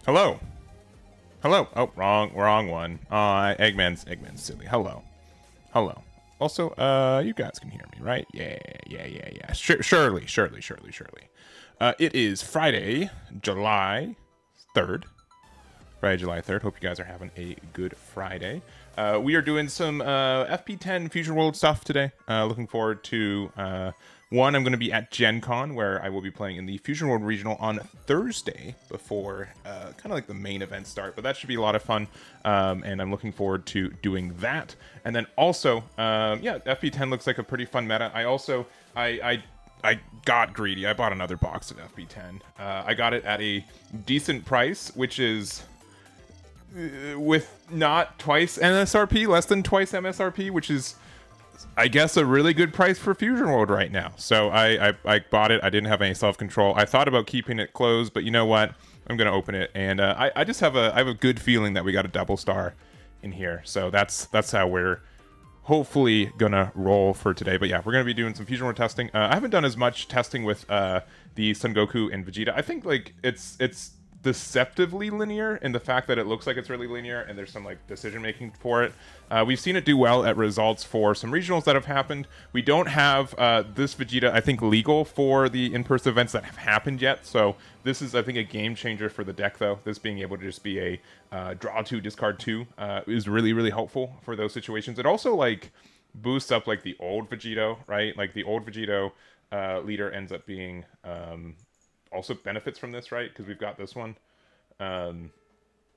Hello. Hello. Oh, wrong one. Eggman's silly. Hello. Hello. Also, you guys can hear me, right? Yeah. Surely. It is Friday, July 3rd. Friday, July 3rd. Hope you guys are having a good Friday. We are doing some FB10 Fusion World stuff today. Looking forward to one. I'm going to be at Gen Con, where I will be playing in the Fusion World Regional on Thursday before kind of like the main event start. But that should be a lot of fun, and I'm looking forward to doing that. And then also, yeah, FB10 looks like a pretty fun meta. I got greedy. I bought another box of FB10. I got it at a decent price, which is with not twice MSRP, less than twice MSRP, which is, I guess, a really good price for Fusion World right now. So I bought it. I didn't have any self-control. I thought about keeping it closed, but you know what? I'm gonna open it, and I just have a good feeling that we got a double star in here. So that's how we're hopefully gonna roll for today. But yeah, we're gonna be doing some Fusion World testing. I haven't done as much testing with the Son Goku and Vegeta. I think like it's deceptively linear in the fact that it looks like it's really linear and there's some like decision making for it. We've seen it do well at results for some regionals that have happened. We don't have this Vegeta, I think, legal for the in-person events that have happened yet. So this is, I think, a game changer for the deck, though. This being able to just be a draw 2, discard 2 is really, really helpful for those situations. It also like boosts up like the old Vegito, right? Like the old Vegito leader ends up being also benefits from this, right? Because we've got this one,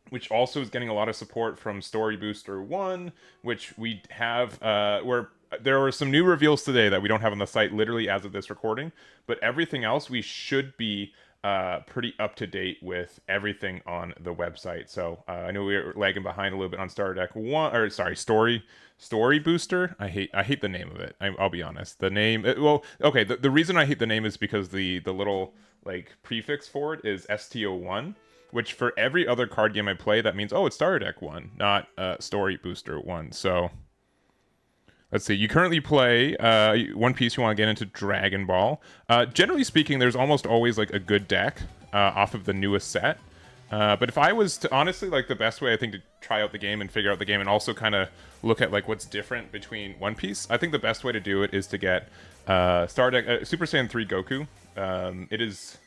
which also is getting a lot of support from Story Booster 1, which we have, where there were some new reveals today that we don't have on the site literally as of this recording, but everything else we should be pretty up to date with everything on the website. So I know we're lagging behind a little bit on Starter Deck 1, or sorry, Story Booster. I hate the name of it. I'll be honest. The name, well, okay. The reason I hate the name is because the little like prefix for it is STO1, which for every other card game I play, that means, oh, it's Starter Deck 1, not Story Booster 1. So let's see. You currently play One Piece. You want to get into Dragon Ball. Generally speaking, there's almost always like a good deck off of the newest set. But if I was to honestly, like, the best way I think to try out the game and figure out the game and also kind of look at like what's different between One Piece, I think the best way to do it is to get Star Deck Super Saiyan 3 Goku. It is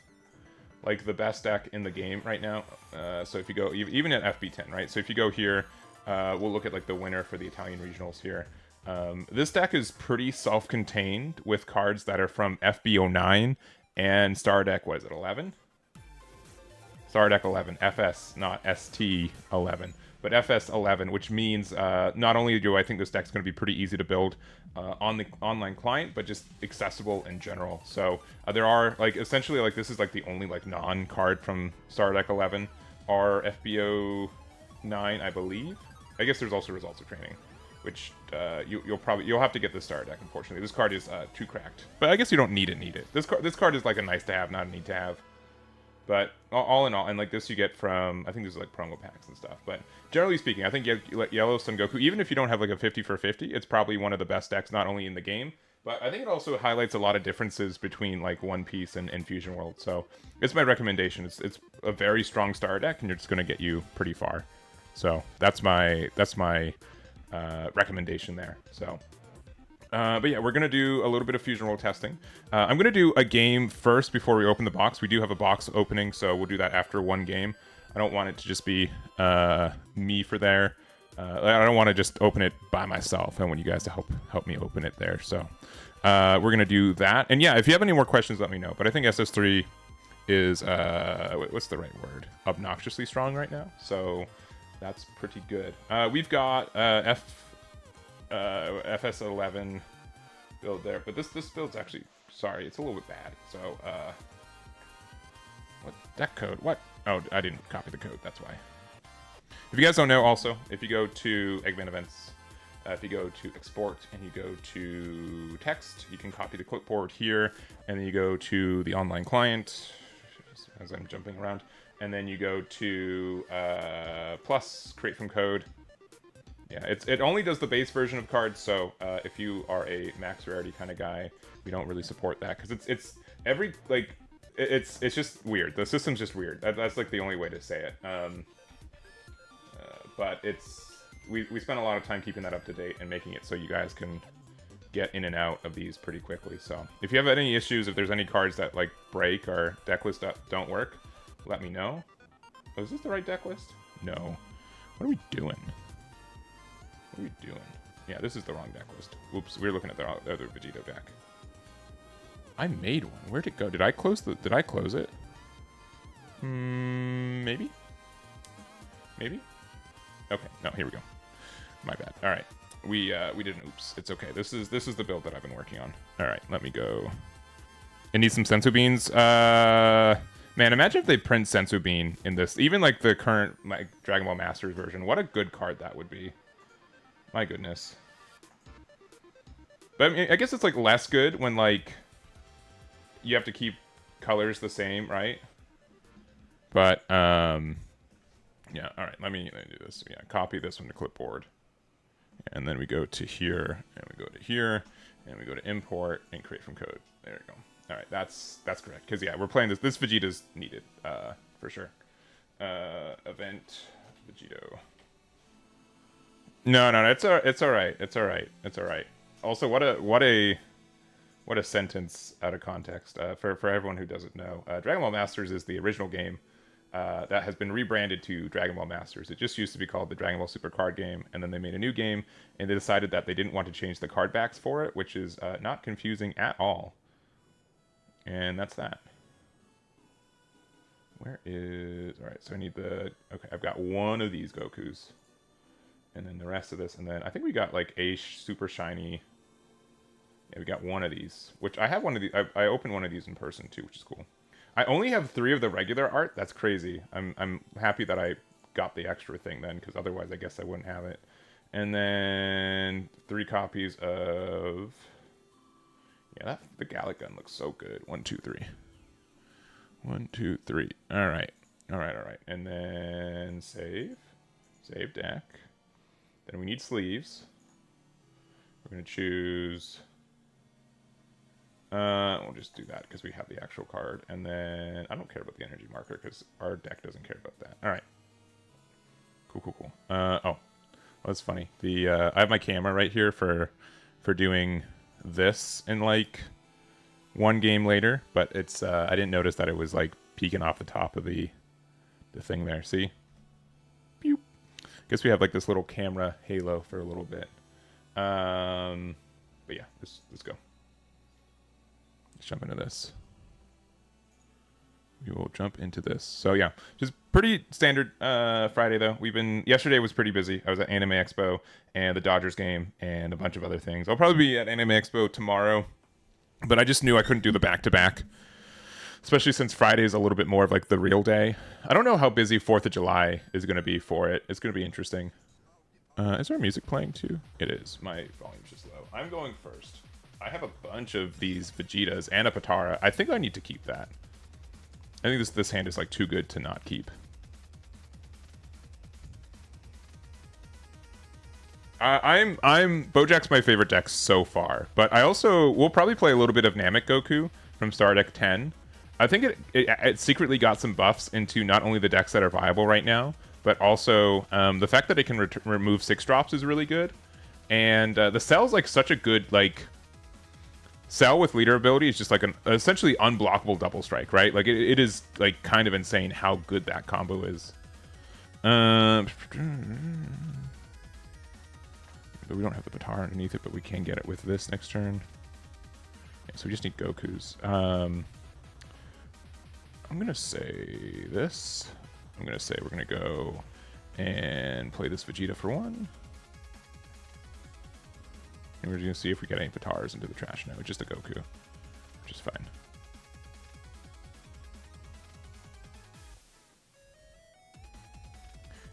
like the best deck in the game right now. So if you go even at FB10, right? So if you go here, we'll look at like the winner for the Italian regionals here. This deck is pretty self-contained with cards that are from FB09 and Star Deck. Was it 11? Star Deck 11, FS, not ST11, but FS11, which means not only do I think this deck's going to be pretty easy to build on the online client, but just accessible in general. So there are, like, essentially, like, this is like the only like non-card from Star Deck 11 or FBO9, I believe. I guess there's also Results of Training, which you'll have to get the Star Deck. Unfortunately, this card is too cracked, but I guess you don't need it. This card is like a nice to have, not a need to have. But all in all, and like this you get from, I think there's like promo packs and stuff. But generally speaking, I think Yellow Son Goku, even if you don't have like a 50 for 50, it's probably one of the best decks, not only in the game, but I think it also highlights a lot of differences between like One Piece and Fusion World. So it's my recommendation. It's a very strong star deck, and it's going to get you pretty far. So that's my recommendation there. So. But yeah, we're going to do a little bit of Fusion World testing. I'm going to do a game first before we open the box. We do have a box opening, so we'll do that after one game. I don't want it to just be me for there. I don't want to just open it by myself. I want you guys to help me open it there. So we're going to do that. And yeah, if you have any more questions, let me know. But I think SS3 is, what's the right word? Obnoxiously strong right now. So that's pretty good. We've got FS11 build there, but this build's actually, sorry, it's a little bit bad. So what deck code? What? Oh, I didn't copy the code. That's why. If you guys don't know, also, if you go to Eggman events, if you go to export and you go to text, you can copy the clipboard here, and then you go to the online client as I'm jumping around, and then you go to plus create from code. Yeah, it only does the base version of cards, so if you are a max rarity kind of guy, we don't really support that, because it's every, like, it's just weird. The system's just weird. That's like the only way to say it. But we spent a lot of time keeping that up to date and making it so you guys can get in and out of these pretty quickly. So if you have any issues, if there's any cards that like break or deck list don't work, let me know. Oh, is this the right deck list? No. What are we doing? What are we doing? Yeah, this is the wrong deck list. Oops, we were looking at the other Vegito deck. I made one. Where'd it go? Did I close it? Maybe? Maybe? Okay, no, here we go. My bad. All right. We did an oops. It's okay. This is the build that I've been working on. All right, let me go. It needs some Sensu Beans. Man, imagine if they print Sensu Bean in this. Even like the current like Dragon Ball Masters version. What a good card that would be. My goodness. But I mean, I guess it's like less good when like you have to keep colors the same, right? But yeah. All right. Let me do this. Yeah, copy this from the clipboard. And then we go to here, and we go to here, and we go to import and create from code. There we go. All right, that's correct. Because yeah, we're playing this. This Vegeta's needed for sure. Event Vegito. No, it's all right. It's all right. Also, what a sentence out of context. For everyone who doesn't know, Dragon Ball Masters is the original game. That has been rebranded to Dragon Ball Masters. It just used to be called the Dragon Ball Super card game, and then they made a new game, and they decided that they didn't want to change the card backs for it, which is not confusing at all. And that's that. Where is... Alright, so I need the... Okay, I've got one of these Gokus. And then the rest of this, and then I think we got like a super shiny... Yeah, we got one of these, which I have one of these... I opened one of these in person too, which is cool. I only have 3 of the regular art. That's crazy. I'm happy that I got the extra thing then, because otherwise I guess I wouldn't have it. And then 3 copies of... Yeah, the Gallic gun looks so good. 1, 2, 3. 1, 2, 3. All right. And then save. Save deck. Then we need sleeves. We're going to choose... we'll just do that because we have the actual card. And then I don't care about the energy marker because our deck doesn't care about that. All right. Cool. Oh, well, that's funny. I have my camera right here for doing this in like one game later, but it's I didn't notice that it was like peeking off the top of the thing there. See? Pew. Guess we have like this little camera halo for a little bit. But yeah, let's go. Let's jump into this. We will jump into this. So yeah, just pretty standard Friday though. Yesterday was pretty busy. I was at Anime Expo and the Dodgers game and a bunch of other things. I'll probably be at Anime Expo tomorrow, but I just knew I couldn't do the back-to-back, especially since Friday is a little bit more of like the real day. I don't know how busy 4th of July is going to be for it. It's going to be interesting. Is there music playing too? It is. My volume's just low. I'm going first. I have a bunch of these Vegetas and a Patara. I think I need to keep that. I think this hand is like too good to not keep. Bojack's my favorite deck so far, but I also will probably play a little bit of Namek Goku from Star Deck 10. I think it secretly got some buffs into not only the decks that are viable right now, but also the fact that it can remove 6-drops is really good. And the Cell's like such a good like. Cell with leader ability is just like an essentially unblockable double strike, right? Like it is like kind of insane how good that combo is. But we don't have the Batara underneath it, but we can get it with this next turn. Yeah, so we just need Gokus. I'm gonna say this. I'm gonna say we're gonna go and play this Vegeta for 1. And we're going to see if we get any Pataras into the trash now. Just a Goku, which is fine.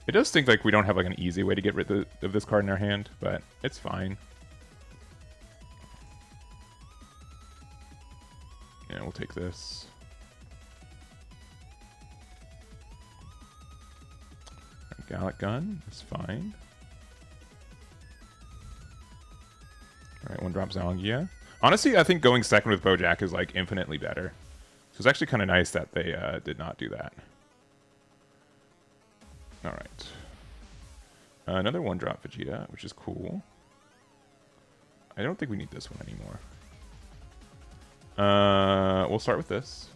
It does think like we don't have like an easy way to get rid of this card in our hand, but it's fine. Yeah, we'll take this. Gallic Gun is fine. Alright, 1-drop Zangia. Honestly, I think going second with Bojack is like infinitely better. So it's actually kind of nice that they did not do that. All right. Another 1-drop Vegeta, which is cool. I don't think we need this one anymore. We'll start with this.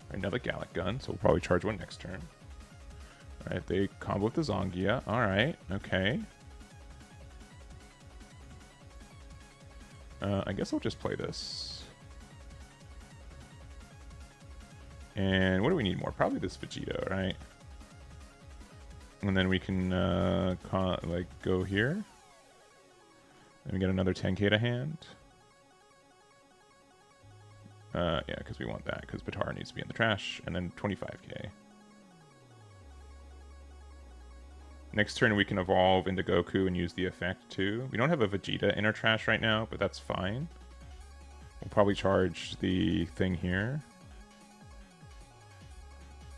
Another Gallic Gun, so we'll probably charge one next turn. Alright, they combo with the Zongia. Alright, okay. I guess I'll just play this. And what do we need more? Probably this Vegito, right? And then we can like go here. And we get another 10k to hand. Yeah, because we want that, because Potara needs to be in the trash. And then 25k. Next turn we can evolve into Goku and use the effect too. We don't have a Vegeta in our trash right now, but that's fine. We'll probably charge the thing here.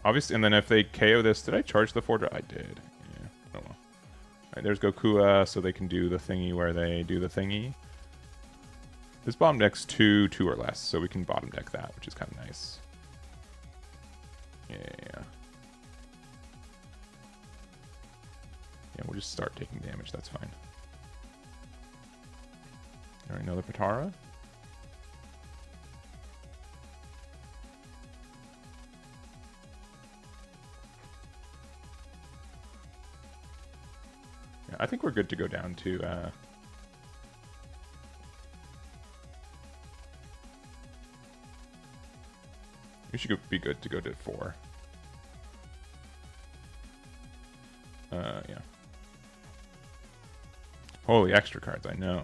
Obviously, and then if they KO this, did I charge the 4-drop? I did. Yeah, oh well. Alright, there's Goku, so they can do the thingy where they do the thingy. This bottom deck's 2 or less, so we can bottom deck that, which is kind of nice. Yeah. Yeah, we'll just start taking damage, that's fine. Alright, another Potara. Yeah, I think we're good to go down to... we should be good to go to 4. Yeah. Holy extra cards, I know.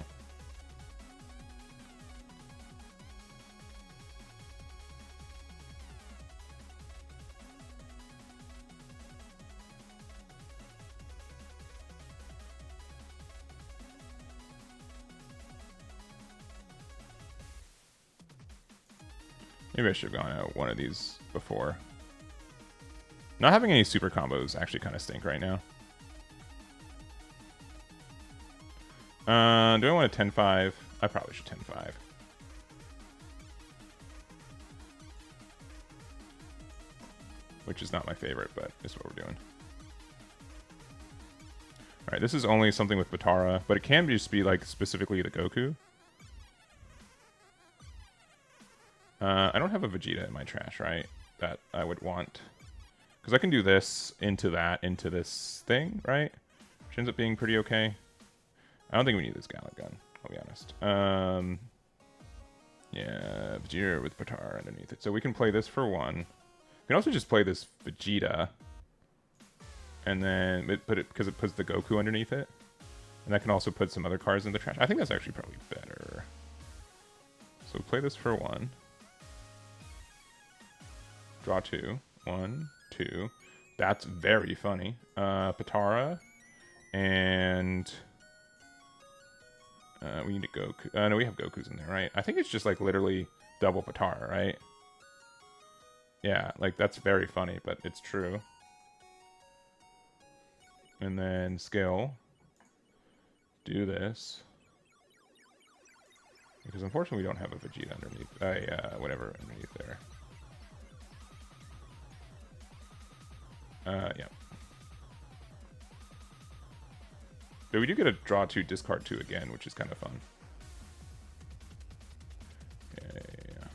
Maybe I should have gone out one of these before. Not having any super combos actually kind of stink right now. Do I want a 10-5? I probably should 10-5. Which is not my favorite, but it's what we're doing. Alright, this is only something with Potara, but it can just be like specifically the Goku. I don't have a Vegeta in my trash, right? That I would want. Because I can do this into that, into this thing, right? Which ends up being pretty okay. I don't think we need this Gallic Gun, I'll be honest. Yeah, Vegeta with Potara underneath it. So we can play this for 1. We can also just play this Vegeta. And then put it, because it puts the Goku underneath it. And that can also put some other cards in the trash. I think that's actually probably better. So play this for 1. Draw 2. 1, 2. That's very funny. Potara. And... we need a Goku. No, we have Gokus in there, right? I think it's just like literally double Potara, right? Yeah, like that's very funny, but it's true. And then skill. Do this. Because unfortunately we don't have a Vegeta underneath. Whatever underneath there. Yeah. But we do get a draw 2, discard 2 again, which is kind of fun. Yeah.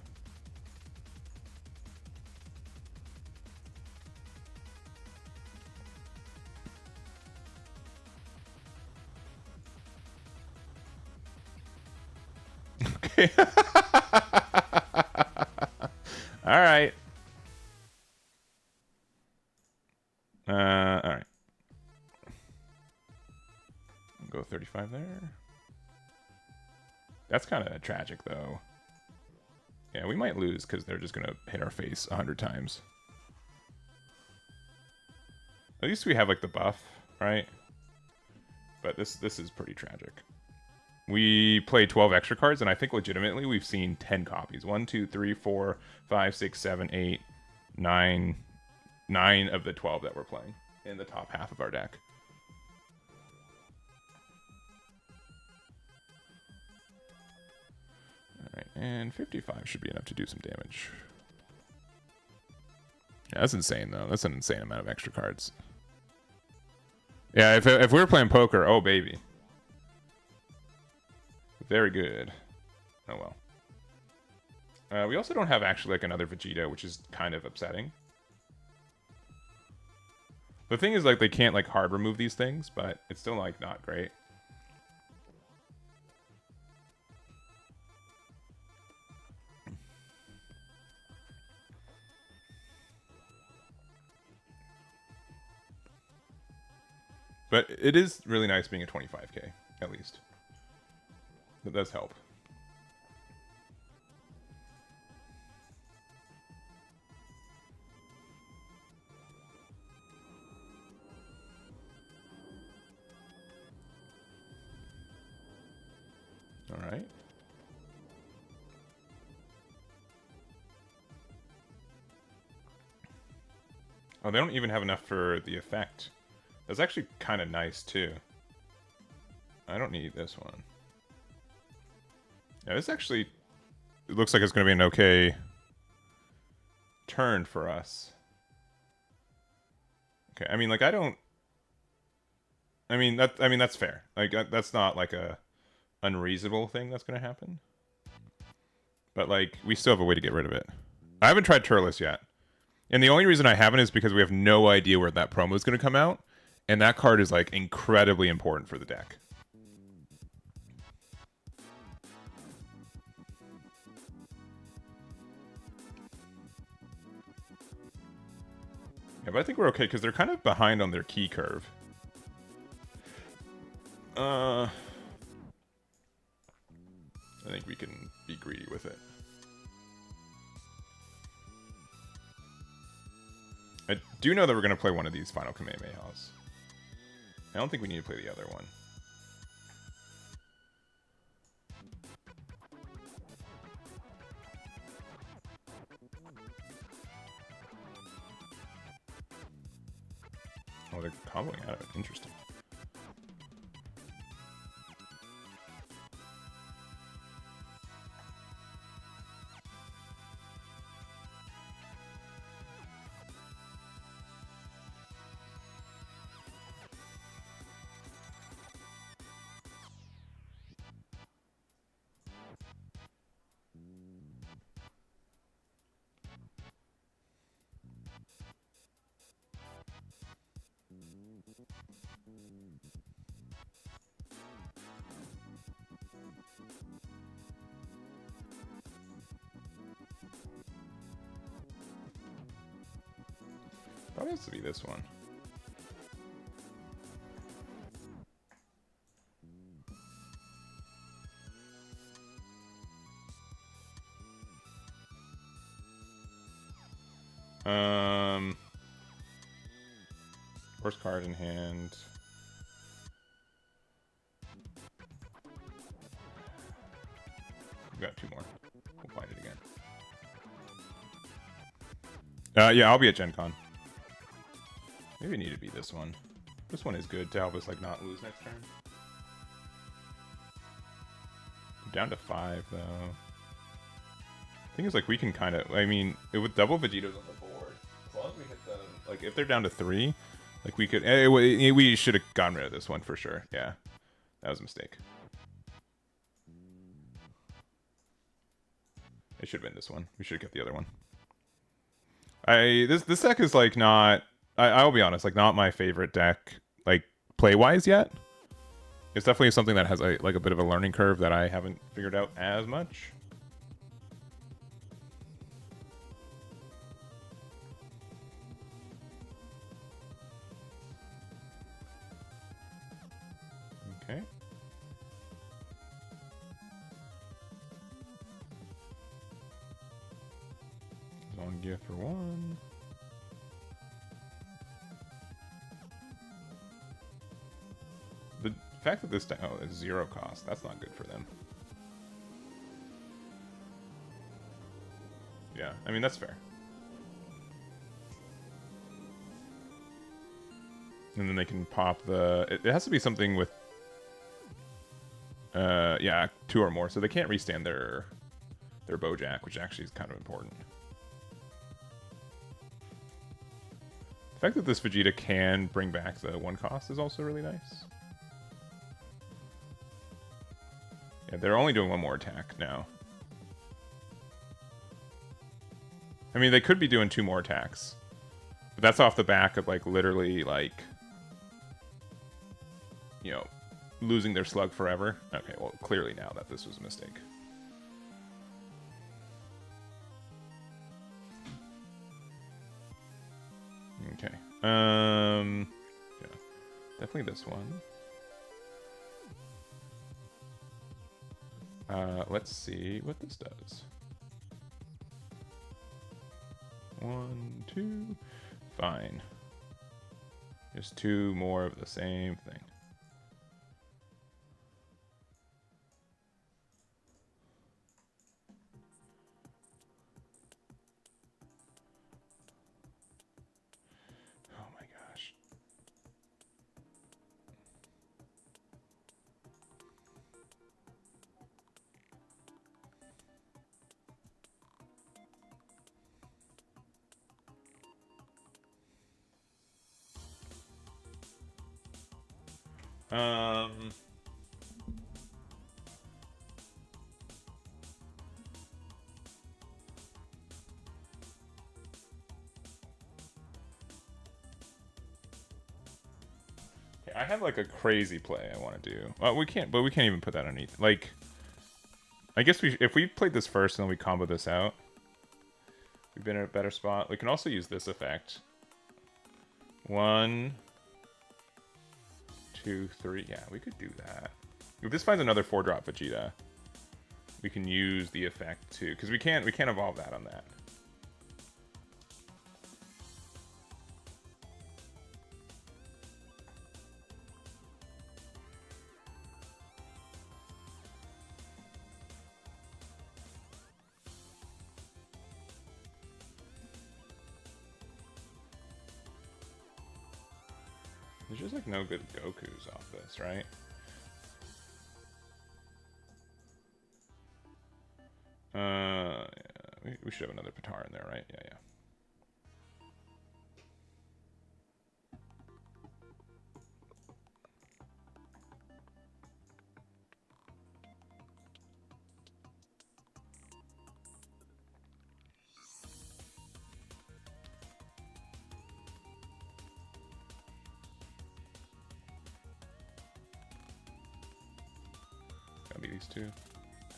Okay. All right. All right. Go 35 there. That's kind of tragic, though. Yeah, we might lose because they're just going to hit our face 100 times. At least we have, like, the buff, right? But this is pretty tragic. We play 12 extra cards, and I think legitimately we've seen 10 copies. 1, 2, 3, 4, 5, 6, 7, 8, 9. 9 of the 12 that we're playing in the top half of our deck. Alright, and 55 should be enough to do some damage. Yeah, that's insane, though. That's an insane amount of extra cards. Yeah, if we were playing poker, oh, baby. Very good. Oh, well. We also don't have actually like another Vegito, which is kind of upsetting. The thing is, like, they can't like hard remove these things, but it's still like not great. But it is really nice being a 25k, at least. That does help. All right. Oh, they don't even have enough for the effect. That's actually kind of nice, too. I don't need this one. Yeah, this actually... It looks like it's going to be an okay turn for us. Okay, I mean, like, I don't... I mean, that's fair. Like, that's not, like, a unreasonable thing that's going to happen. But, like, we still have a way to get rid of it. I haven't tried Turles yet. And the only reason I haven't is because we have no idea where that promo is going to come out. And that card is, like, incredibly important for the deck. Yeah, but I think we're okay, because they're kind of behind on their key curve. I think we can be greedy with it. I do know that we're going to play one of these final Kamehamehas. I don't think we need to play the other one. Oh, they're comboing out of it. Interesting. Probably has to be this one. First card in hand. We've got two more. We'll find it again. Yeah, I'll be at Gen Con. Maybe it need to be this one. This one is good to help us like not lose next turn. I'm down to 5 though. Thing is, like, we can kind of, I mean, it would double Vegitos on the board. As long as we hit them, like, if they're down to 3, like, we could, we should have gotten rid of this one for sure. Yeah, that was a mistake. It should have been this one. We should have kept the other one. This deck is, like, not, I'll be honest, like, not my favorite deck, like, play-wise yet. It's definitely something that has, like, a bit of a learning curve that I haven't figured out as much. Okay. One gift for one. The fact that this is 0 cost, that's not good for them. Yeah, I mean, that's fair. And then they can pop the... It has to be something with... yeah, 2 or more, so they can't restand their Bojack, which actually is kind of important. The fact that this Vegeta can bring back the 1 cost is also really nice. Yeah, they're only doing 1 more attack now. I mean, they could be doing 2 more attacks. But that's off the back of, like, literally, like, you know, losing their slug forever. Okay, well, clearly now that this was a mistake. Okay. Yeah. Definitely this one. Let's see what this does. 1, 2. Fine. Just 2 more of the same thing. Oh my gosh. I have like a crazy play I want to do. Well, we can't even put that underneath. Like, I guess if we played this first and then we combo this out, we've been in a better spot. We can also use this effect. 1, 2, 3. Yeah, we could do that. If this finds another 4-drop Vegeta, we can use the effect too, because we can't evolve that on that. There's just like no good Gokus off this, right? Yeah, we should have another Patar in there, right? Yeah, yeah. Gotta be these 2.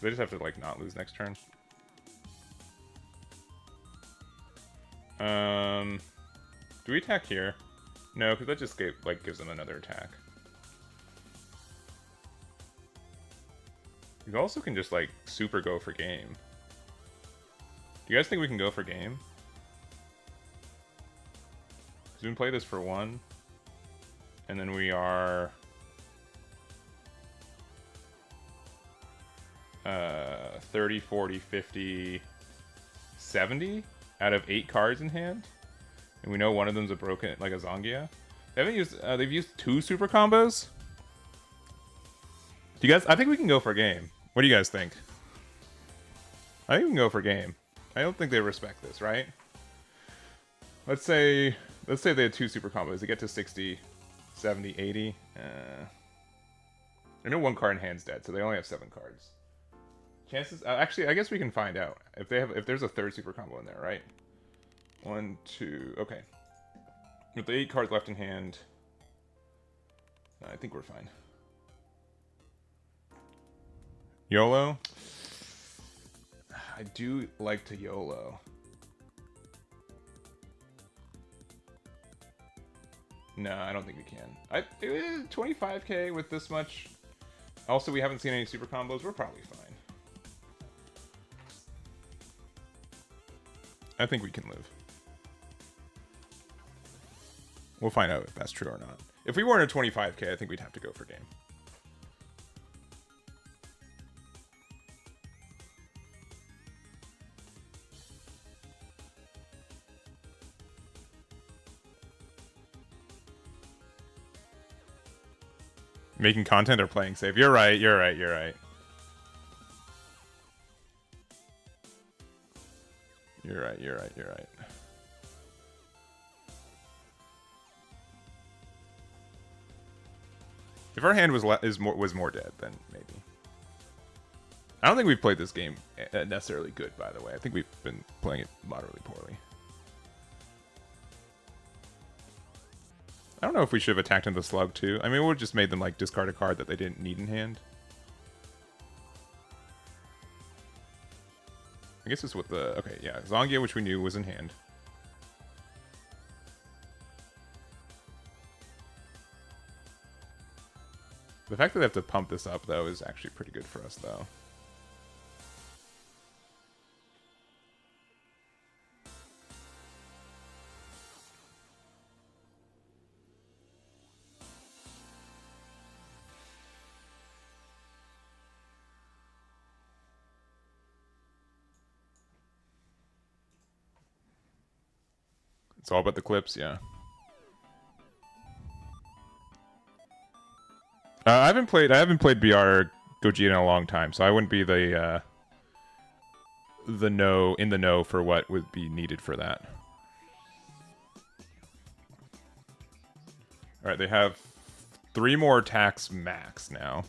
They just have to like not lose next turn. Do we attack here? No, because that just gives them another attack. You also can just like super go for game. Do you guys think we can go for game? Because we can play this for 1, and then we are 30, 40, 50, 70 out of 8 cards in hand, and we know one of them's a broken, like a Zongia. They haven't used. They've used 2 super combos. Do you guys? I think we can go for game. What do you guys think? I think we can go for game. I don't think they respect this, right? Let's say they had 2 super combos. They get to 60, 70, 80. I know 1 card in hand's dead, so they only have 7 cards. Chances, actually, I guess we can find out if there's a 3rd super combo in there, right? 1, 2, okay. With the 8 cards left in hand, I think we're fine. YOLO? I do like to YOLO. No, I don't think we can. 25k with this much. Also, we haven't seen any super combos. We're probably fine. I think we can live. We'll find out if that's true or not. If we weren't at 25k, I think we'd have to go for game. Making content or playing safe? You're right, you're right, you're right. You're right, you're right, you're right. If our hand was more dead, then maybe. I don't think we've played this game necessarily good, by the way. I think we've been playing it moderately poorly. I don't know if we should have attacked into the slug too. I mean, we would have just made them like discard a card that they didn't need in hand. I guess it's what the... Okay, yeah. Zongia, which we knew was in hand. The fact that they have to pump this up, though, is actually pretty good for us, though. It's all about the clips, yeah. I haven't played BR Gogeta in a long time, so I wouldn't be in the know for what would be needed for that. All right, they have 3 more attacks max now.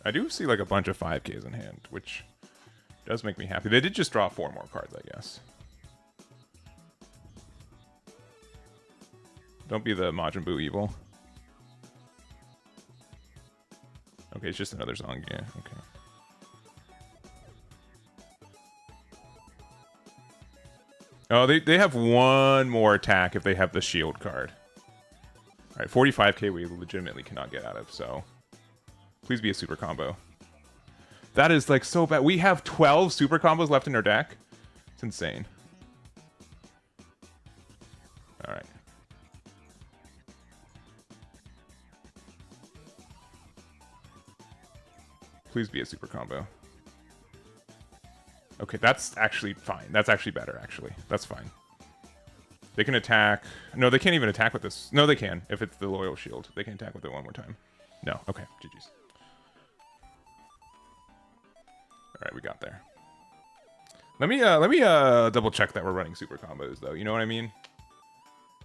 I do see like a bunch of 5Ks in hand, which does make me happy. They did just draw 4 more cards, I guess. Don't be the Majin Buu evil. Okay, it's just another Zongia. Okay. Oh, they have 1 more attack if they have the shield card. All right, 45k we legitimately cannot get out of, so... Please be a super combo. That is like so bad. We have 12 super combos left in our deck. It's insane. All right. Please be a super combo. Okay, that's actually fine. That's actually better, actually. That's fine. They can attack. No, they can't even attack with this. No, they can. If it's the Loyal Shield. They can attack with it 1 more time. No. Okay, GG's. All right, we got there. Let me double check that we're running super combos though. You know what I mean?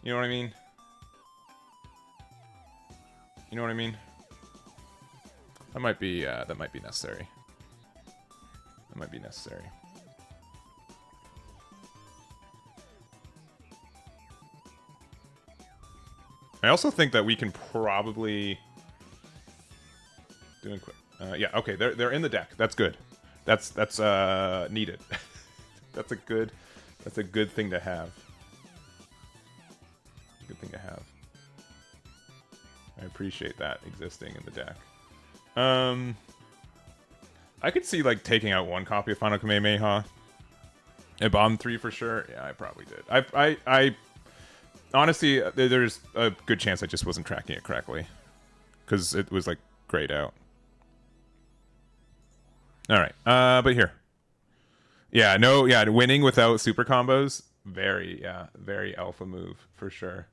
You know what I mean? You know what I mean? That might be necessary. That might be necessary. I also think that we can probably doing quick. Yeah, okay, they're in the deck. That's good. That's needed. That's a good thing to have. Good thing to have. I appreciate that existing in the deck. I could see like taking out 1 copy of Final Kamehameha. And bomb 3 for sure. Yeah, I probably did. I honestly, there's a good chance I just wasn't tracking it correctly, because it was like grayed out. All right, but here, yeah, no, yeah, winning without super combos, very alpha move for sure,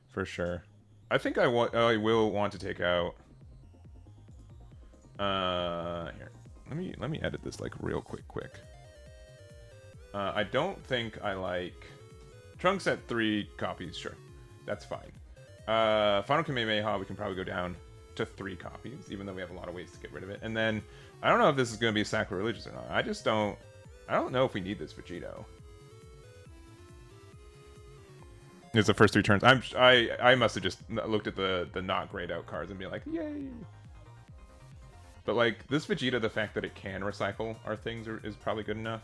for sure. I think I will want to take out. Here, let me edit this like real quick. I don't think I like Trunks at 3 copies. Sure, that's fine. Final Kamehameha, we can probably go down to 3 copies, even though we have a lot of ways to get rid of it. And then I don't know if this is going to be sacrilegious or not. I don't know if we need this Vegito. It's the first 3 turns. I must have just looked at the not grayed out cards and be like, yay. But like this Vegeta, the fact that it can recycle our things is probably good enough.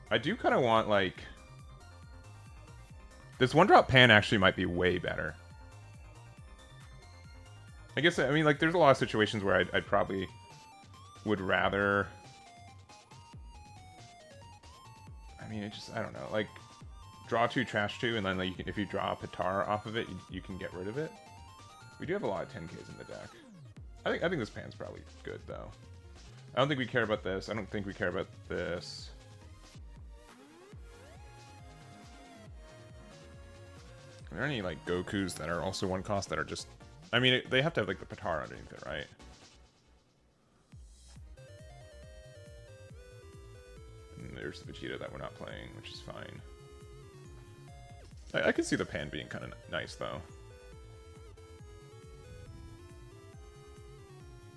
I do kind of want like this 1-drop Pan actually might be way better. I guess, I mean, like, there's a lot of situations where I'd probably would rather... I mean, it just, I don't know, like, draw 2, trash 2, and then like, if you draw a Pitar off of it, you can get rid of it. We do have a lot of 10Ks in the deck. I think this Pan's probably good, though. I don't think we care about this. I don't think we care about this. Are there any, like, Gokus that are also 1 cost that are just... I mean, they have to have, like, the Patara underneath it, right? And there's the Vegito that we're not playing, which is fine. I can see the pan being kind of nice, though.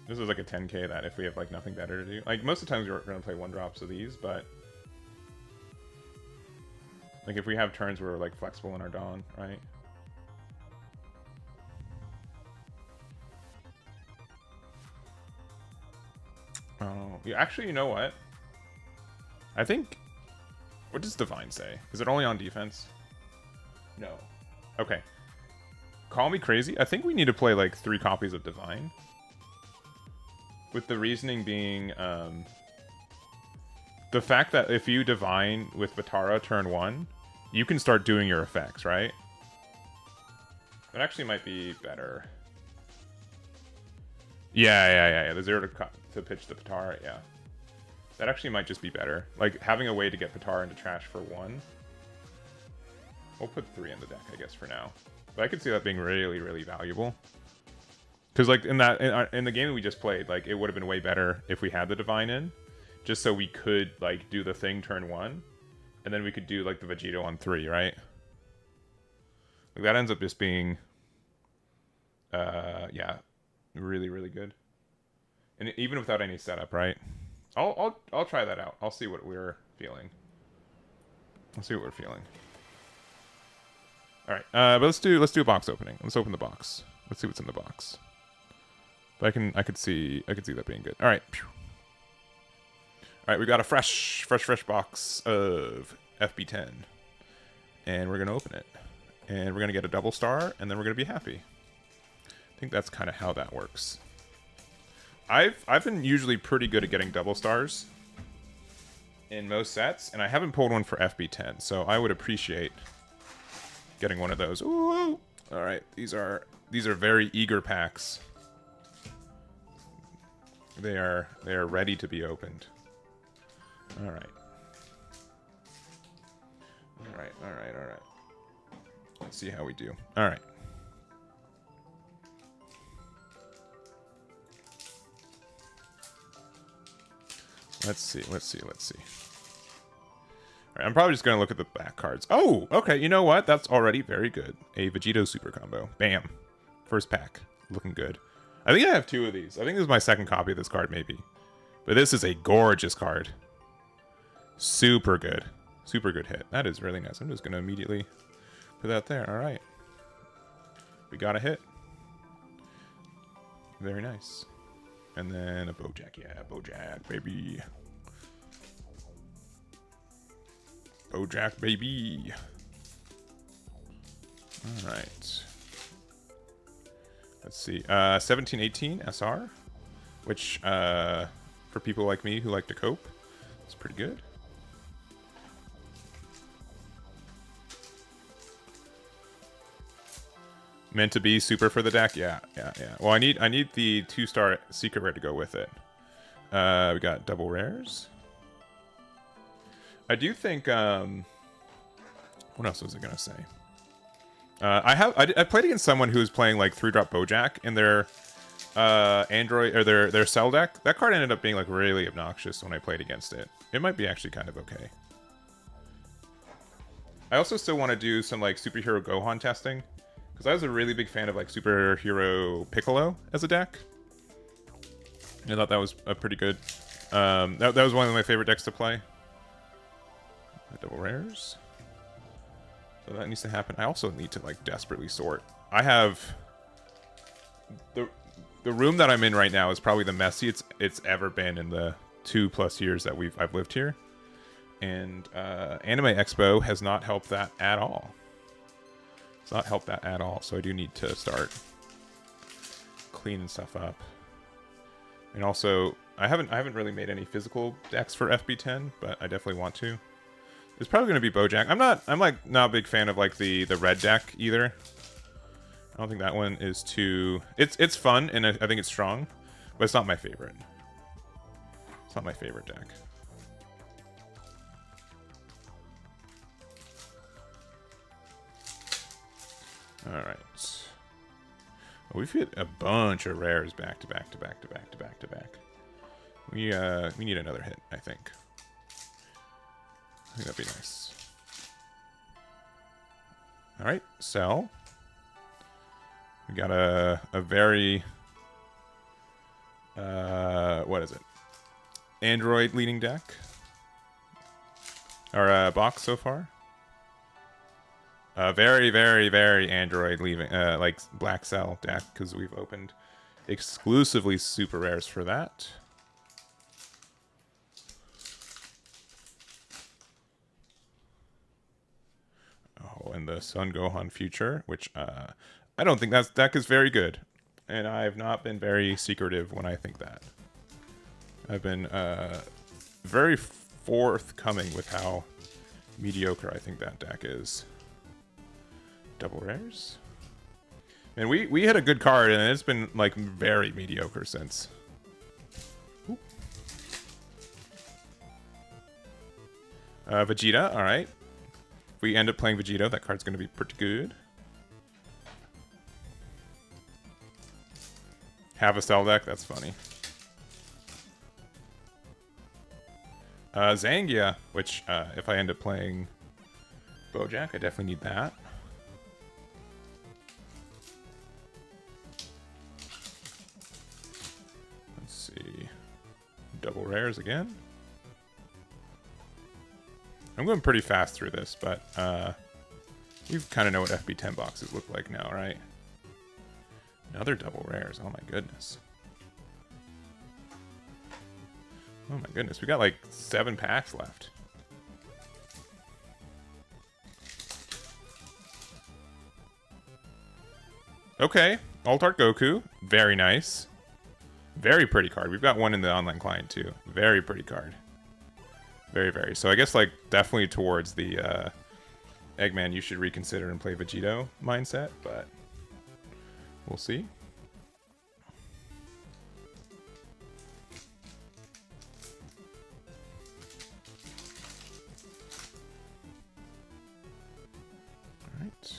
This is like a 10k that if we have, like, nothing better to do. Like, most of the times we're going to play 1-drops of these, but... Like, if we have turns where we're, like, flexible in our Dawn, right? Oh, yeah, actually, you know what? I think... What does Divine say? Is it only on defense? No. Okay. Call me crazy. I think we need to play, like, 3 copies of Divine. With the reasoning being, the fact that if you Divine with Batara turn 1, you can start doing your effects, right? That actually might be better. Yeah. The 0 to pitch the Patara, yeah. That actually might just be better. Like, having a way to get Patara into trash for 1. We'll put 3 in the deck, I guess, for now. But I could see that being really, really valuable. Because, like, in the game that we just played, like, it would have been way better if we had the Divine in. Just so we could, like, do the thing turn 1. And then we could do, like, the Vegito on 3, right? Like, that ends up just being... yeah. Really, really good. And even without any setup, right? I'll try that out. I'll see what we're feeling. Let's see what we're feeling. All right, but let's do a box opening. Let's open the box. Let's see what's in the box. But I could see that being good. All right. All right, we got a fresh box of FB10, and we're gonna open it, and we're gonna get a double star, and then we're gonna be happy. I think that's kind of how that works. I've been usually pretty good at getting double stars in most sets, and I haven't pulled one for FB10, so I would appreciate getting one of those. Ooh! All right, these are very eager packs. They are ready to be opened. All right. All right. Let's see how we do. All right. Let's see. All right, I'm probably just going to look at the back cards. Oh, okay. You know what? That's already very good. A Vegito super combo. Bam. First pack. Looking good. I think I have 2 of these. I think this is my 2nd copy of this card, maybe. But this is a gorgeous card. Super good. Super good hit. That is really nice. I'm just going to immediately put that there. All right. We got a hit. Very nice. And then a Bojack. Yeah, Bojack, baby. Bojack, baby. All right. Let's see. 1718 SR, which for people like me who like to cope, it's pretty good. Meant to be super for the deck. Yeah. Well, I need the 2-star secret rare to go with it. We got double rares. I do think. What else was I gonna say? I played against someone who was playing like 3-drop Bojack in their Android or their cell deck. That card ended up being like really obnoxious when I played against it. It might be actually kind of okay. I also still want to do some like superhero Gohan testing because I was a really big fan of like superhero Piccolo as a deck. I thought that was a pretty good. That was one of my favorite decks to play. Double rares. So that needs to happen. I also need to like desperately sort. I have the room that I'm in right now is probably the messiest it's ever been in the 2+ years that I've lived here, and Anime Expo has not helped that at all. It's not helped that at all. So I do need to start cleaning stuff up. And also, I haven't really made any physical decks for FB10, but I definitely want to. It's probably going to be Bojack. I'm not a big fan of like the red deck either. I don't think that one is too. It's fun and I think it's strong, but it's not my favorite. It's not my favorite deck. All right. Oh, we've hit a bunch of rares back to back to back to back to back to back. We need another hit, I think. I think that'd be nice. All right, sell. We got a very what is it? Android leading deck. Or box so far. Very, very, very Android leaving, like Black Cell deck, because we've opened exclusively super rares for that. Oh, and the Sun Gohan Future, which I don't think that deck is very good, and I have not been very secretive when I think that. I've been very forthcoming with how mediocre I think that deck is. Double rares. And we had a good card, and it's been like very mediocre since. Ooh. Vegeta, all right. If we end up playing Vegito, that card's going to be pretty good. Have a cell deck, that's funny. Zangia, which if I end up playing Bojack, I definitely need that. Double rares again. I'm going pretty fast through this, but you kind of know what FB10 boxes look like now, right? Another double rares. Oh my goodness. Oh my goodness. We got like 7 packs left. Okay. Alt-Art Goku. Very nice. Very pretty card. We've got one in the online client too. Very pretty card. Very, very. So I guess like definitely towards the Eggman you should reconsider and play Vegito mindset, but we'll see. All right.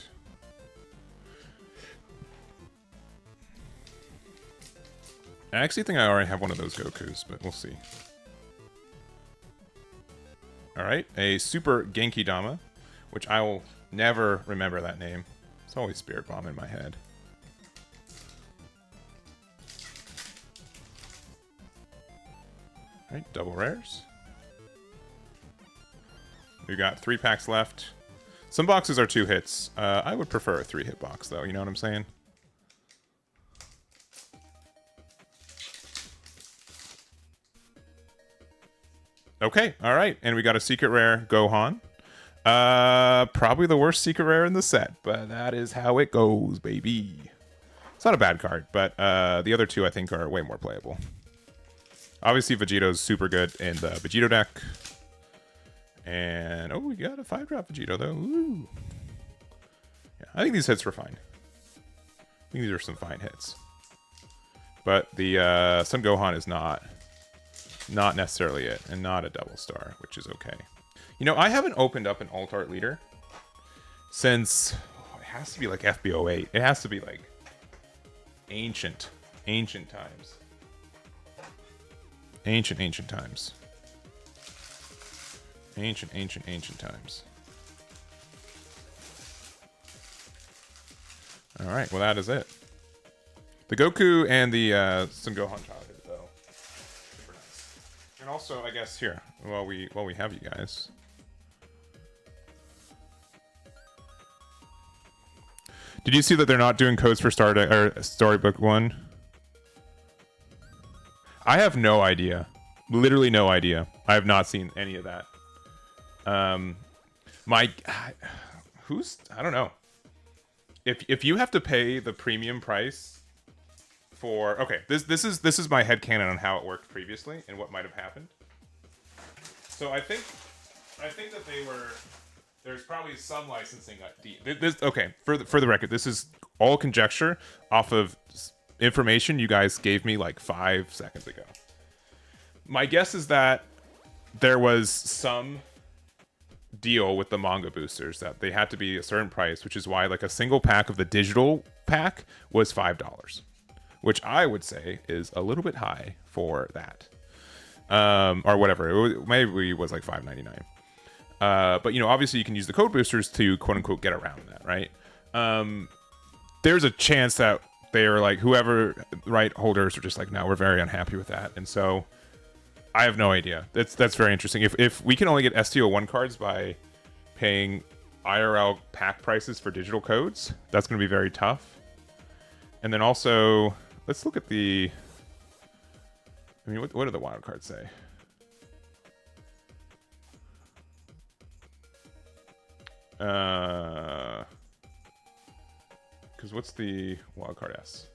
I actually think I already have one of those Gokus, but we'll see. Alright, a Super Genki Dama, which I will never remember that name. It's always Spirit Bomb in my head. Alright, double rares. We've got 3 packs left. Some boxes are 2 hits. I would prefer a 3-hit box, though, you know what I'm saying? Okay, all right, and we got a secret rare Gohan. Probably the worst secret rare in the set, but that is how it goes, baby. It's not a bad card, but the other 2 I think are way more playable. Obviously, Vegito's super good in the Vegito deck. And, oh, we got a 5-drop Vegito, though. Ooh. Yeah, I think these hits were fine. I think these are some fine hits. But the Sun Gohan is not necessarily it, and not a double star, which is okay. You know, I haven't opened up an alt-art leader since, it has to be like FB10. It has to be like ancient times. Ancient times. Ancient times. All right, well that is it. The Goku and the Sun Gohan childhood, though. Super nice. And also, I guess here, while we have you guys, did you see that they're not doing codes for Storybook 1? I have no idea. Literally no idea. I have not seen any of that. I don't know. If you have to pay the premium price for, okay, this is my headcanon on how it worked previously and what might have happened. So I think that there's probably some licensing. Okay, for the record, this is all conjecture off of information you guys gave me like 5 seconds ago. My guess is that there was some deal with the manga boosters that they had to be a certain price, which is why like a single pack of the digital pack was $5, which I would say is a little bit high for that, or whatever. Maybe it was like $5.99. But you know, obviously you can use the code boosters to quote unquote get around that, right? There's a chance that they are like, whoever right holders are just like, no, we're very unhappy with that, and so I have no idea. That's very interesting. If we can only get STO1 cards by paying IRL pack prices for digital codes, that's going to be very tough. And then also, let's look at the. I mean, what do the wild cards say? Because what's the wild card S?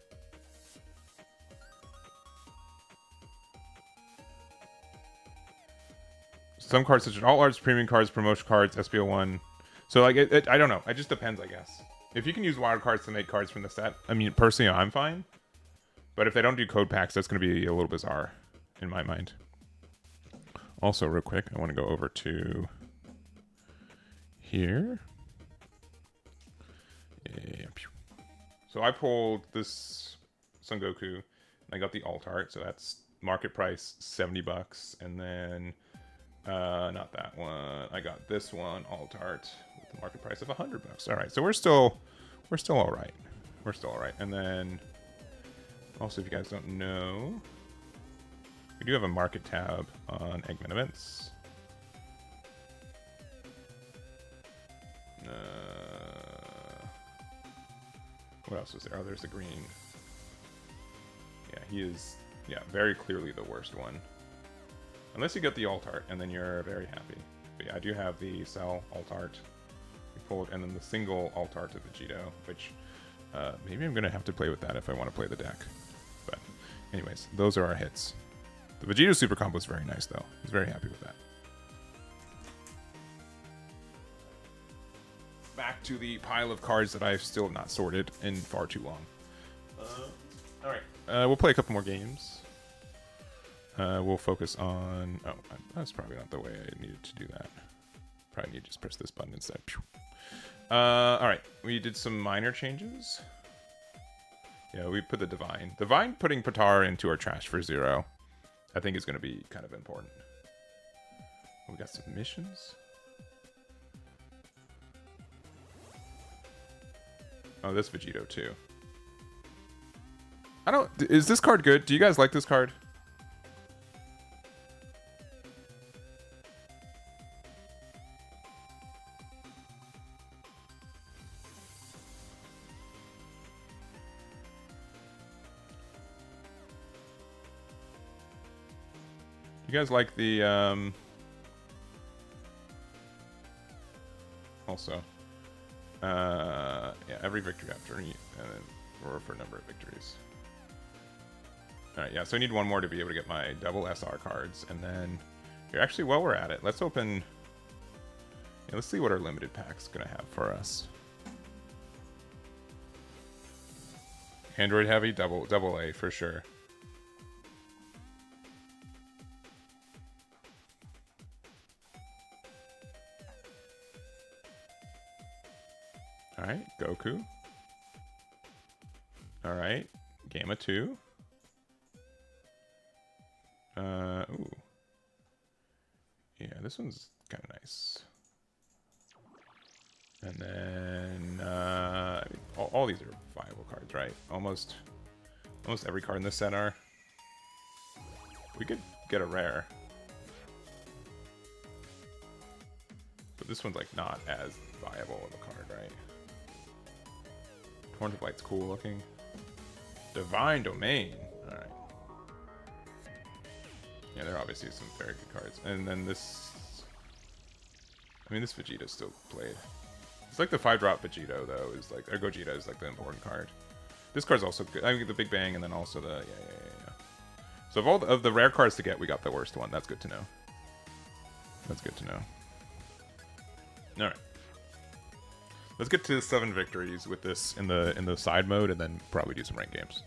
Some cards such as all arts, premium cards, promotion cards, SPO1. So like I don't know. It just depends, I guess. If you can use wild cards to make cards from the set, I mean, personally, I'm fine. But if they don't do code packs, that's going to be a little bizarre in my mind. Also, real quick, I want to go over to here. Yeah. So I pulled this Son Goku, and I got the alt art. So that's market price $70, and then not that one. I got this one, alt art, with the market price of $100. All right, so we're still all right. We're still all right. And then also, if you guys don't know, we do have a market tab on Eggman events. What else was there? Oh, there's the green. Yeah, he is, very clearly the worst one. Unless you get the alt art, and then you're very happy. But yeah, I do have the Cell alt art. We pulled, and then the single alt art of Vegito, which maybe I'm going to have to play with that if I want to play the deck. But anyways, those are our hits. The Vegito Super Combo is very nice, though. I was very happy with that. Back to the pile of cards that I've still not sorted in far too long. All right, we'll play a couple more games. We'll focus on... Oh, that's probably not the way I needed to do that. Probably need to just press this button instead. All right, we did some minor changes. Yeah, we put the Divine. Divine putting Patar into our trash for 0, I think is going to be kind of important. We got some missions. Oh, this Vegito too. I don't... Is this card good? Do you guys like this card? You guys like the also yeah, every victory after and then or for a number of victories. All right, yeah, so I need one more to be able to get my double SR cards, and then here, actually, while we're at it, let's open. Yeah, let's see what our limited pack's gonna have for us. Android heavy, double A for sure. All right, Goku. All right, Gamma 2. Ooh. Yeah, this one's kind of nice. And then I mean, all these are viable cards, right? Almost every card in this set are. We could get a rare, but this one's like not as viable of a card, right? Torrent of Light's cool looking. Divine Domain. All right. Yeah, there are obviously some very good cards. And then this... I mean, this Vegeta's still played. It's like the 5-drop Vegito, though, is like... Or Gogeta is like the important card. This card's also good. I mean, the Big Bang and then also the... Yeah. So of the rare cards to get, we got the worst one. That's good to know. That's good to know. Alright. Let's get to 7 victories with this in the side mode, and then probably do some ranked games.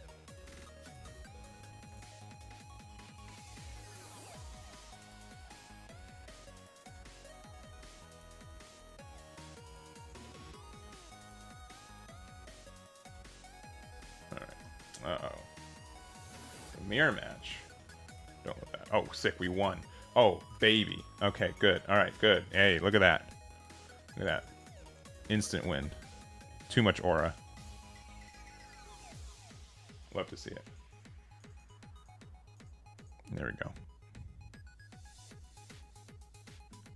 Mirror match. Don't let that. Oh, sick. We won. Oh, baby. Okay, good. All right, good. Hey, look at that. Look at that. Instant win. Too much aura. Love to see it. There we go.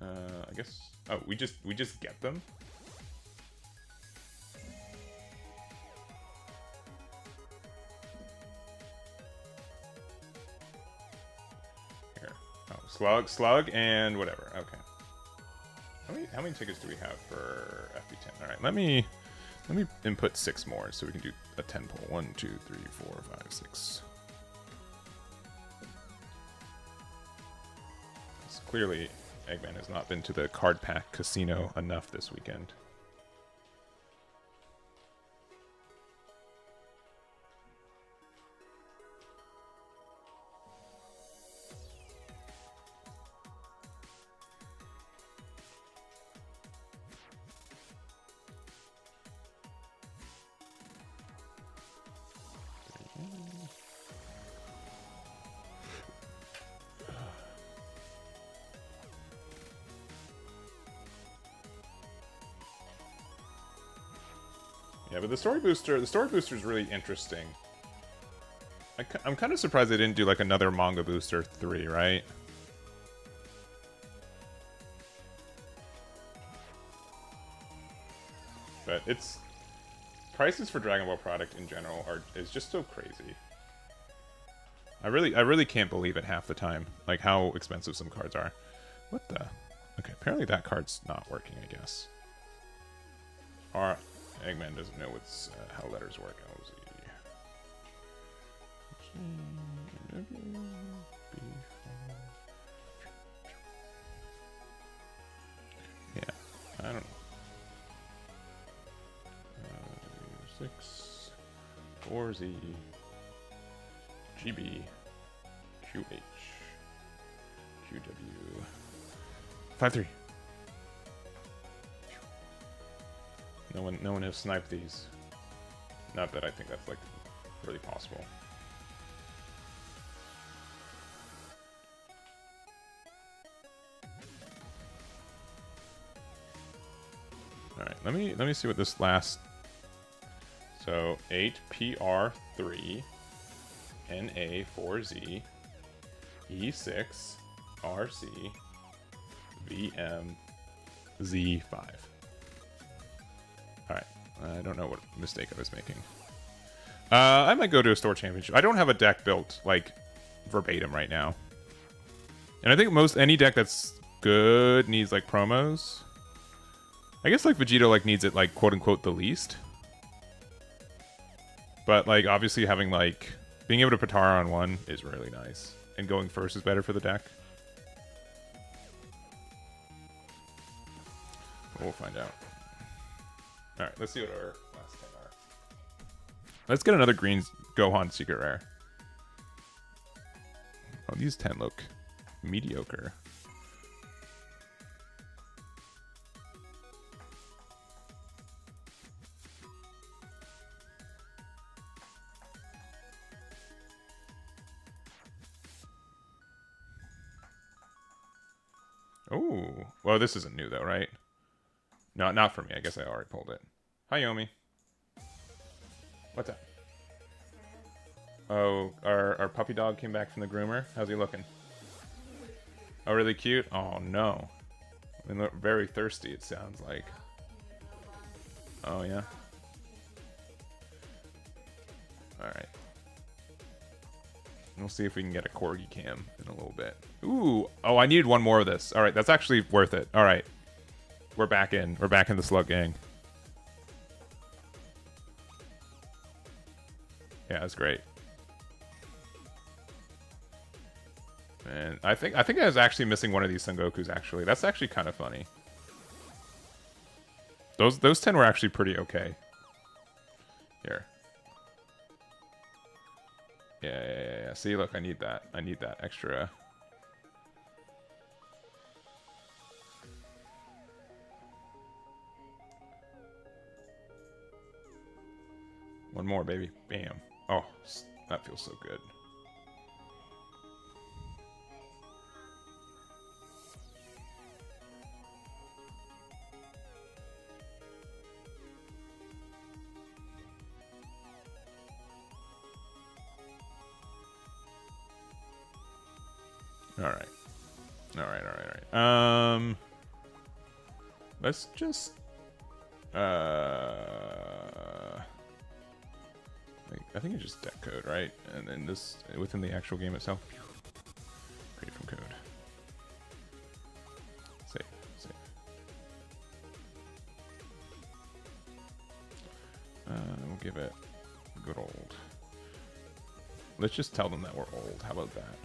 I guess. Oh, we just get them. Here. Oh, slug, and whatever. Okay. How many tickets do we have for FB10? All right, let me input 6 more so we can do a 10 pull. 1, 2, 3, 4, 5, 6. So clearly, Eggman has not been to the card pack casino enough this weekend. Yeah, but the story booster is really interesting. I'm kind of surprised they didn't do like another manga booster 3, right? But it's prices for Dragon Ball product in general is just so crazy. I really can't believe it half the time, like how expensive some cards are. What the? Okay, apparently that card's not working, I guess. Alright. Eggman doesn't know what's how letters work. Yeah, I don't know. 6 4Z GB QH QW 5-3. No one has sniped these. Not that I think that's like really possible. All right, let me see what this last. So 8PR3 NA4Z E6 RC VM Z5. Alright, I don't know what mistake I was making. I might go to a store championship. I don't have a deck built, like, verbatim right now. And I think any deck that's good needs, like, promos. I guess, like, Vegito, like, needs it, like, quote-unquote, the least. But, like, obviously having, like, being able to Patara on 1 is really nice. And going first is better for the deck. We'll find out. Alright, let's see what our last 10 are. Let's get another green Gohan Secret Rare. Oh, these 10 look mediocre. Oh, well, this isn't new though, right? No, not for me. I guess I already pulled it. Hi, Yomi. What's up? Oh, our puppy dog came back from the groomer. How's he looking? Oh, really cute? Oh, no. I mean, very thirsty, it sounds like. Oh, yeah? Alright. We'll see if we can get a corgi cam in a little bit. Ooh! Oh, I needed one more of this. Alright, that's actually worth it. Alright. We're back in. We're back in the Slug Gang. Yeah, that's great. And I think I was actually missing one of these Sengokus, actually. That's actually kind of funny. Those 10 were actually pretty okay. Here. Yeah. See, look, I need that. I need that extra. One more, baby. Bam. Oh, that feels so good. All right. All right. All right. All right. Let's just I think it's just deck code, right? And then this within the actual game itself. Create from code. Save. Save. We'll give it good old. Let's just tell them that we're old. How about that?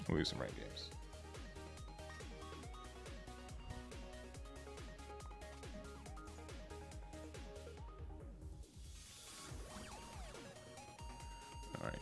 We'll use some right games. All right.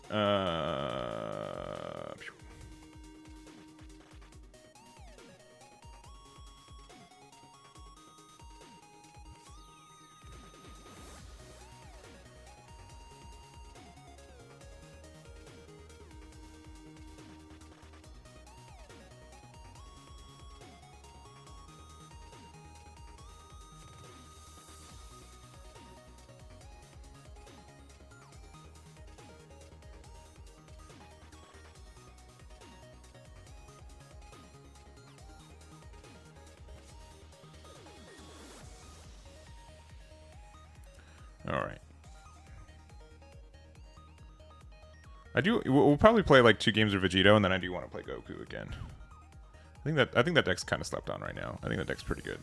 All right. We'll probably play like 2 games of Vegito, and then I do want to play Goku again. I think that deck's kind of slept on right now. I think that deck's pretty good.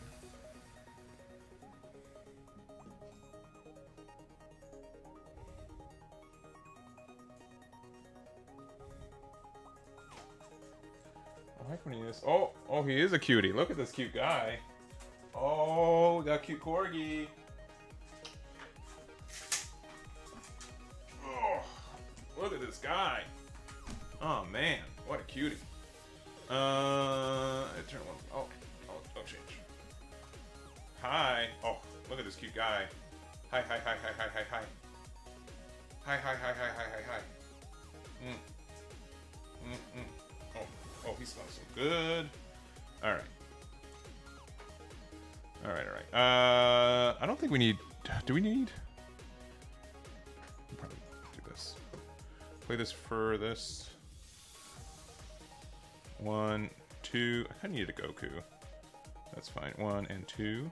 I like when he is. Oh, he is a cutie. Look at this cute guy. Oh, we got cute corgi. Look at this guy. Oh man, what a cutie. Turn one. Oh, change. Hi. Oh, look at this cute guy. Hi. Hi. Oh, he smells so good. All right. I don't think we need. Do we need? We'll probably do this. Play this for this. 1, 2. I kind of need a Goku. That's fine. 1 and 2.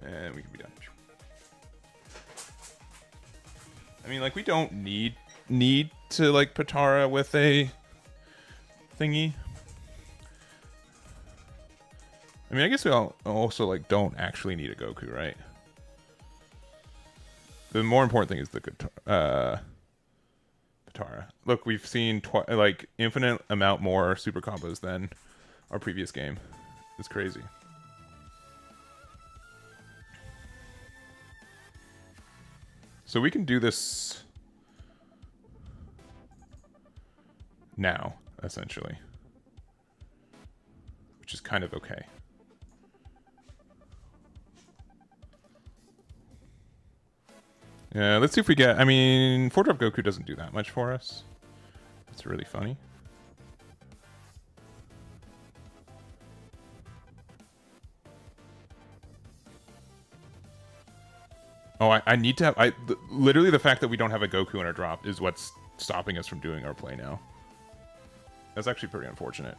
And we can be done. I mean, like, we don't need to, like, Patara with a thingy. I mean, I guess we all also, like, don't actually need a Goku, right? The more important thing is the Patara. Look, we've seen like infinite amount more super combos than our previous game. It's crazy. So we can do this now, essentially, which is kind of okay. Yeah, let's see if we get. I mean, 4-drop Goku doesn't do that much for us. It's really funny. Oh, I need to have. Literally, the fact that we don't have a Goku in our drop is what's stopping us from doing our play now. That's actually pretty unfortunate.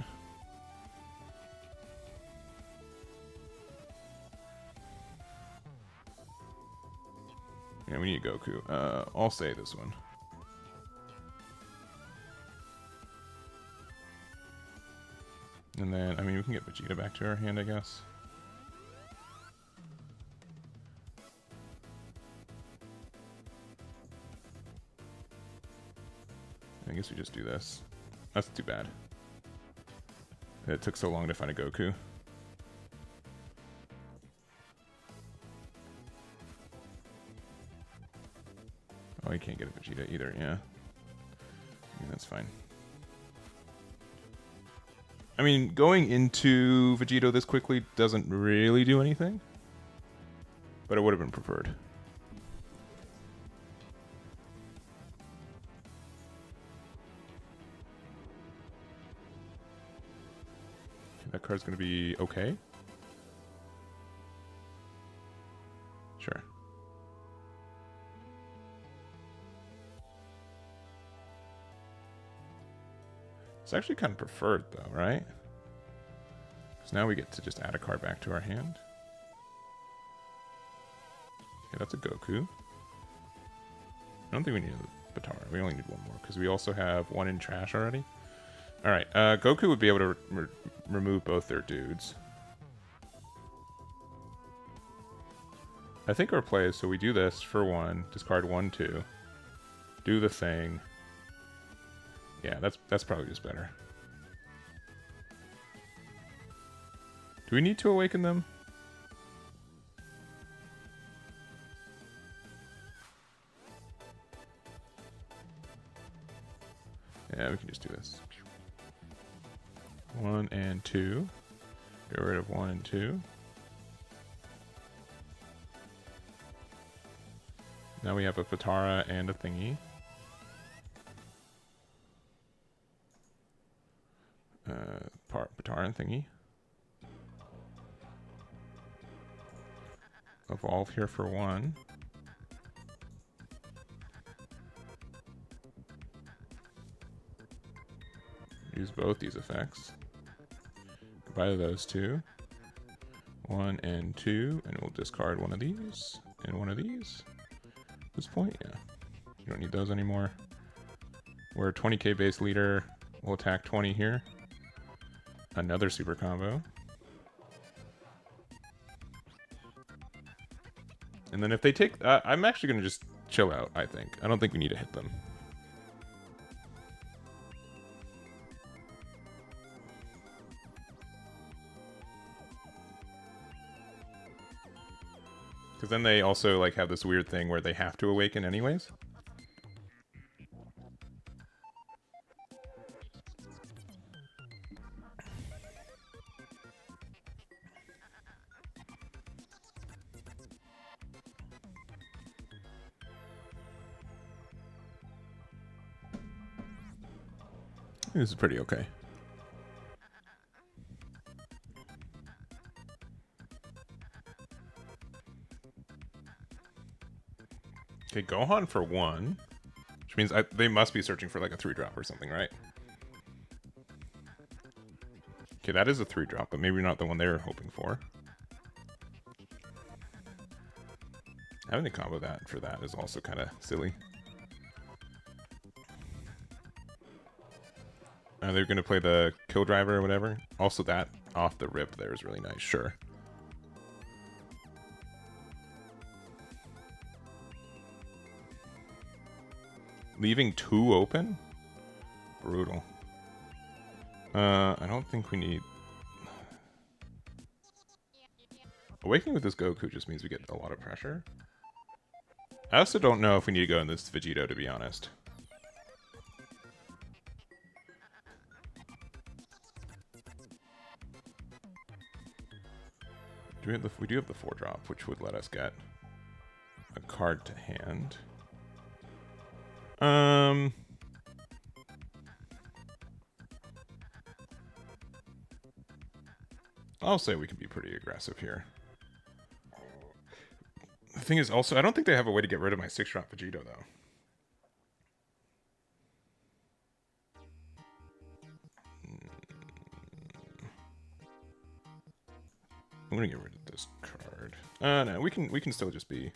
Yeah, we need a Goku. I'll say this one. And then, I mean, we can get Vegeta back to our hand, I guess. I guess we just do this. That's too bad. It took so long to find a Goku. Oh, you can't get a Vegeta either, yeah. I mean, that's fine. I mean, going into Vegito this quickly doesn't really do anything. But it would have been preferred. That card's going to be okay. Sure. It's actually kind of preferred, though, right? Because now we get to just add a card back to our hand. Okay, that's a Goku. I don't think we need a Batara. We only need one more, because we also have one in trash already. Alright, Goku would be able to remove both their dudes. I think our play is, so we do this for 1, discard 1, 2. Do the thing. Yeah, that's probably just better. Do we need to awaken them? Yeah, we can just do this. 1 and 2. Get rid of 1 and 2. Now we have a Patara and a thingy. Patara and thingy. Evolve here for 1. Use both these effects. Combine those two. 1 and 2, and we'll discard one of these and one of these. At this point, yeah. You don't need those anymore. We're a 20k base leader. We'll attack 20 here. Another super combo. And then if they take... I'm actually going to just chill out, I think. I don't think we need to hit them. Because then they also like have this weird thing where they have to awaken anyways. This is pretty okay. Okay, Gohan for 1. Which means they must be searching for like a 3-drop or something, right? Okay, that is a 3-drop, but maybe not the one they were hoping for. Having to combo that for that is also kind of silly. They're going to play the Kill Driver or whatever. Also, that off the rip there is really nice, sure. Leaving 2 open? Brutal. I don't think we need... Awakening with this Goku just means we get a lot of pressure. I also don't know if we need to go in this Vegito, to be honest. We do have the 4-drop, which would let us get a card to hand. I'll say we can be pretty aggressive here. The thing is also, I don't think they have a way to get rid of my 6-drop Vegito, though. I'm gonna get rid of this card. No, we can still just be...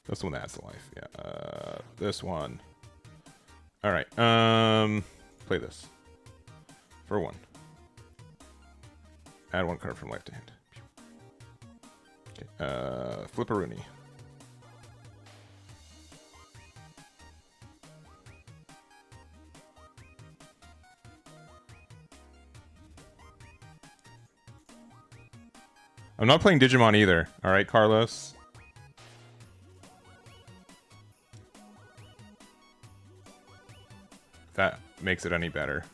That's the one that has the life. Yeah, this one. Alright, play this. For 1. Add 1 card from life to hand. Okay, Flipperoonie. I'm not playing Digimon either. Alright, Carlos. If that makes it any better.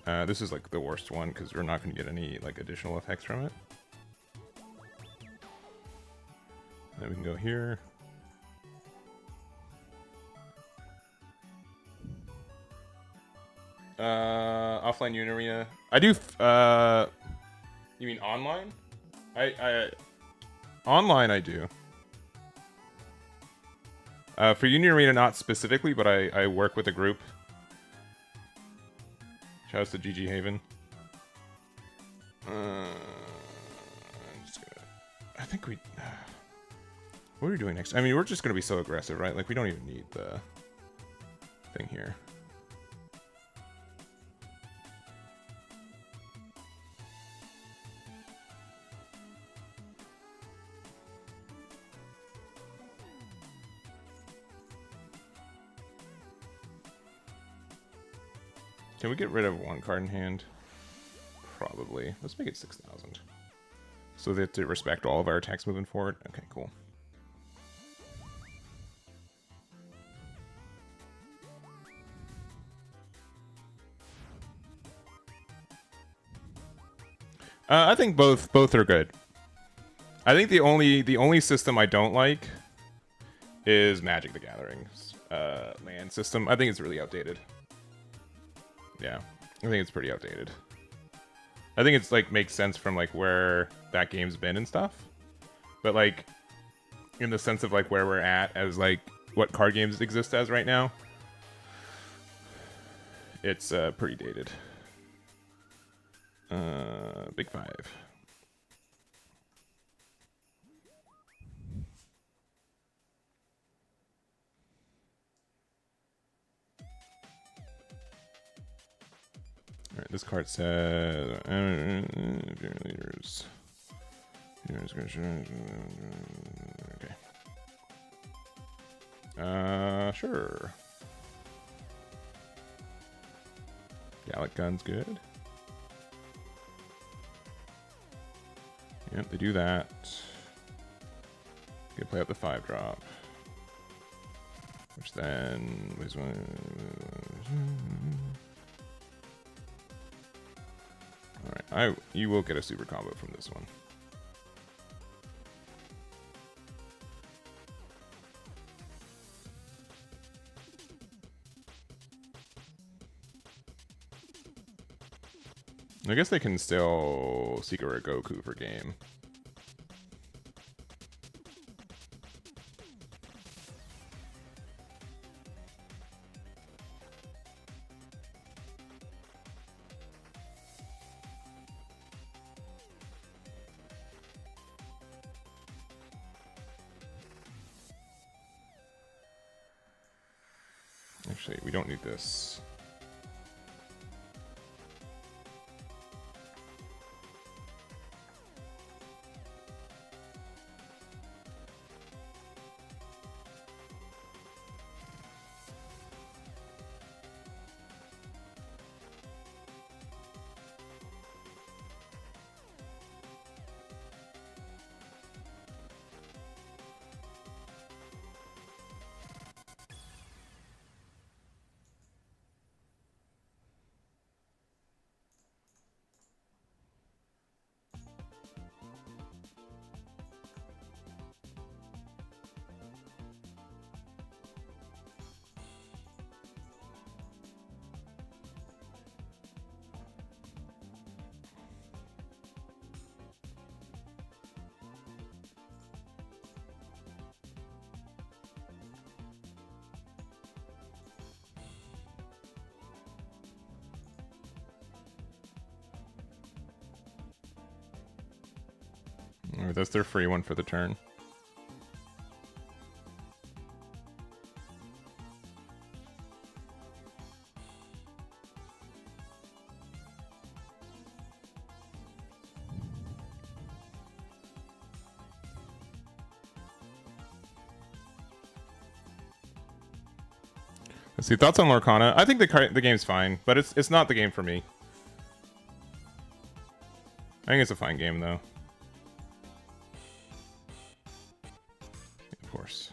This is like the worst one because we're not going to get any like additional effects from it. Then we can go here. Offline unit arena. I do. You mean online? Online I do. For Union Arena, not specifically, but I work with a group. Shouts to GG Haven. I think we... What are we doing next? I mean, we're just going to be so aggressive, right? Like, we don't even need the thing here. Can we get rid of one card in hand? Probably. Let's make it 6,000. So that to respect all of our attacks moving forward. Okay, cool. I think both are good. I think the only system I don't like is Magic the Gathering's land system. I think it's really outdated. Yeah, I think it's pretty outdated. I think it's like makes sense from like where that game's been and stuff, but like in the sense of like where we're at as like what card games exist as right now, it's pretty dated. Big 5. Alright, this card says leaders. Okay. Sure. Gallic gun's good. Yep, they do that. Gonna play up the 5-drop. Which then was Alright, you will get a super combo from this one. I guess they can still Secret a Goku for game. Actually, we don't need this. Or that's their free one for the turn. Let's see, thoughts on Lorcana? I think the game's fine, but it's not the game for me. I think it's a fine game though. Of course.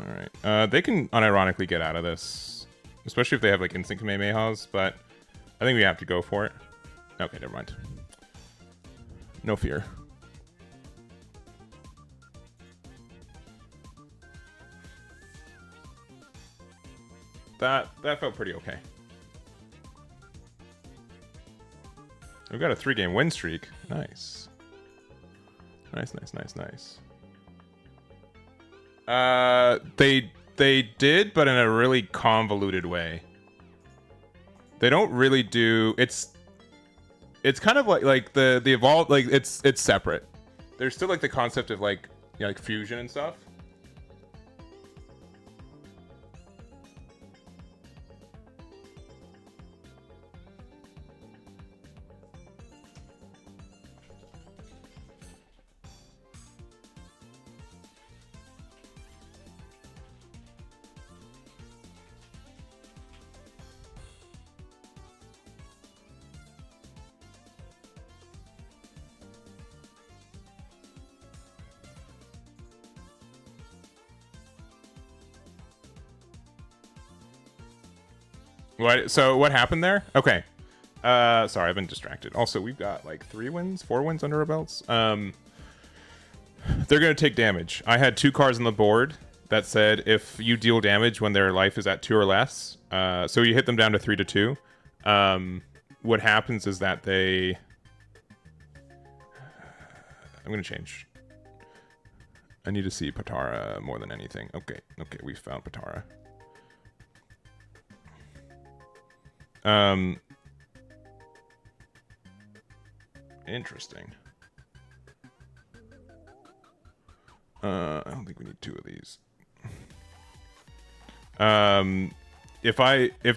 Alright. They can unironically get out of this. Especially if they have like instant Kamehamehas, but I think we have to go for it. Okay, never mind. No fear. That felt pretty okay. We've got a 3-game win streak. Nice. Nice, nice, nice, nice. They did, but in a really convoluted way. They don't really do. It's kind of like the evolved, like it's separate. There's still like the concept of like, you know, like fusion and stuff. What? So what happened there? Okay. Sorry, I've been distracted. Also, we've got like 4 wins under our belts. They're gonna take damage. I had 2 cards on the board that said if you deal damage when their life is at 2 or less, so you hit them down to 3 to 2. What happens is that they. I'm gonna change. I need to see Patara more than anything. Okay, we found Patara. Interesting. I don't think we need 2 of these. If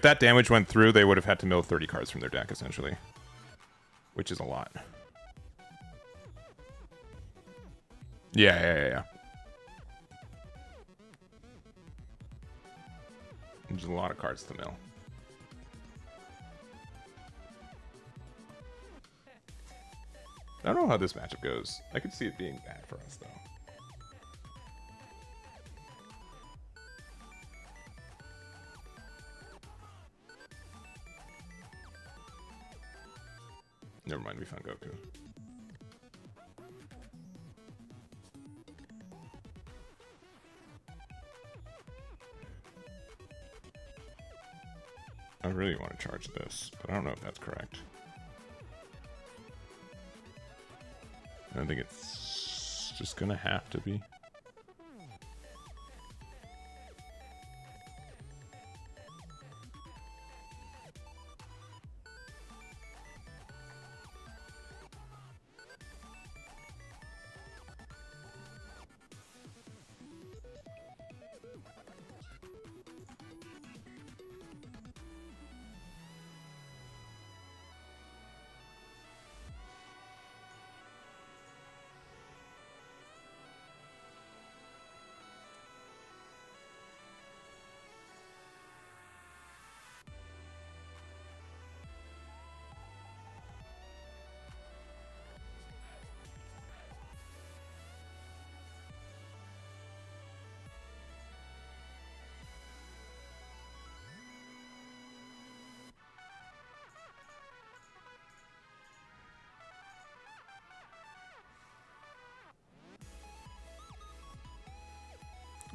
that damage went through, they would have had to mill 30 cards from their deck, essentially. Which is a lot. Yeah. There's a lot of cards to mill. I don't know how this matchup goes. I could see it being bad for us, though. Never mind, we found Goku. I really want to charge this, but I don't know if that's correct. I think it's just gonna have to be.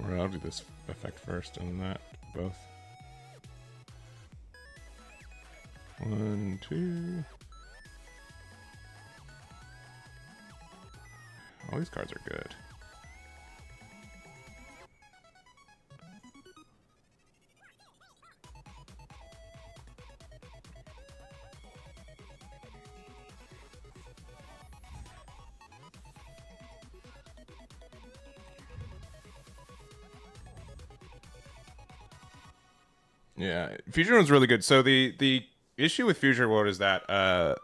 Or I'll do this effect first and that both. 1, 2. All these cards are good. Yeah, Fusion Road's really good. So the issue with Fusion Road is that a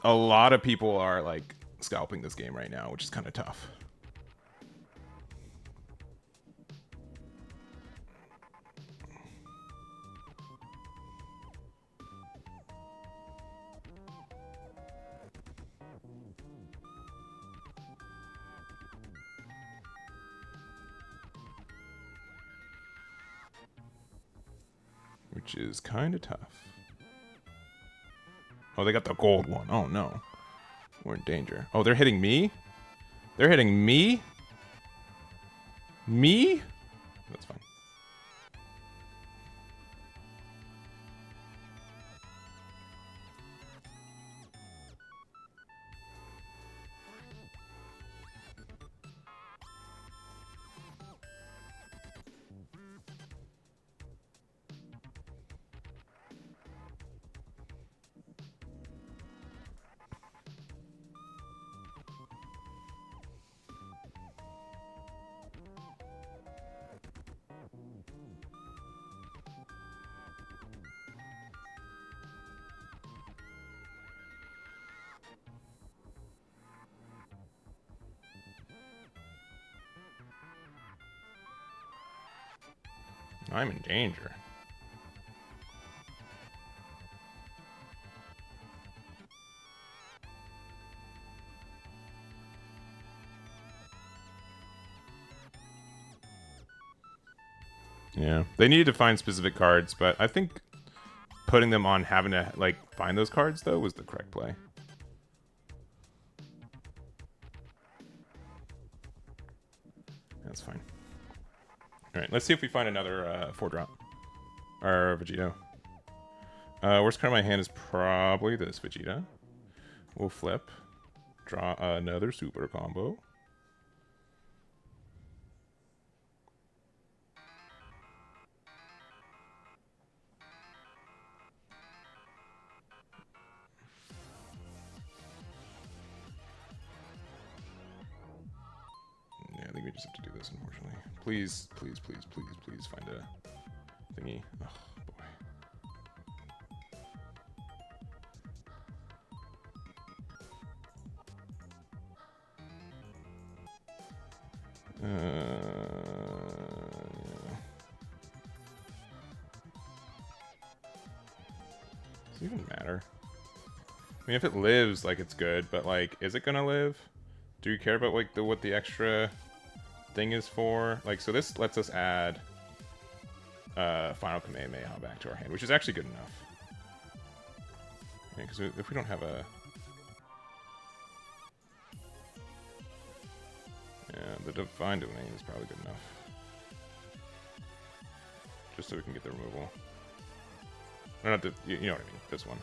lot of people are like scalping this game right now, which is kind of tough. Which is kind of tough. Oh, they got the gold one. Oh, no. We're in danger. Oh, they're hitting me? They're hitting me? Me? That's fine. I'm in danger. Yeah, they needed to find specific cards, but I think putting them on having to, like, find those cards, though, was the correct play. That's fine. Alright, let's see if we find another 4-drop. Or Vegito. Worst card in my hand is probably this Vegeta. We'll flip. Draw another super combo. Yeah, I think we just have to do this, unfortunately. Please, please, please, please, please find a thingy. Oh, boy. Does it even matter? I mean, if it lives, like, it's good, but, like, is it gonna live? Do you care about, like, what the extra thing is for? Like, so this lets us add Final Kamehameha back to our hand, which is actually good enough. Yeah, because if we don't have a... Yeah, the Divine Domain is probably good enough. Just so we can get the removal. Or not the, you know what I mean, this one.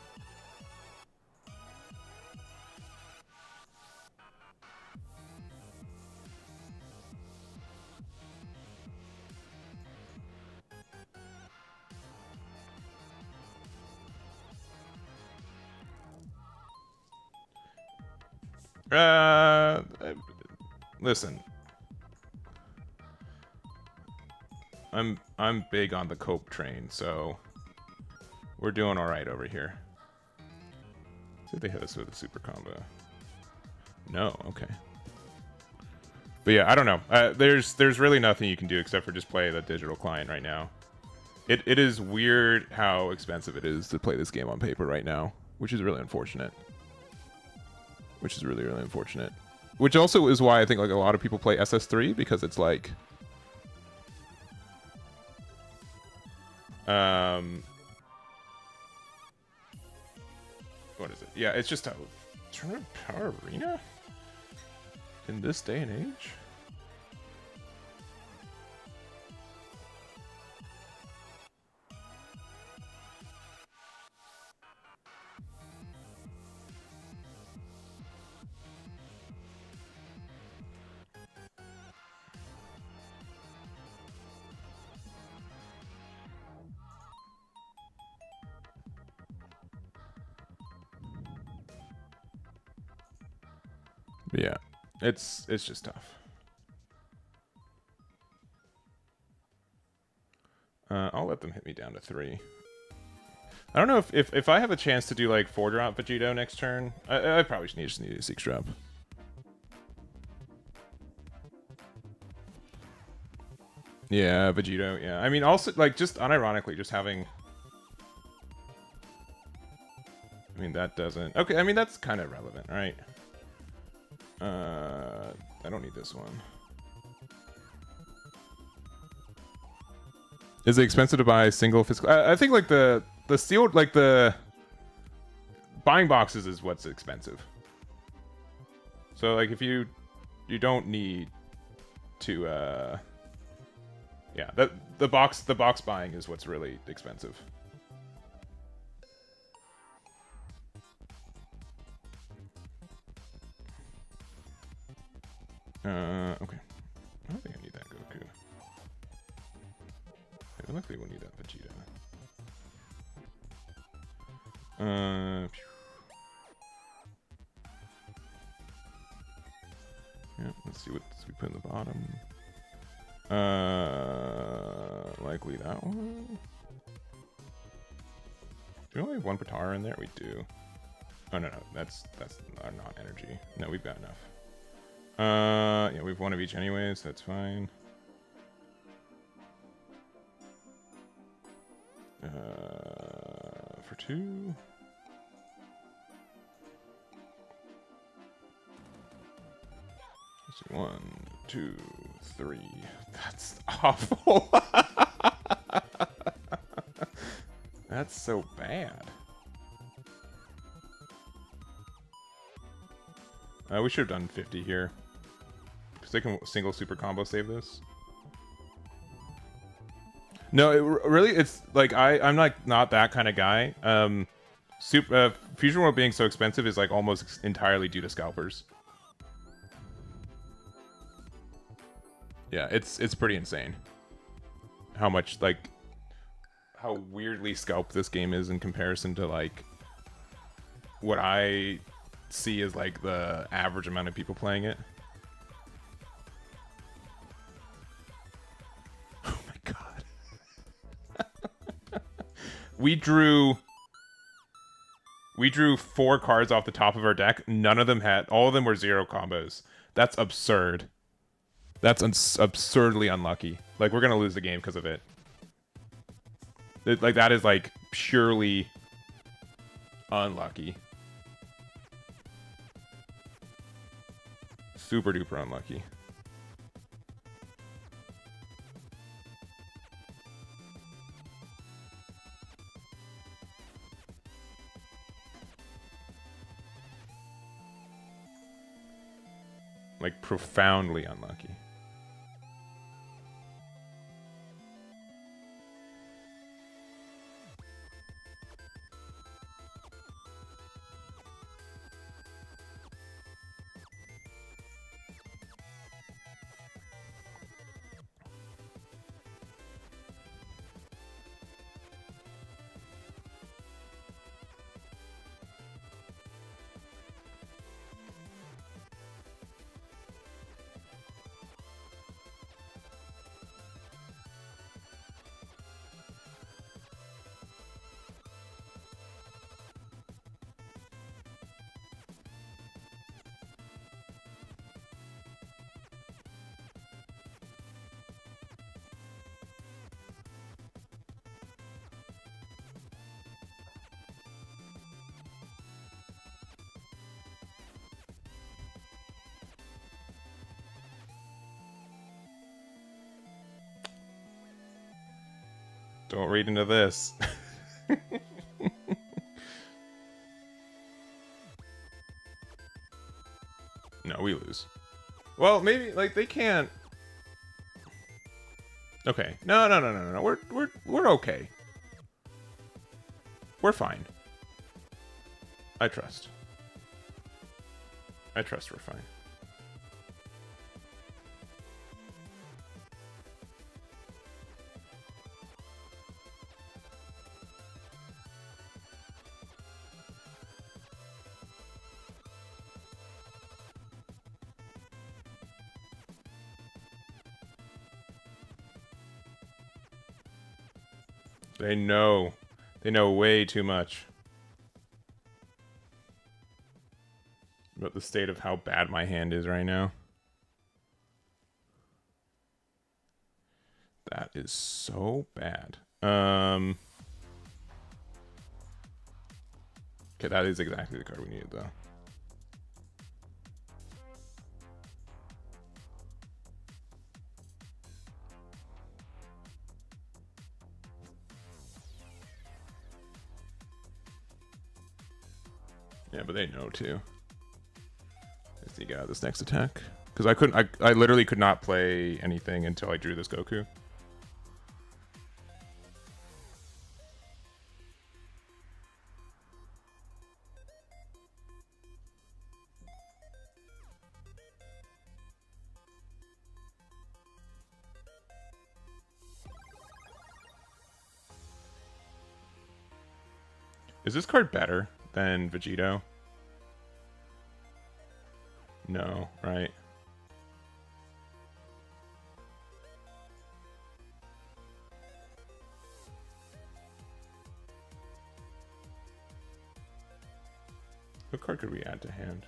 Listen. I'm big on the cope train, so we're doing all right over here. See if they hit us with a super combo. No, okay. But yeah, I don't know. There's really nothing you can do except for just play the digital client right now. It is weird how expensive it is to play this game on paper right now, which is really unfortunate. Which is really, really unfortunate. Which also is why I think like a lot of people play SS3, because it's like what is it? Yeah, it's just a Tournament Power Arena in this day and age. But yeah, it's just tough. I'll let them hit me down to 3. I don't know if I have a chance to do like 4-drop Vegito next turn. I probably just need a 6-drop. Yeah, Vegito. Yeah, I mean, also like just unironically, just having. I mean, that doesn't. Okay, I mean that's kind of relevant, right? I don't need this one. Is it expensive to buy single physical? I think like the sealed, like the buying boxes is what's expensive. So like if you don't need to yeah, the box buying is what's really expensive. Okay. I don't think I need that Goku. I luckily we'll need that Vegeta. Yeah, let's see what we put in the bottom. Likely that one. Do we only have one Patara in there? We do. Oh no, that's our non-energy. No, we've got enough. Yeah, we have one of each anyways. That's fine. For 2. Let's see, 1, 2, 3. That's awful. That's so bad. We should have done 50 here. Because they can single super combo save this. No, really, it's like I'm like not that kind of guy. Fusion World being so expensive is like almost entirely due to scalpers. Yeah, it's pretty insane. How much like how weirdly scalped this game is in comparison to like what I see as like the average amount of people playing it. Oh my god. We drew 4 cards off the top of our deck. None of them had, all of them were 0 combos. That's absurd. That's absurdly unlucky. Like, we're gonna lose the game because of it. Like, that is like purely unlucky. Super duper unlucky. Like, profoundly unlucky. Don't read into this. No, we lose. Well, maybe like they can't. Okay. No. We're okay. We're fine. I trust. We're fine. They know. They know way too much about the state of how bad my hand is right now. That is so bad. Okay, that is exactly the card we needed, though. Yeah, but they know too. Let's see, get out this next attack. Because I couldn't, I literally could not play anything until I drew this Goku. Is this card better than Vegito? No, right? What card could we add to hand?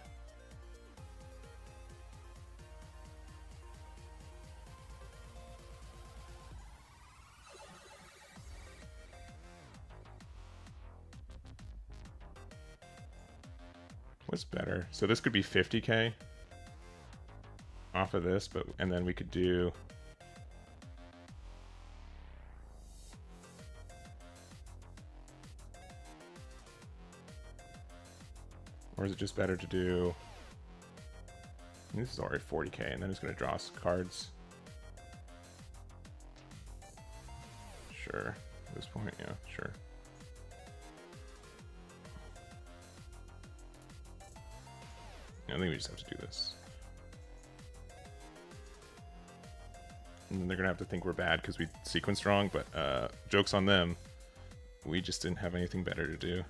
What's better? So this could be 50k off of this, but and then we could do. Or is it just better to do? This is already 40k, and then it's going to draw us cards. Sure. At this point, yeah, sure. I think we just have to do this. And then they're going to have to think we're bad because we sequenced wrong, but joke's on them. We just didn't have anything better to do.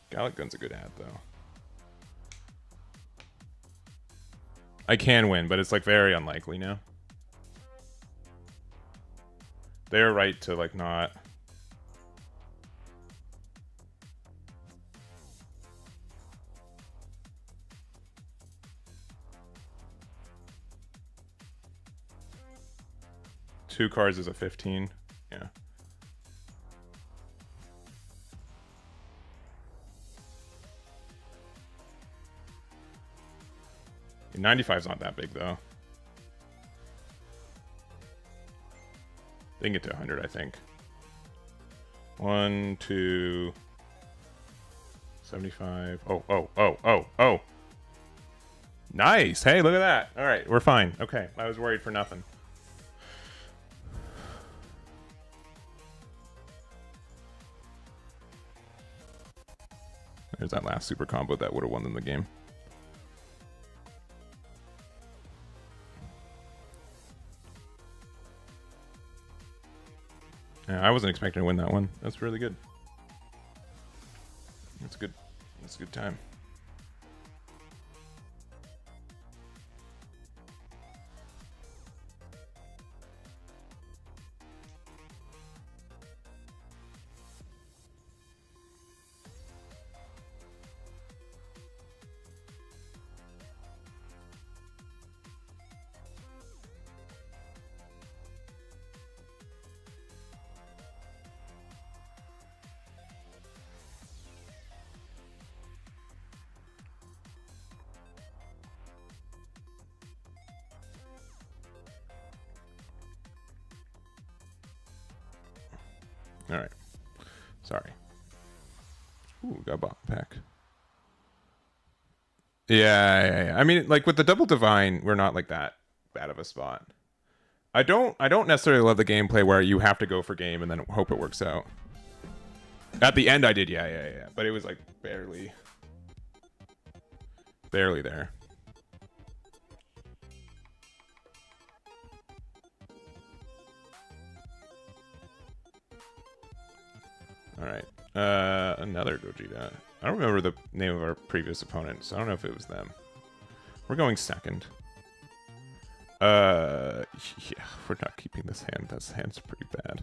Gallic Gun's a good ad, though. I can win, but it's like very unlikely now. They're right to like not. Two cards is a 15. Yeah. And 95 is not that big though. They can get to 100, I think. 1, 2, 75. Oh. Nice. Hey, look at that. All right, we're fine. Okay, I was worried for nothing. There's that last super combo that would have won them the game. Yeah, I wasn't expecting to win that one. That's really good. That's good. That's a good time. All right. Sorry. Ooh, got bottom pack. Yeah. I mean, like with the double divine, we're not like that bad of a spot. I don't necessarily love the gameplay where you have to go for game and then hope it works out. At the end, I did, yeah. But it was like barely there. All right. Another Vegito. I don't remember the name of our previous opponent, so I don't know if it was them. We're going second. Yeah, we're not keeping this hand. This hand's pretty bad.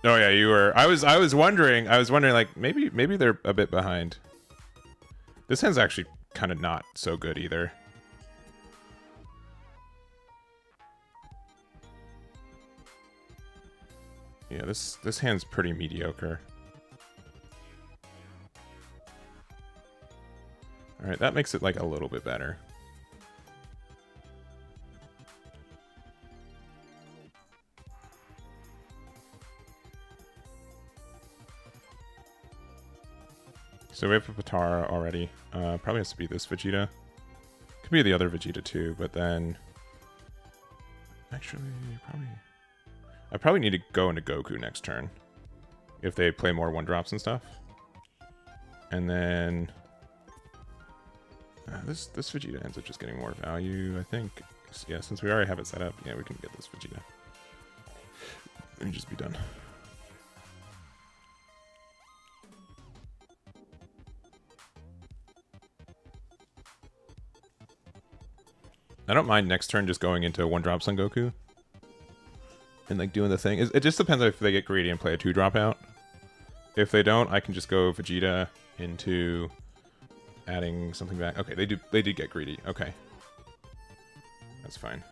Oh yeah, you were. I was wondering like maybe they're a bit behind. This hand's actually kind of not so good either. Yeah, this hand's pretty mediocre. All right, that makes it like a little bit better. So we have a Patara already. Probably has to be this Vegeta. Could be the other Vegeta too, but then actually I probably need to go into Goku next turn if they play more 1-drops and stuff. And then this Vegeta ends up just getting more value, I think. Yeah, since we already have it set up, yeah, we can get this Vegeta. Let me just be done. I don't mind next turn just going into 1-drops on Goku and like doing the thing. It just depends if they get greedy and play a 2-drop out. If they don't, I can just go Vegeta into adding something back. Okay, they did get greedy. Okay. That's fine.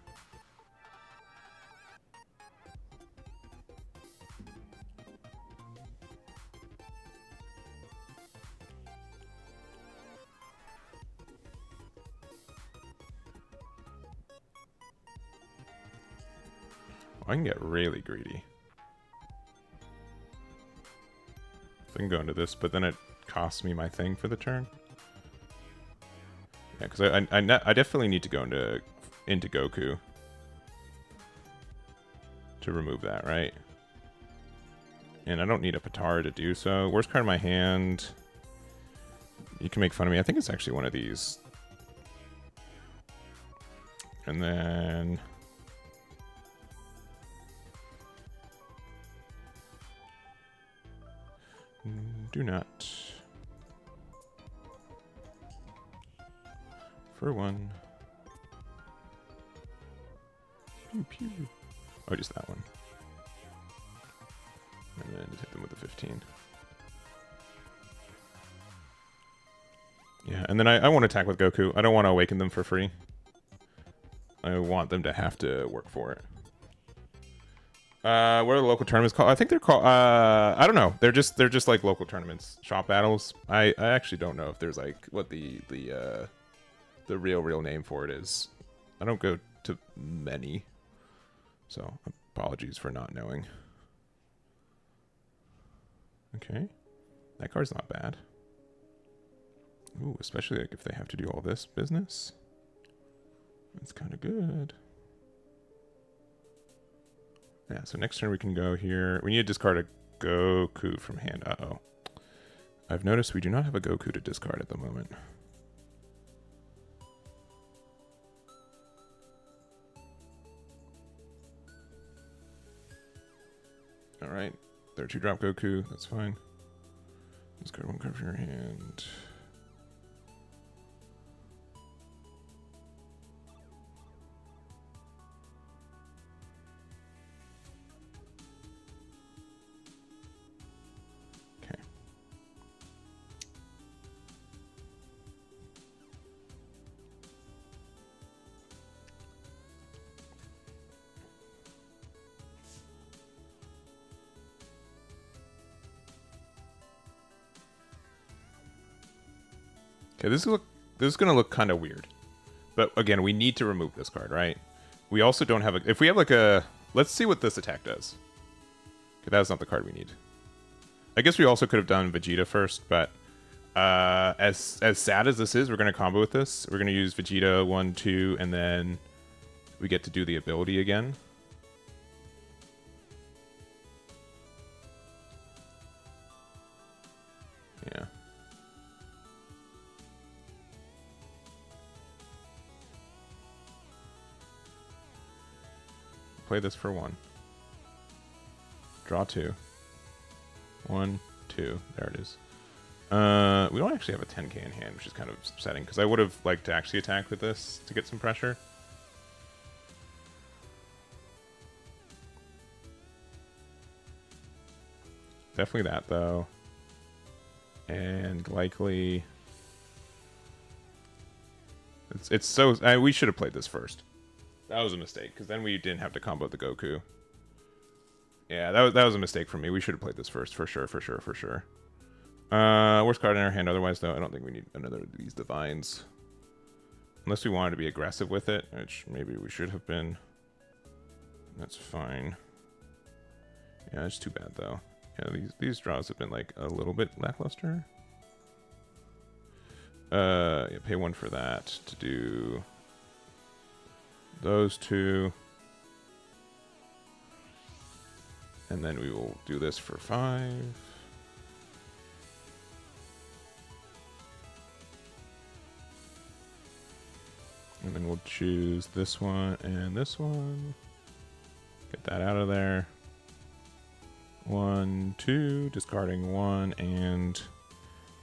I can get really greedy. So I can go into this, but then it costs me my thing for the turn. Yeah, because I definitely need to go into Goku to remove that, right? And I don't need a Patara to do so. Worst card in my hand. You can make fun of me. I think it's actually one of these. And then... do not. For one. Pew pew. Oh, just that one. And then just hit them with the 15. Yeah, and then I want to attack with Goku. I don't want to awaken them for free. I want them to have to work for it. What are the local tournaments called? I think they're called, I don't know. They're just like local tournaments, shop battles. I actually don't know if there's like what the real name for it is. I don't go to many, so apologies for not knowing. Okay, that card's not bad. Ooh, especially like if they have to do all this business. That's kind of good. Yeah, so next turn we can go here. We need to discard a Goku from hand. Uh-oh. I've noticed we do not have a Goku to discard at the moment. Alright. They're 2-drop Goku. That's fine. Discard 1 card from your hand. Okay, this is gonna look kind of weird, but again, we need to remove this card, right? We also don't have a. If we have like a, let's see what this attack does. Okay, that's not the card we need. I guess we also could have done Vegeta first, but as sad as this is, we're gonna combo with this. We're gonna use Vegeta 1, 2, and then we get to do the ability again. Yeah. Play this for 1. Draw 2. 1, 2. There it is. We don't actually have a 10k in hand, which is kind of upsetting, because I would have liked to actually attack with this to get some pressure. Definitely that, though. And likely... It's so... we should have played this first. That was a mistake, because then we didn't have to combo the Goku. Yeah, that was a mistake from me. We should have played this first, for sure. Worst card in our hand, otherwise, though, I don't think we need another of these Divines. Unless we wanted to be aggressive with it, which maybe we should have been. That's fine. Yeah, it's too bad, though. Yeah, these draws have been, like, a little bit lackluster. Yeah, pay 1 for that to do... those 2. And then we will do this for 5. And then we'll choose this one and this one. Get that out of there. 1, 2, discarding 1, and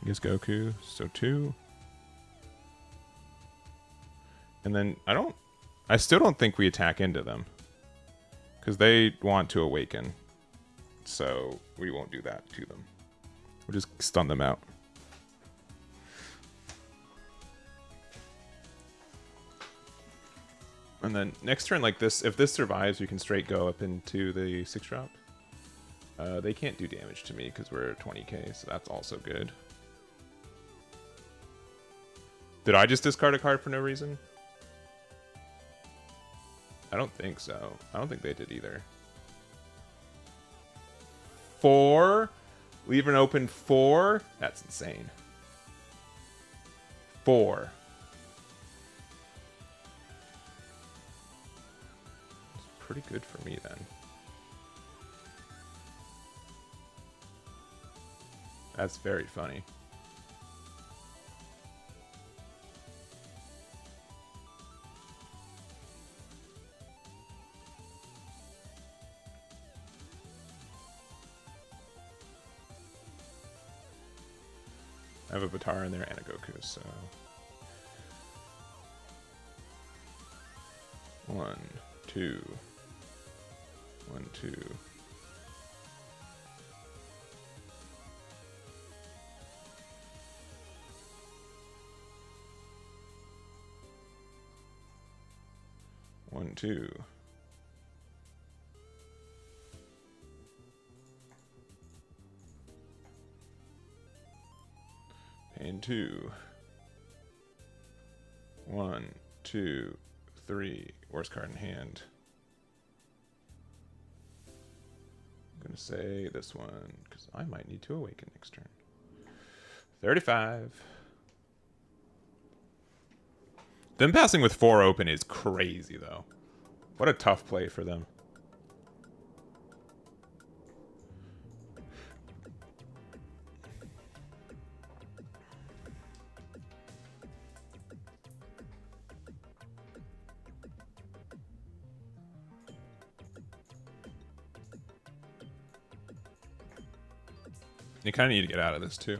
I guess Goku, so 2. And then I still don't think we attack into them, because they want to awaken, so we won't do that to them. We'll just stun them out. And then next turn, like this, if this survives, we can straight go up into the 6-drop. They can't do damage to me because we're 20k, so that's also good. Did I just discard a card for no reason? I don't think so. I don't think they did either. 4? Leave an open 4? That's insane. 4. It's pretty good for me then. That's very funny. I have a Batara in there and a Goku, so... 1, 2. 1, 2. One, two. And 2. 1, 2, 3. Worst card in hand. I'm gonna say this one because I might need to awaken next turn. 35. Them passing with 4 open is crazy, though. What a tough play for them. You kind of need to get out of this, too.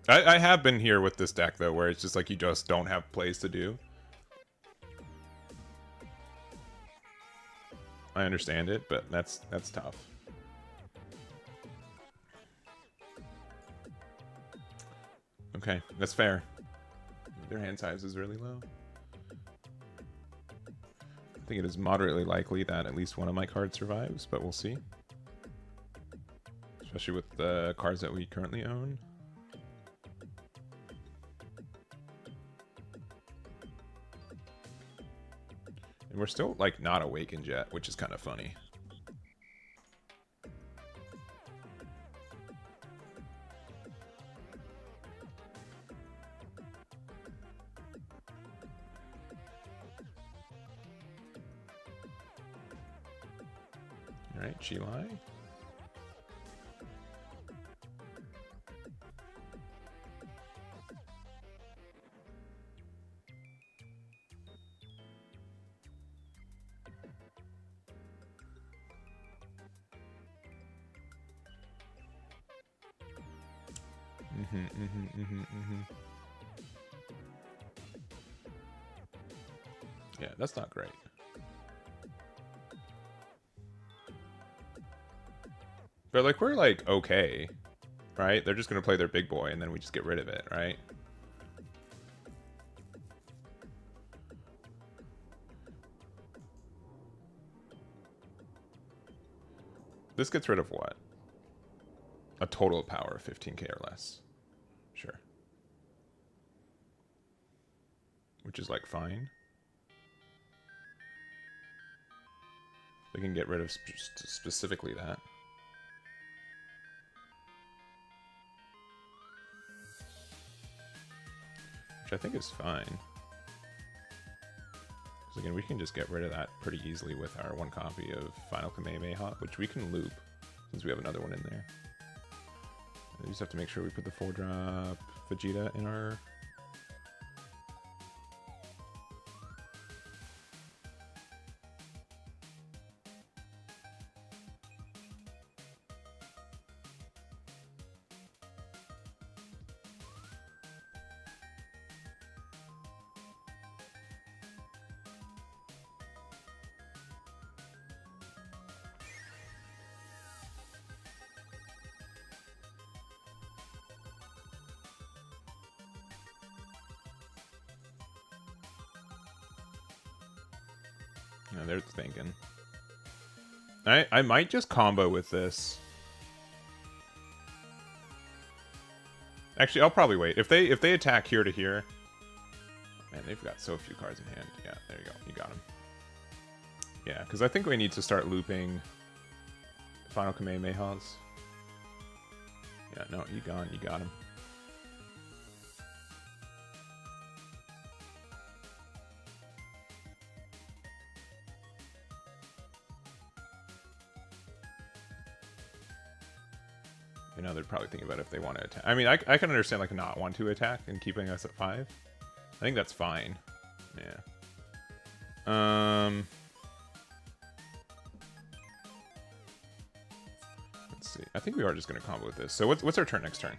I have been here with this deck, though, where it's just like you just don't have plays to do. I understand it, but that's tough. Okay, that's fair. Their hand size is really low. I think it is moderately likely that at least one of my cards survives, but we'll see. Especially with the cards that we currently own. And we're still, like, not awakened yet, which is kind of funny. Alright, Chilai. Yeah, that's not great. But, like, we're, like, okay, right? They're just gonna play their big boy, and then we just get rid of it, right? This gets rid of what? A total power of 15k or less. Sure. Which is, like, fine. We can get rid of specifically that. Which I think is fine. Because again, we can just get rid of that pretty easily with our one copy of Final Kamehameha, which we can loop, since we have another one in there. We just have to make sure we put the 4-drop Vegeta in our... No, they're thinking. I might just combo with this. Actually, I'll probably wait. If they attack here to here... Man, they've got so few cards in hand. Yeah, there you go. You got him. Yeah, because I think we need to start looping Final Kamehamehas. Yeah, no, you got him. You know, they're probably thinking about if they want to attack. I mean, I can understand, like, not want to attack and keeping us at 5. I think that's fine. Yeah. Let's see. I think we are just going to combo with this. So what's our turn next turn?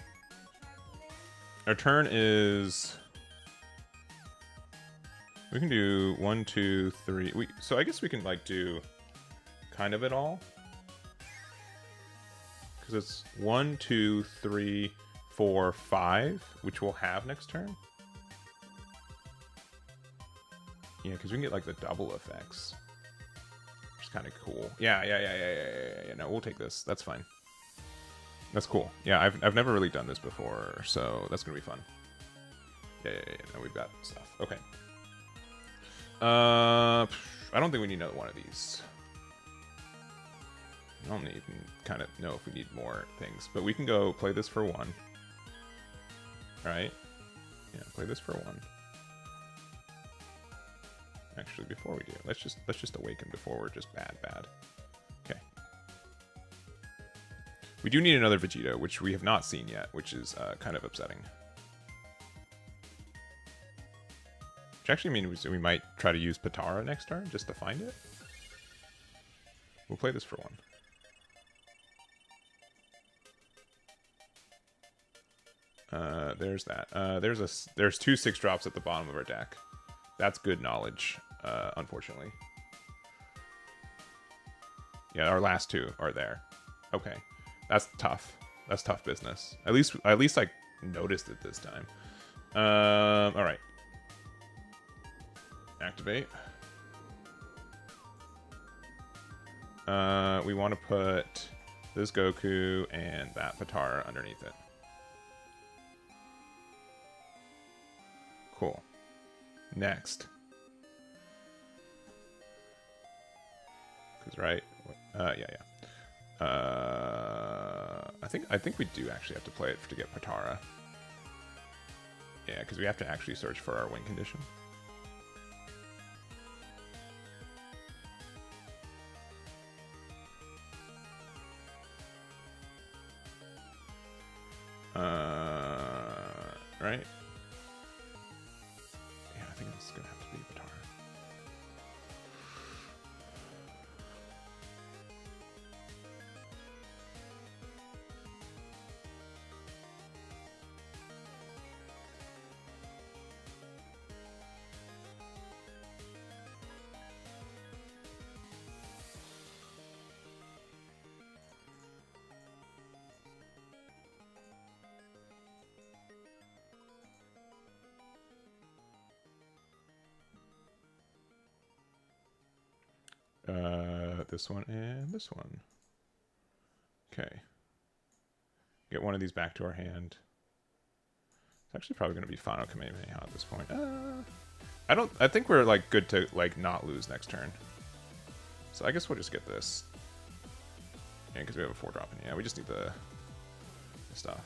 Our turn is... We can do 1, 2, 3... So I guess we can, like, do kind of it all. Because it's 1, 2, 3, 4, 5, which we'll have next turn. Yeah, because we can get like the double effects, which is kind of cool. Yeah. No, we'll take this. That's fine. That's cool. Yeah, I've never really done this before, so that's gonna be fun. Yeah. No, we've got stuff. Okay. I don't think we need another one of these. I don't even kind of know if we need more things, but we can go play this for 1. All right. Yeah, play this for 1. Actually, before we do, let's just awaken before we're just bad. Okay. We do need another Vegito, which we have not seen yet, which is kind of upsetting. Which actually means we might try to use Patara next turn just to find it. We'll play this for 1. There's that. There's 2 6-drops at the bottom of our deck. That's good knowledge, unfortunately. Yeah, our last 2 are there. Okay, that's tough. That's tough business. At least I noticed it this time. All right. Activate. We want to put this Goku and that Patara underneath it. Cool. Next. Because right, yeah. I think we do actually have to play it to get Patara. Yeah, because we have to actually search for our win condition. Right. Yeah, I think this is gonna have to be Patara. This one and this one. Okay. Get one of these back to our hand. It's actually probably going to be Final Kamehameha at this point. I think we're like good to like not lose next turn. So I guess we'll just get this. Yeah, because we have a 4-drop in. Yeah, we just need the stuff.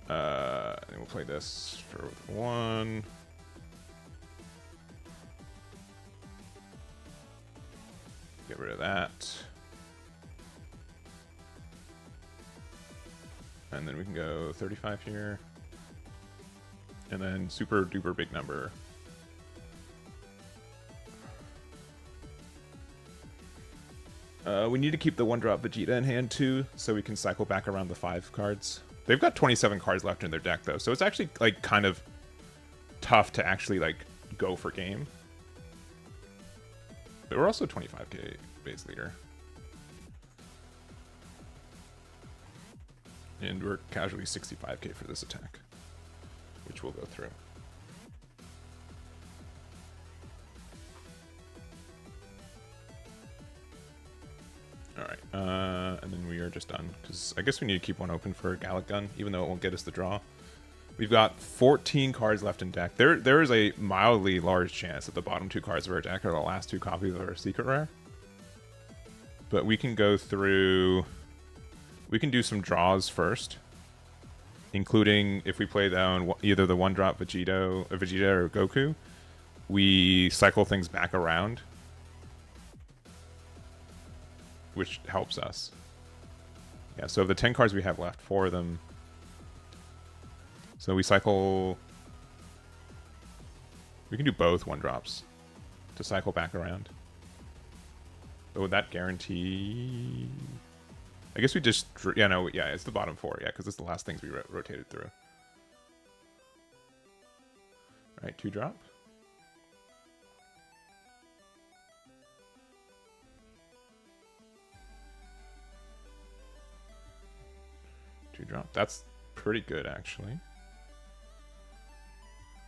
And we'll play this for 1. Get rid of that. And then we can go 35 here. And then super duper big number. We need to keep the 1-drop Vegeta in hand too, so we can cycle back around the 5 cards. They've got 27 cards left in their deck though, so it's actually like kind of tough to actually like go for game. But we're also 25k base leader. And we're casually 65k for this attack, which we'll go through. And then we are just done. Because I guess we need to keep one open for Gallic Gun, even though it won't get us the draw. We've got 14 cards left in deck. There is a mildly large chance that the bottom 2 cards of our deck are the last 2 copies of our secret rare. But we can go through... We can do some draws first. Including if we play down either the 1-drop Vegito or Goku. We cycle things back around. Which helps us. Yeah, so of the 10 cards we have left, 4 of them... So we cycle... We can do both 1-drops to cycle back around. But would that guarantee... I guess we just... Yeah, no, yeah, it's the bottom 4, yeah, because it's the last things we rotated through. Alright, 2-drop. Drop. That's pretty good, actually.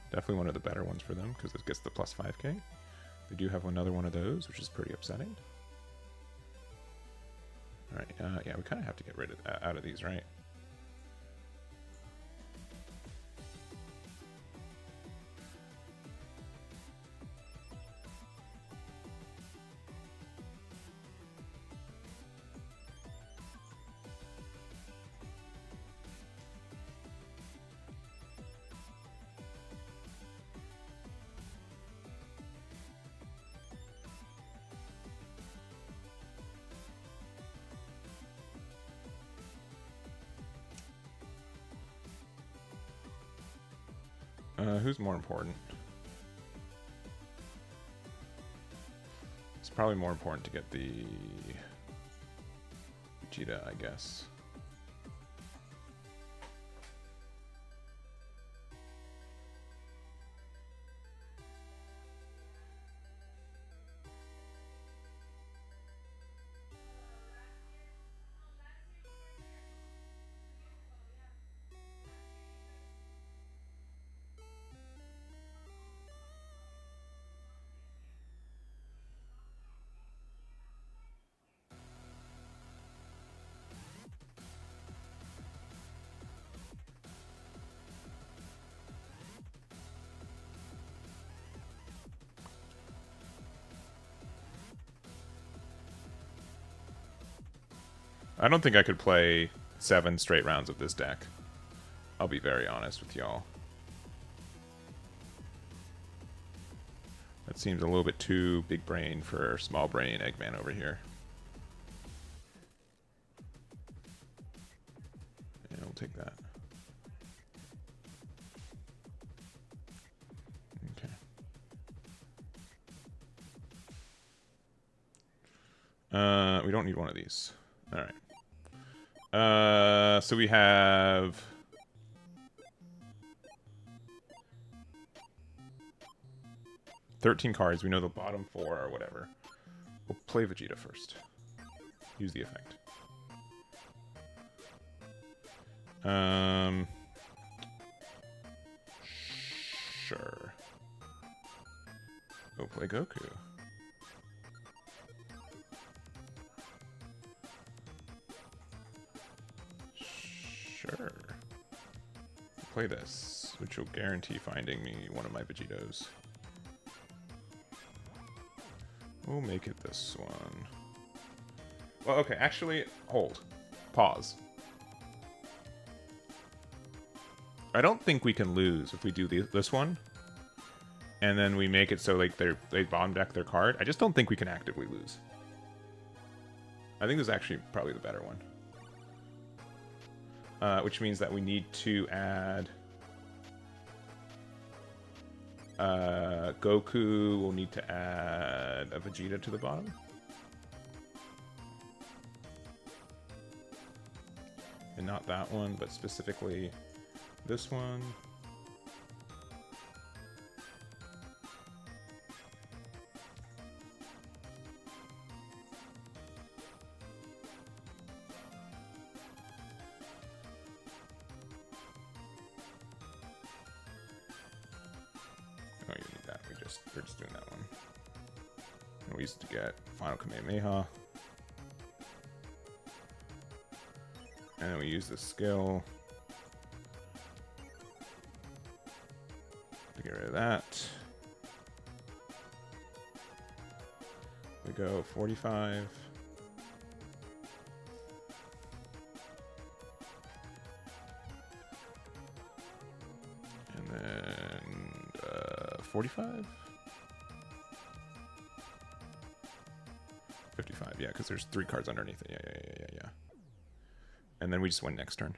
Definitely one of the better ones for them, because it gets the plus 5k. They do have another one of those, which is pretty upsetting. Alright, yeah, we kind of have to get rid of out of these, right? Who's more important? It's probably more important to get the Vegeta, I guess. I don't think I could play 7 straight rounds of this deck. I'll be very honest with y'all. That seems a little bit too big brain for small brain Eggman over here. Yeah, we'll take that. Okay. We don't need one of these. All right. So we have 13 cards. We know the bottom 4 or whatever. We'll play Vegeta first. Use the effect. Sure. We'll play Goku. Sure. Play this, which will guarantee finding me one of my Vegitos. We'll make it this one. Well, okay, actually, hold. Pause. I don't think we can lose if we do this one. And then we make it so like they bomb deck their card. I just don't think we can actively lose. I think this is actually probably the better one. Which means that we need to add Goku. We'll need to add a Vegeta to the bottom. And not that one, but specifically this one. Oh, you need that. We're just doing that one. And we used to get Final Kamehameha. And then we use the skill to get rid of that. We go 45. And then 45? 55, yeah, because there's 3 cards underneath it. Yeah. And then we just win next turn.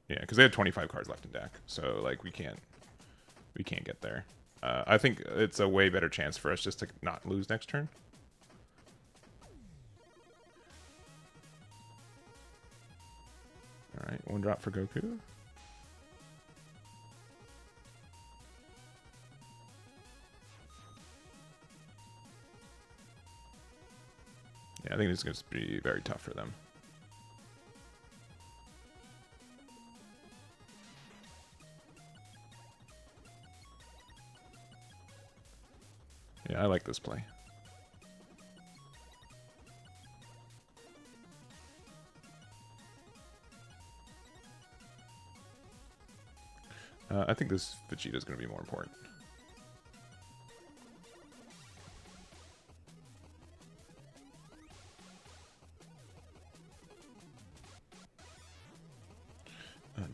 Yeah, because they had 25 cards left in deck, so like we can't get there. I think it's a way better chance for us just to not lose next turn. All right, 1 drop for Goku. Yeah, I think this is going to be very tough for them. Yeah, I like this play. I think this Vegito is going to be more important.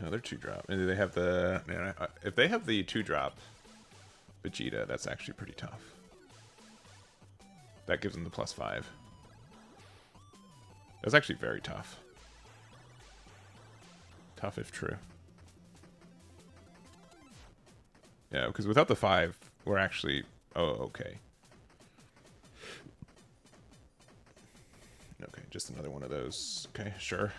Another 2-drop. And they have the... Man, if they have the 2-drop Vegeta, that's actually pretty tough. That gives them the +5. That's actually very tough. Tough if true. Yeah, because without the 5, we're actually... Oh, okay. Okay, just another one of those. Okay, sure.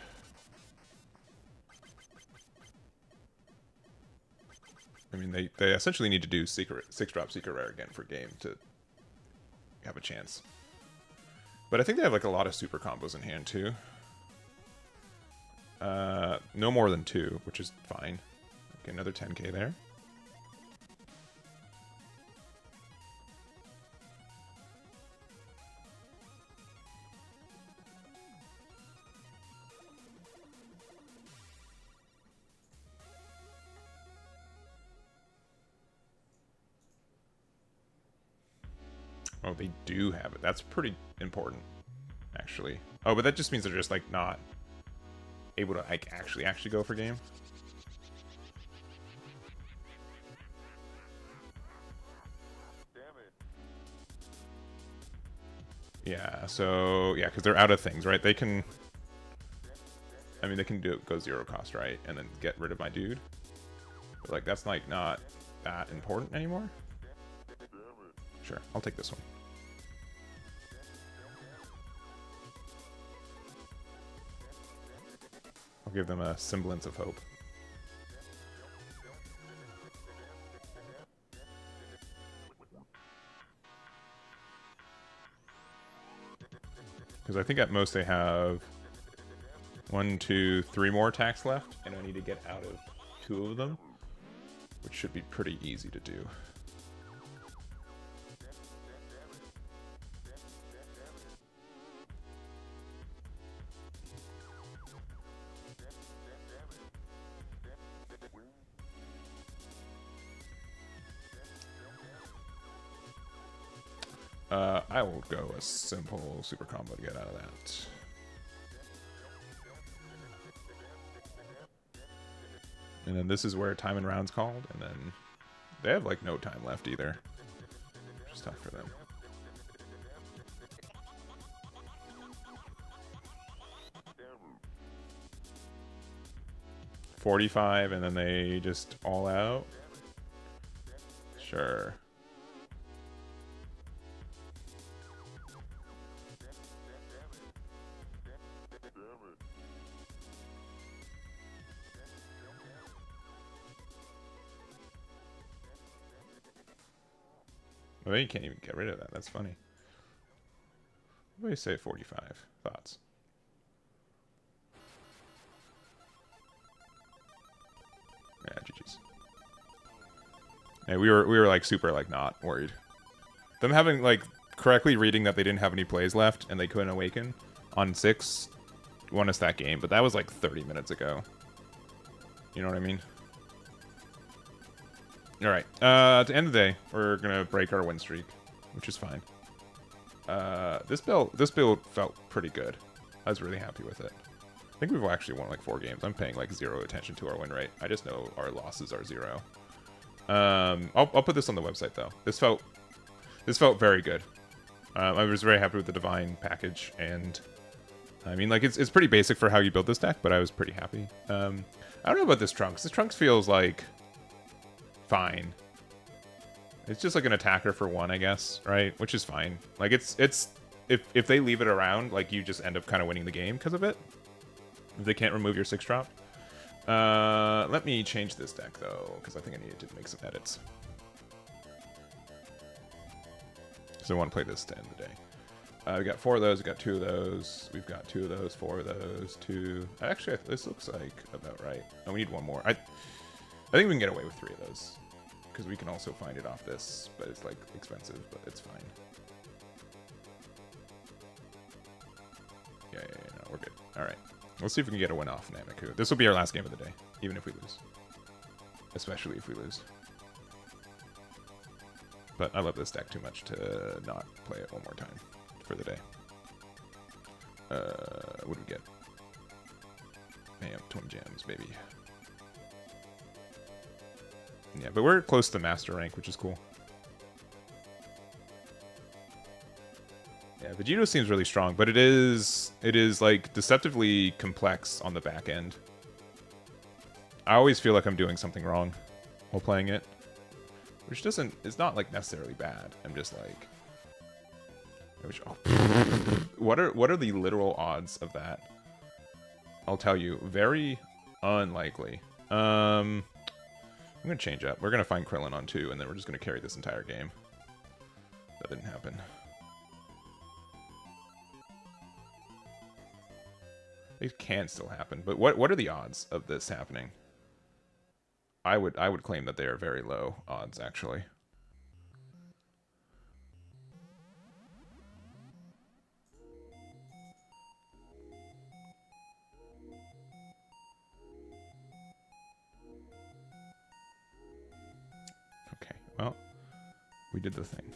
I mean, they essentially need to do 6-drop Secret Rare again for game to have a chance. But I think they have like a lot of super combos in hand too. No more than 2, which is fine. Okay, another 10k there. Oh, they do have it. That's pretty important, actually. Oh, but that just means they're just like not able to like actually go for game. Yeah. So yeah, because they're out of things, right? They can. I mean, they can go 0 cost, right, and then get rid of my dude. But like that's like not that important anymore. Sure, I'll take this one. I'll give them a semblance of hope. Because I think at most they have 1, 2, 3 more attacks left, and I need to get out of 2 of them, which should be pretty easy to do. I will go a simple super combo to get out of that. And then this is where time and round's called, and then they have like no time left either. Just tough for them. $45, and then they just all out. Sure. Well, you can't even get rid of that. That's funny. What do you say 45? Thoughts? Yeah, GG's. Yeah, we were like super like not worried. Them having like correctly reading that they didn't have any plays left and they couldn't awaken on 6 won us that game, but that was like 30 minutes ago. You know what I mean? All right. To end the day, we're gonna break our win streak, which is fine. This build felt pretty good. I was really happy with it. I think we've actually won like 4 games. I'm paying like 0 attention to our win rate. I just know our losses are 0. I'll put this on the website though. This felt very good. I was very happy with the Divine package, and I mean, like, it's pretty basic for how you build this deck, but I was pretty happy. I don't know about this Trunks. This Trunks feels like fine. It's just like an attacker for 1, I guess, right? Which is fine. Like, it's if they leave it around, like, you just end up kind of winning the game because of it. If they can't remove your 6-drop. Let me change this deck though, because I think I needed to make some edits. So I want to play this to end the day. We got 4 of those, we got 2 of those, we've got 2 of those, 4 of those, 2... Actually, this looks like about right. Oh, we need 1 more. I think we can get away with 3 of those. Because we can also find it off this, but it's, like, expensive, but it's fine. Yeah, no, we're good. Alright. Let's see if we can get a win off Namaku. This will be our last game of the day, even if we lose. Especially if we lose. But I love this deck too much to not play it one more time for the day. What do we get? Bam, 20 gems, baby. Yeah, but we're close to master rank, which is cool. Yeah, Vegito seems really strong, but it is like deceptively complex on the back end. I always feel like I'm doing something wrong while playing it, which it's not like necessarily bad. I'm just like, what are the literal odds of that? I'll tell you, very unlikely. I'm gonna change up. We're gonna find Krillin on 2, and then we're just gonna carry this entire game. That didn't happen. It can still happen, but what are the odds of this happening? I would claim that they are very low odds, actually. Okay, well, we did the thing.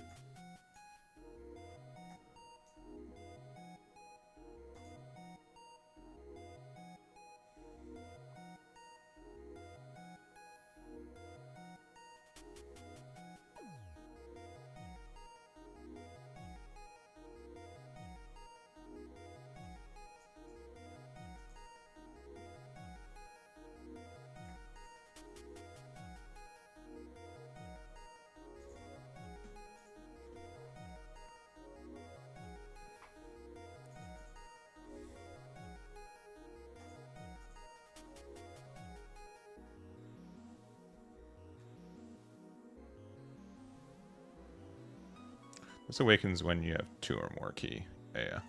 This awakens when you have 2 or more key. Yeah.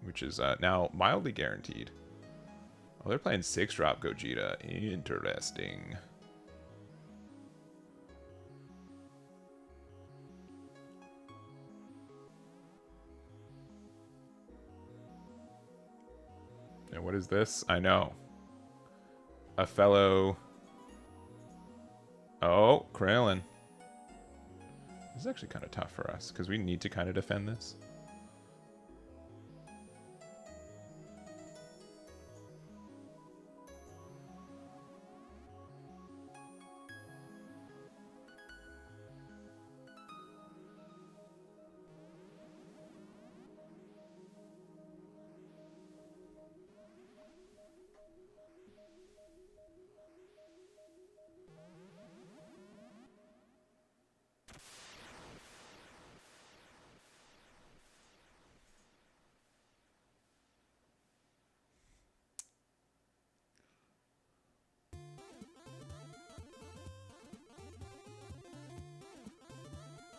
Which is now mildly guaranteed. Oh, they're playing 6-drop Gogeta. Interesting. And what is this? I know. A fellow... Oh, Krillin. This is actually kind of tough for us, because we need to kind of defend this.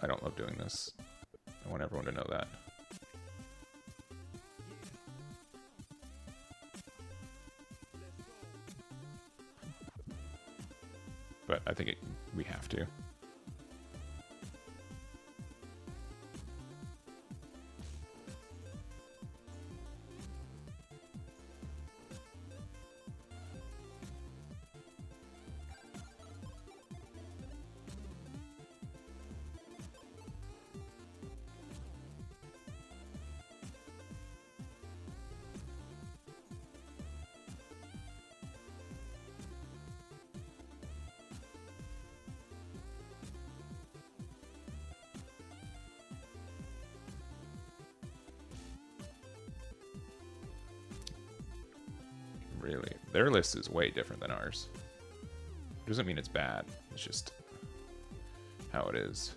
I don't love doing this. I want everyone to know that. But I think we have to. Really? Their list is way different than ours. Doesn't mean it's bad. It's just how it is.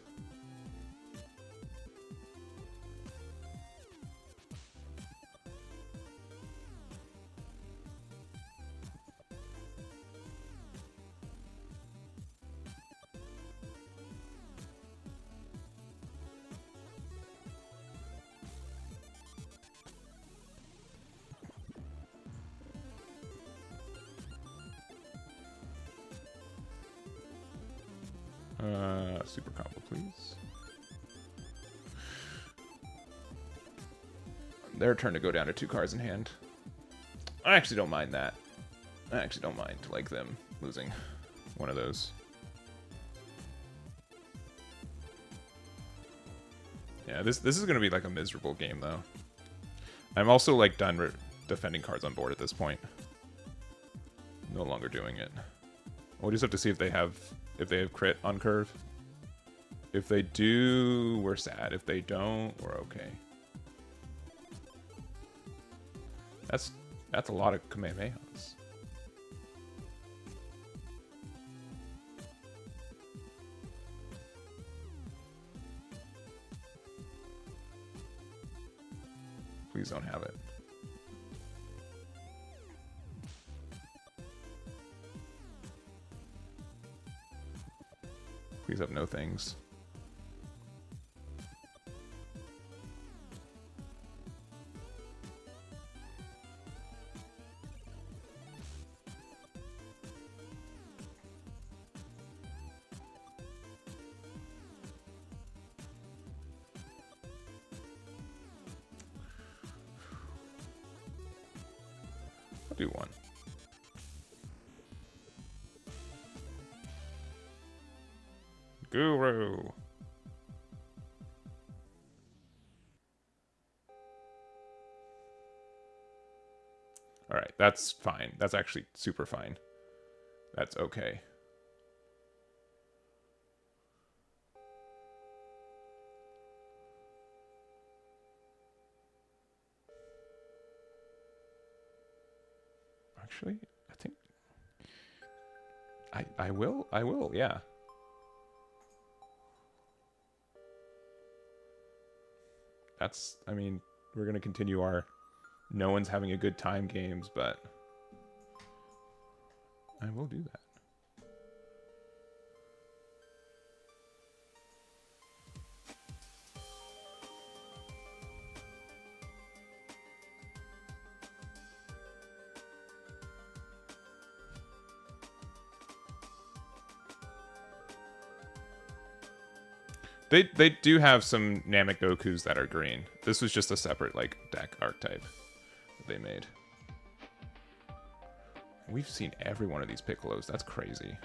Super combo, please. Their turn to go down to 2 cards in hand. I actually don't mind that. I actually don't mind, like, them losing one of those. Yeah, this is going to be, like, a miserable game, though. I'm also, like, done defending cards on board at this point. No longer doing it. We'll just have to see if they have crit on curve. If they do, we're sad. If they don't, we're okay. That's a lot of Kamehamehas. Please don't have it. Please have no things. I'll do one. Guru. Alright, that's fine. That's actually super fine. That's okay. Actually, I think I will, yeah. That's, I mean, we're going to continue our no one's having a good time games, but I will do that. They do have some Namek Gokus that are green. This was just a separate, like, deck archetype that they made. We've seen every one of these Piccolos. That's crazy.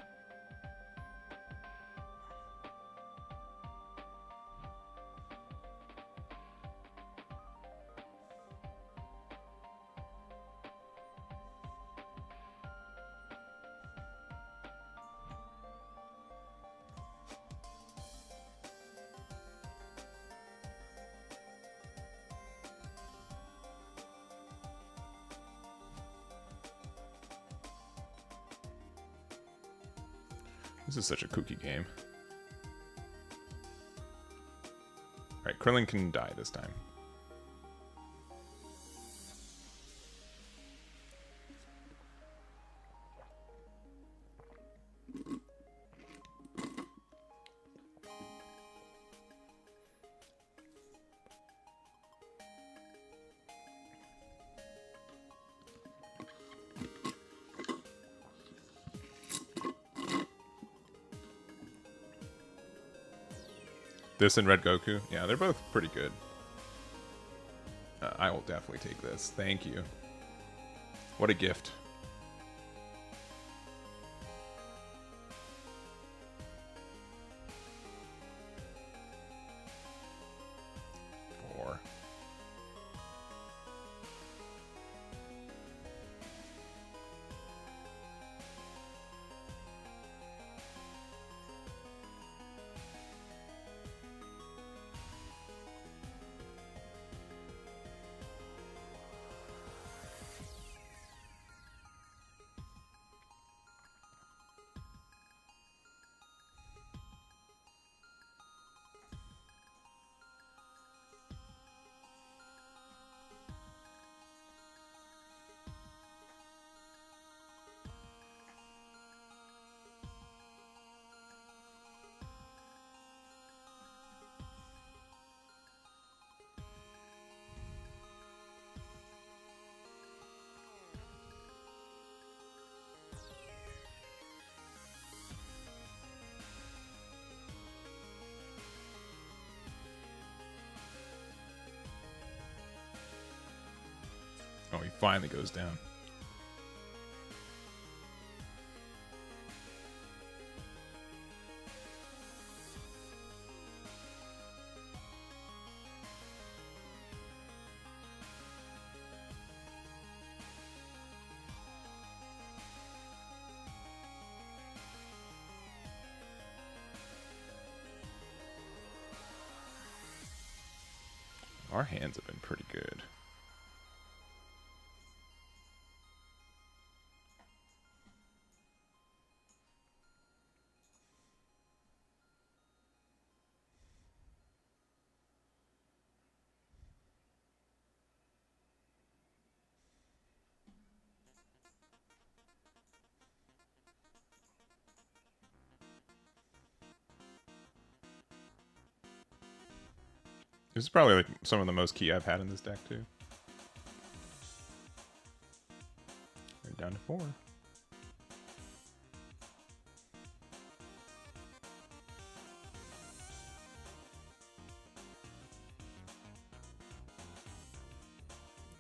This is such a kooky game. Alright, Krillin can die this time. This and Red Goku? Yeah, they're both pretty good. I will definitely take this. Thank you. What a gift. he finally goes down. Our hands have been pretty good. This is probably like some of the most key I've had in this deck too. We're down to 4.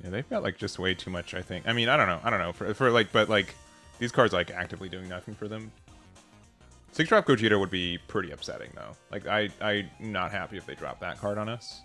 Yeah, they've got like just way too much, I think. I mean, I don't know. For like, but like these cards like actively doing nothing for them. 6-drop Vegito would be pretty upsetting though. Like I'm not happy if they drop that card on us.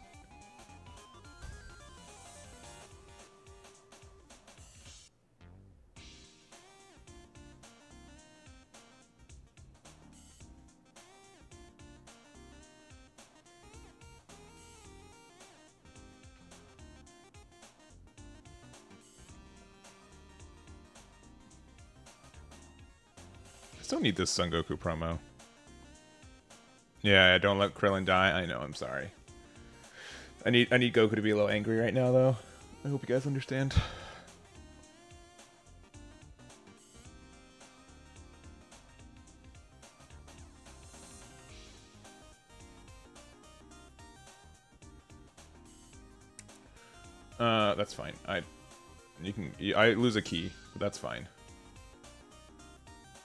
Still need this Son Goku promo. Yeah, don't let Krillin die. I know, I'm sorry. I need Goku to be a little angry right now though. I hope you guys understand. That's fine. I lose a key, but that's fine.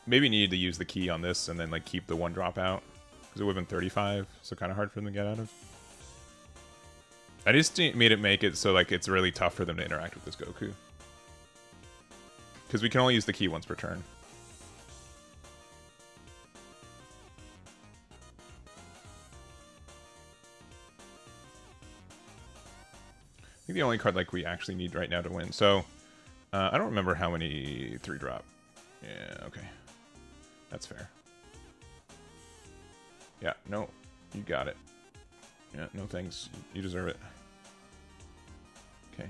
Maybe need to use the key on this and then like keep the 1 drop out. Because it would have been 35, so kind of hard for them to get out of. I just make it so like it's really tough for them to interact with this Goku. Because we can only use the key once per turn. I think the only card like we actually need right now to win. So, I don't remember how many 3-drop. Yeah, okay. That's fair. Yeah, no, you got it. Yeah, no thanks. You deserve it. Okay.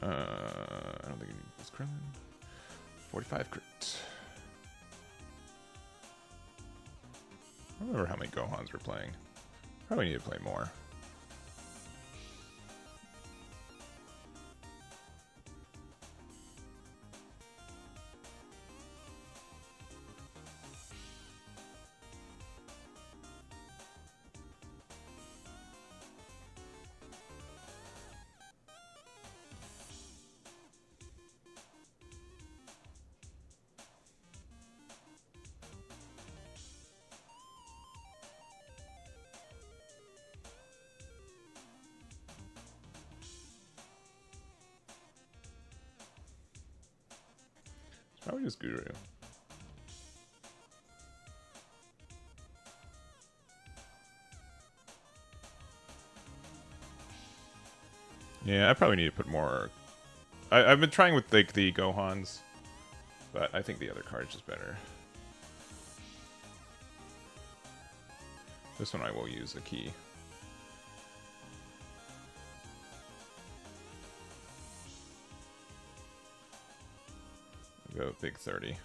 I don't think it's Krillin. 45 crit. I don't remember how many Gohans we're playing. Probably need to play more. Probably just Guru. Yeah, I probably need to put more. I've been trying with like the Gohans, but I think the other card is just better. This one I will use a key. Go big 30.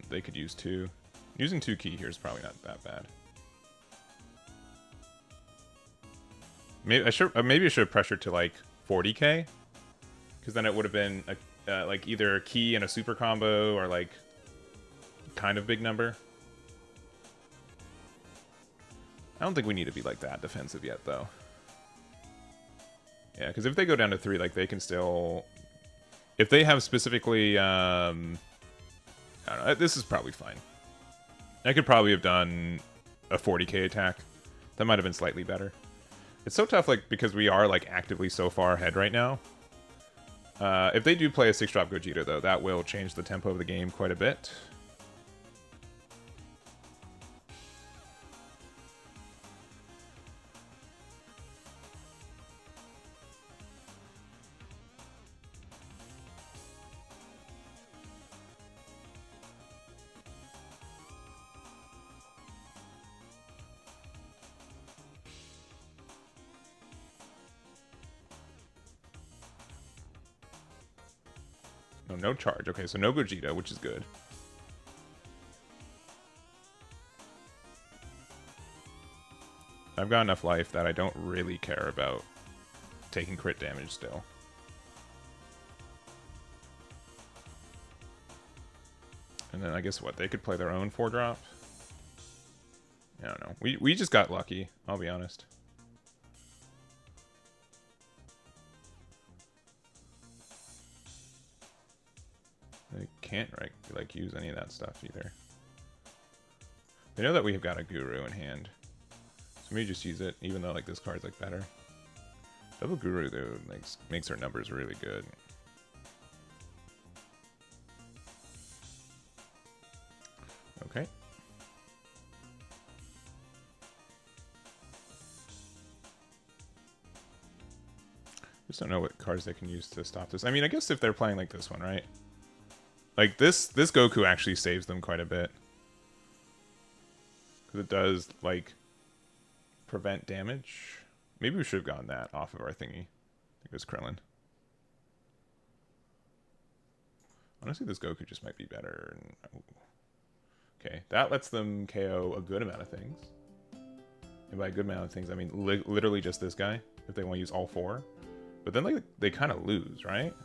They could use 2. Using 2 key here is probably not that bad. Maybe I should have pressured to like 40k, because then it would have been a, like either a key and a super combo or like kind of big number. I don't think we need to be like that defensive yet though. Yeah, because if they go down to 3, like they can still. If they have specifically, I don't know, this is probably fine. I could probably have done a 40k attack. That might have been slightly better. It's so tough, like, because we are, like, actively so far ahead right now. If they do play a 6-drop Vegito, though, that will change the tempo of the game quite a bit. No charge. Okay, so no Vegito, which is good. I've got enough life that I don't really care about taking crit damage still. And then I guess what? They could play their own 4-drop? I don't know. We just got lucky, I'll be honest. They can't like use any of that stuff either. They know that we have got a Guru in hand, so maybe just use it, even though like this card's like better. Double Guru though makes our numbers really good. Okay. Just don't know what cards they can use to stop this. I mean, I guess if they're playing like this one, right? Like, this Goku actually saves them quite a bit. Because it does, like, prevent damage. Maybe we should have gotten that off of our thingy. I think it was Krillin. Honestly, this Goku just might be better. Okay, that lets them KO a good amount of things. And by a good amount of things, I mean literally just this guy, if they want to use all 4. But then, like, they kind of lose, right?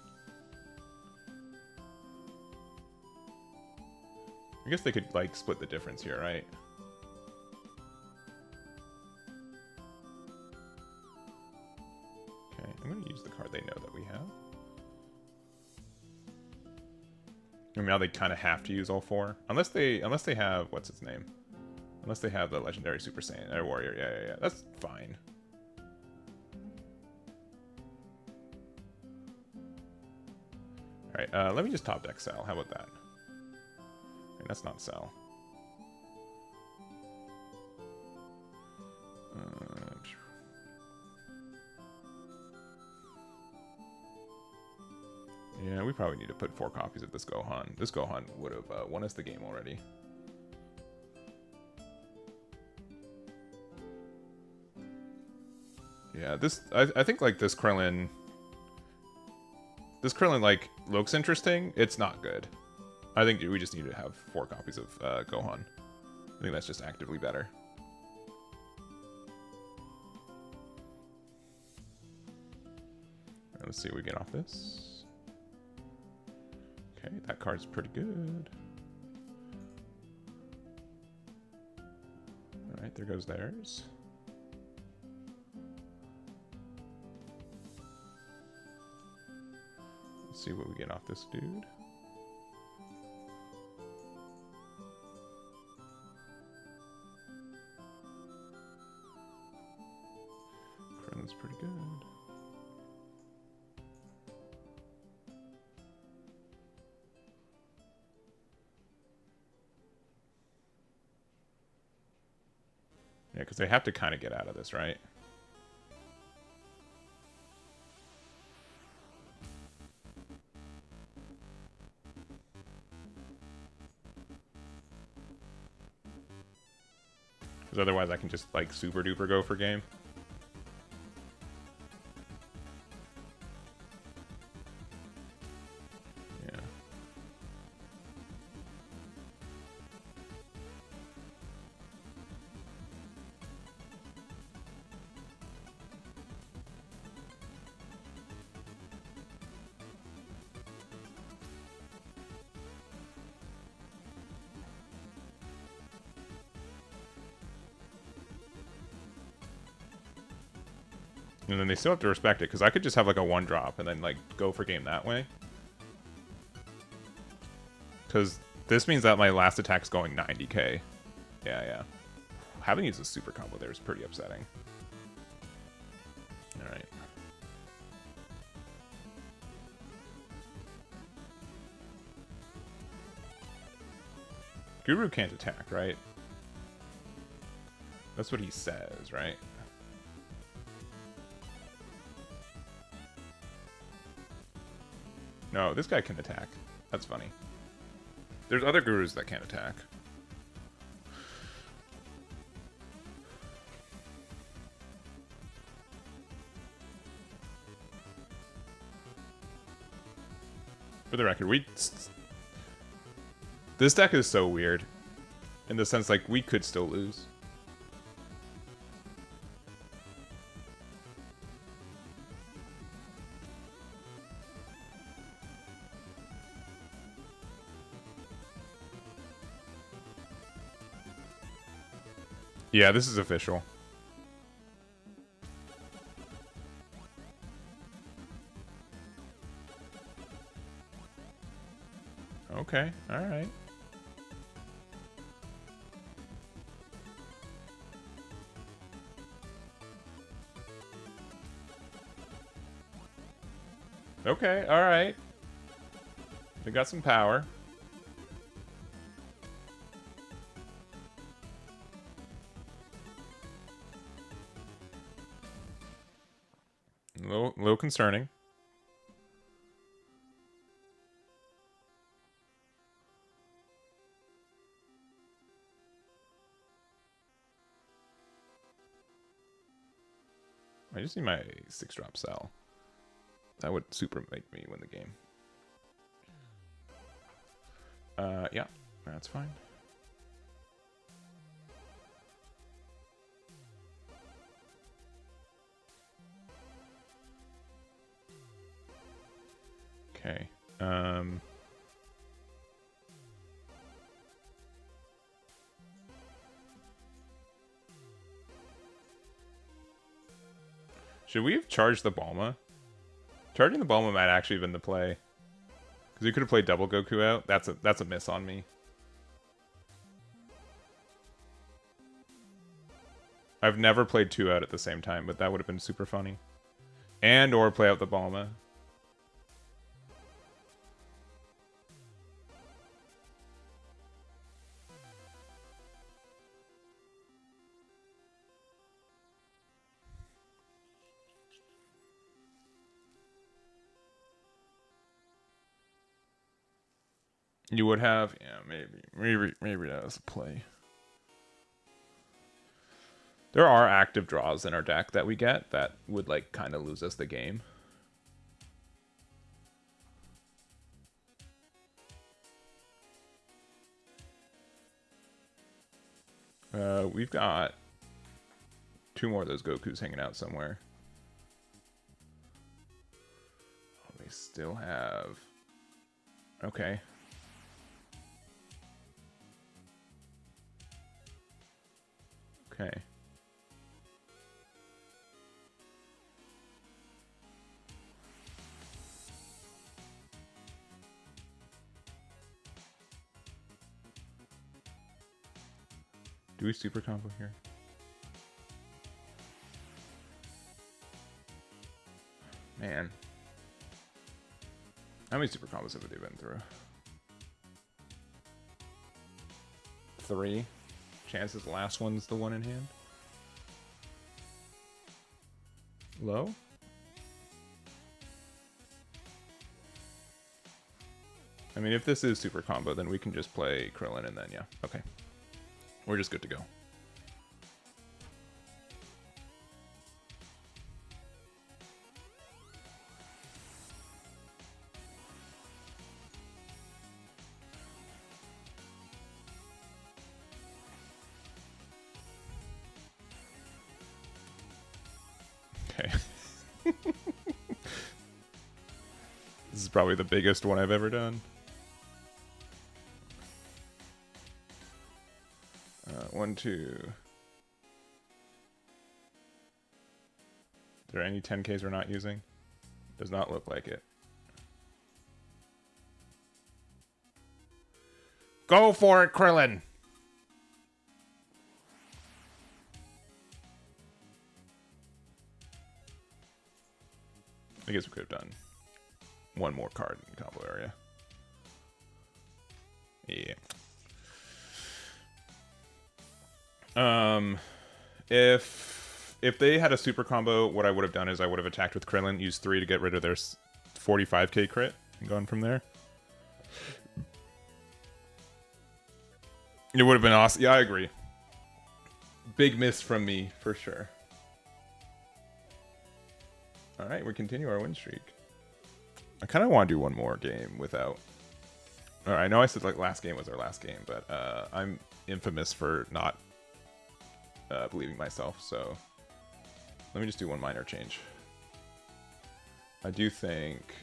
I guess they could, like, split the difference here, right? Okay, I'm going to use the card they know that we have. And now they kind of have to use all 4. Unless they have, what's its name? Unless they have the legendary Super Saiyan or Warrior. Yeah. That's fine. Alright, let me just top deck Cell. How about that? That's not Cell. Yeah, we probably need to put 4 copies of this Gohan. This Gohan would have won us the game already. Yeah, I think like this Krillin like looks interesting. It's not good. I think we just need to have 4 copies of Gohan. I think that's just actively better. Right, let's see what we get off this. Okay, that card's pretty good. Alright, there goes theirs. Let's see what we get off this dude. Krillin's pretty good. Yeah, because they have to kind of get out of this, right? Because otherwise I can just, like, super duper go for game. Yeah. And then they still have to respect it, because I could just have like a 1-drop and then like go for game that way. Because this means that my last attack's going 90k. Yeah. Having used a super combo there is pretty upsetting. Alright. Guru can't attack, right? That's what he says, right? No, this guy can attack. That's funny. There's other Gurus that can't attack. For the record, this deck is so weird. In the sense, like, we could still lose. Yeah, this is official. Okay, alright. Okay, alright. They got some power. A little concerning. I just need my 6-drop cell. That would super make me win the game. Yeah, that's fine. Okay. Should we have charged the Bulma? Charging the Bulma might actually have been the play. Because we could have played double Goku out. That's a miss on me. I've never played 2 out at the same time, but that would have been super funny. And or play out the Bulma. You would have? Yeah, maybe that was a play. There are active draws in our deck that we get that would, like, kind of lose us the game. We've got 2 more of those Gokus hanging out somewhere. Oh, they still have... Okay. Okay. Do we super combo here? Man. How many super combos have they been through? 3. Chances the last one's the one in hand. Low? I mean, if this is super combo, then we can just play Krillin and then, yeah. Okay. We're just good to go. Okay. This is probably the biggest one I've ever done. 1, 2. Are there any 10Ks we're not using? Does not look like it. Go for it, Krillin! I guess we could have done one more card in the combo area. Yeah. If they had a super combo, what I would have done is I would have attacked with Krillin, used 3 to get rid of their 45k crit, and gone from there. It would have been awesome. Yeah, I agree. Big miss from me, for sure. Alright, we continue our win streak. I kind of want to do one more game without... Alright, I know I said like last game was our last game, but I'm infamous for not believing myself, so... Let me just do one minor change. I do think...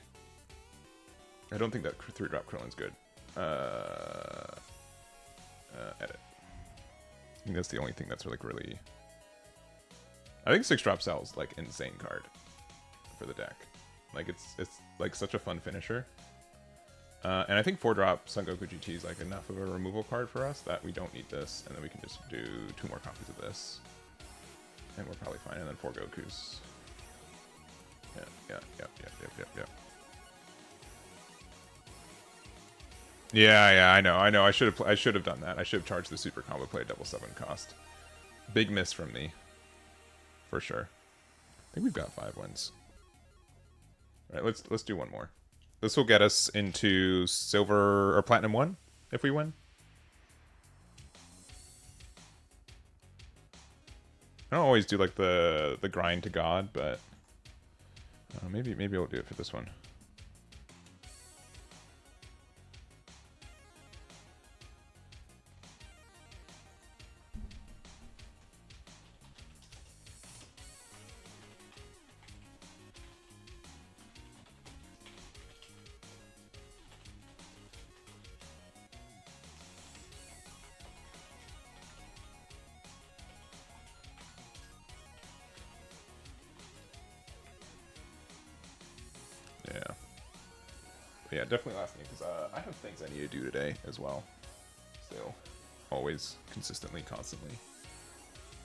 I don't think that 3-drop Krillin's good. Edit. I think that's the only thing that's really... I think 6-drop Cell's like insane card for the deck. Like it's like such a fun finisher. And I think 4-drop Son Goku GT is like enough of a removal card for us that we don't need this, and then we can just do 2 more copies of this. And we're probably fine, and then 4 Gokus. Yeah. Yeah, I know. I should have done that. I should have charged the super combo, play double 7 cost. Big miss from me, for sure. I think we've got 5 wins. All right, let's do one more. This will get us into silver or platinum 1 if we win. I don't always do like the grind to God, but maybe I'll do it for this one. Yeah, definitely last game, because I have things I need to do today as well. Still, always, consistently, constantly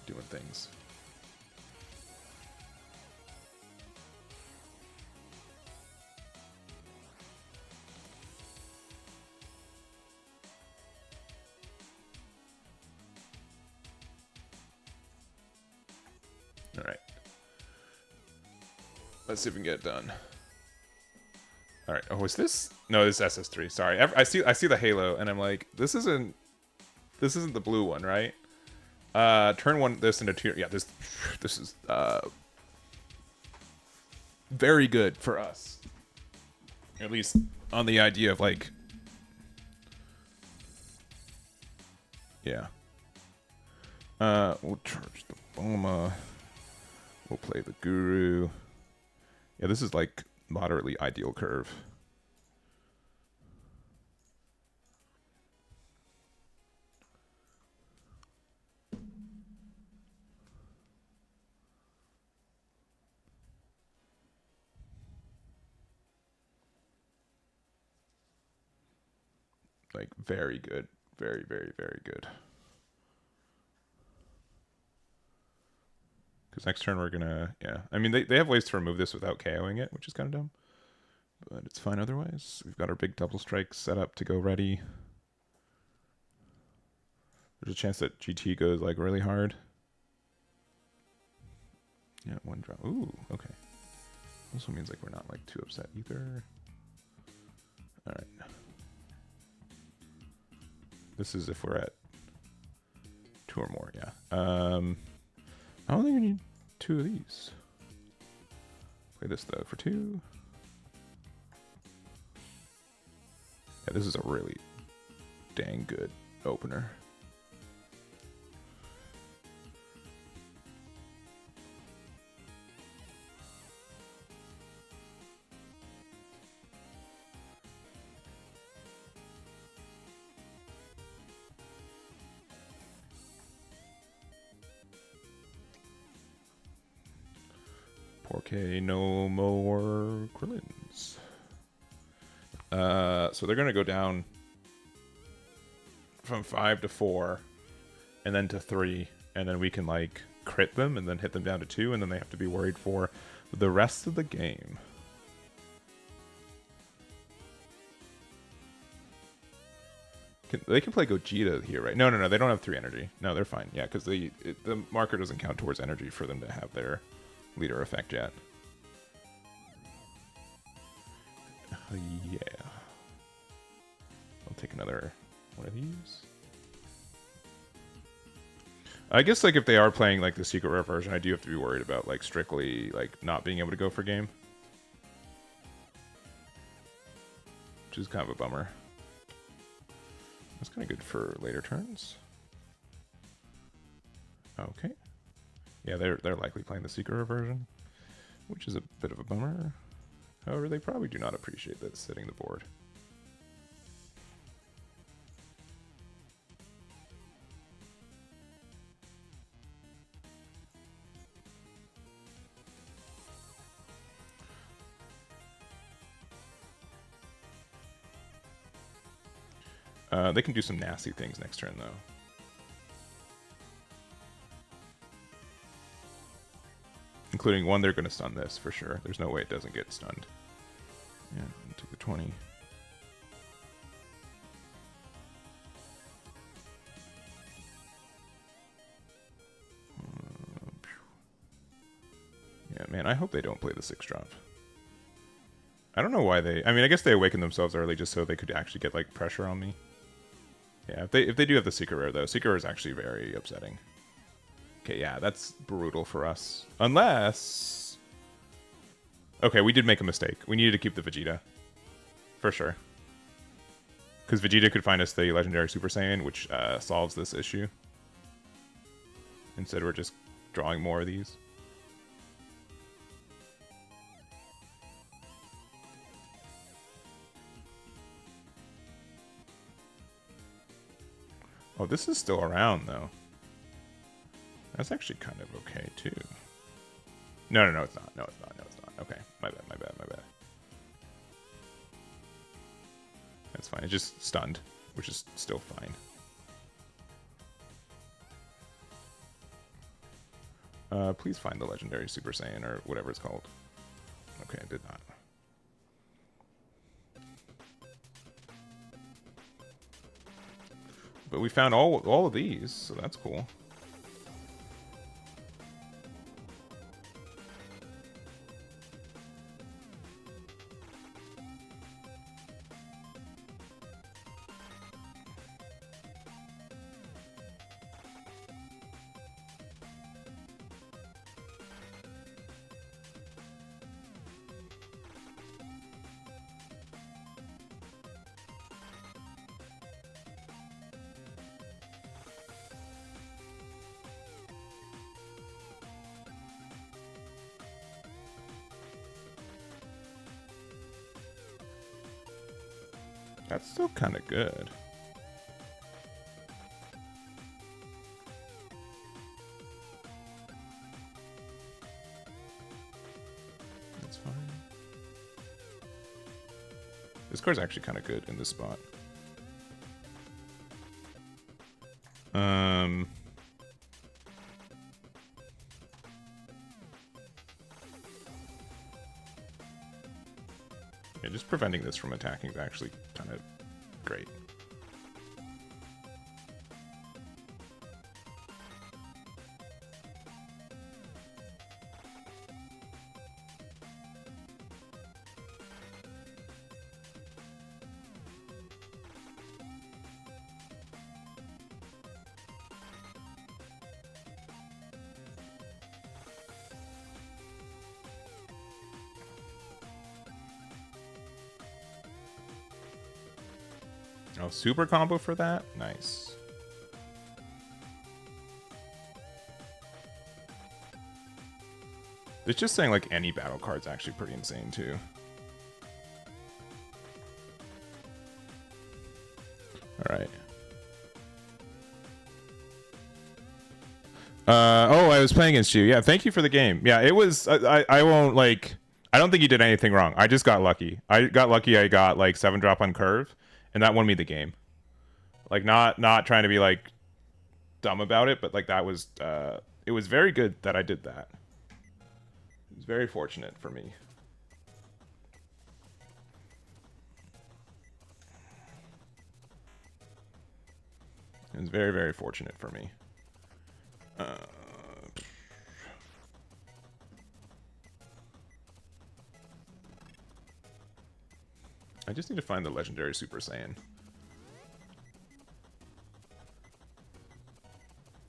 doing things. Alright. Let's see if we can get it done. All right. Oh, is this? No, this is SS3. Sorry. I see the halo, and I'm like, this isn't the blue one, right? Turn one this into 2. Yeah, this is very good for us. At least on the idea of like, yeah. We'll charge the Bulma. We'll play the Guru. Yeah, this is like moderately ideal curve. Like very good. Very, very, very good. Because next turn we're gonna, yeah. I mean, they have ways to remove this without KOing it, which is kind of dumb. But it's fine otherwise. We've got our big double strike set up to go ready. There's a chance that GT goes like really hard. Yeah, 1 drop. Ooh, okay. Also means like we're not like too upset either. All right. This is if we're at 2 or more, yeah. I don't think we need 2 of these. Play this though for 2. Yeah, this is a really dang good opener. Okay, no more Krillins. So they're gonna go down from 5 to 4, and then to 3, and then we can like crit them and then hit them down to 2, and then they have to be worried for the rest of the game. They can play Gogeta here, right? No, no, no. They don't have 3 energy. No, they're fine. Yeah, because the marker doesn't count towards energy for them to have their leader effect yet. Yeah. I'll take another one of these. I guess like if they are playing like the secret rare version, I do have to be worried about like strictly like not being able to go for game, which is kind of a bummer. That's kind of good for later turns. Okay. Yeah, they're likely playing the secret rare version, which is a bit of a bummer. However, they probably do not appreciate that sitting the board. They can do some nasty things next turn, though. Including one, they're going to stun this for sure. There's no way it doesn't get stunned. Yeah, take the 20. Yeah, man, I hope they don't play the 6-drop. I don't know why they... I mean, I guess they awakened themselves early just so they could actually get, like, pressure on me. Yeah, if they do have the secret rare, though, secret rare is actually very upsetting. Okay, yeah, that's brutal for us. Unless... Okay, we did make a mistake. We needed to keep the Vegeta. For sure. Because Vegeta could find us the legendary Super Saiyan, which solves this issue. Instead, we're just drawing more of these. Oh, this is still around, though. That's actually kind of okay, too. No, no, no, it's not. No, it's not. No, it's not. Okay, my bad, my bad, my bad. That's fine. It's just stunned, which is still fine. Please find the legendary Super Saiyan, or whatever it's called. Okay, I did not. But we found all of these, so that's cool. That's still kind of good. That's fine. This card's actually kind of good in this spot. Yeah, just preventing this from attacking is actually kind of great. Oh, super combo for that? Nice. It's just saying like any battle card's actually pretty insane too. Alright. Oh, I was playing against you. Yeah, thank you for the game. Yeah, it was... I won't, like... I don't think you did anything wrong. I just got lucky. I got like 7-drop on curve, and that won me the game. Like, not trying to be, like, dumb about it, but, like, that was... it was very good that I did that. It was very fortunate for me. It's very, very fortunate for me. I just need to find the legendary Super Saiyan.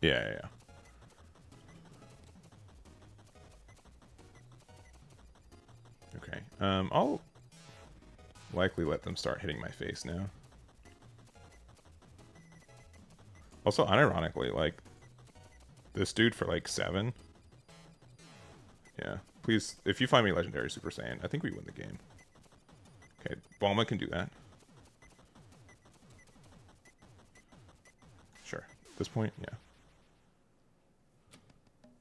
Yeah. Okay. I'll likely let them start hitting my face now. Also, unironically, like, this dude for like 7. Yeah. Please, if you find me legendary Super Saiyan, I think we win the game. Okay, Bulma can do that. Sure. At this point, yeah.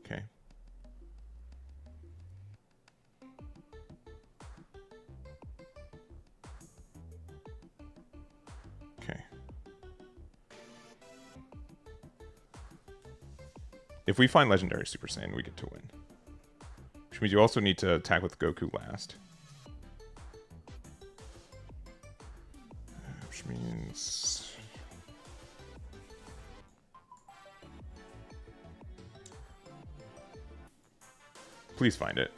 Okay. Okay. If we find legendary Super Saiyan, we get to win. Which means you also need to attack with Goku last. Which means... Please find it.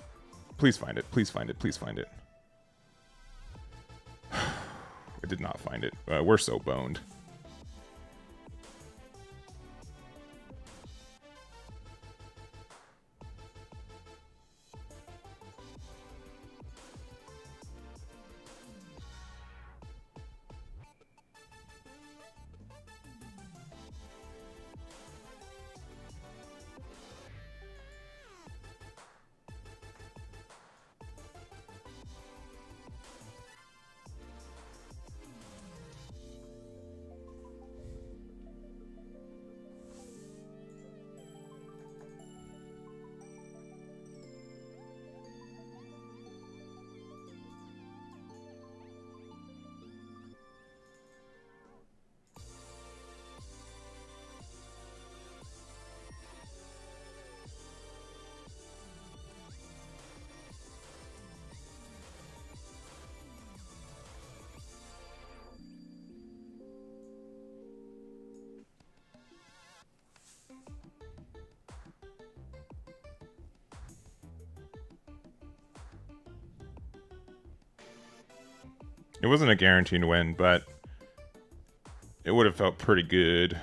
Please find it. Please find it. Please find it. I did not find it. We're so boned. It wasn't a guaranteed win, but it would have felt pretty good.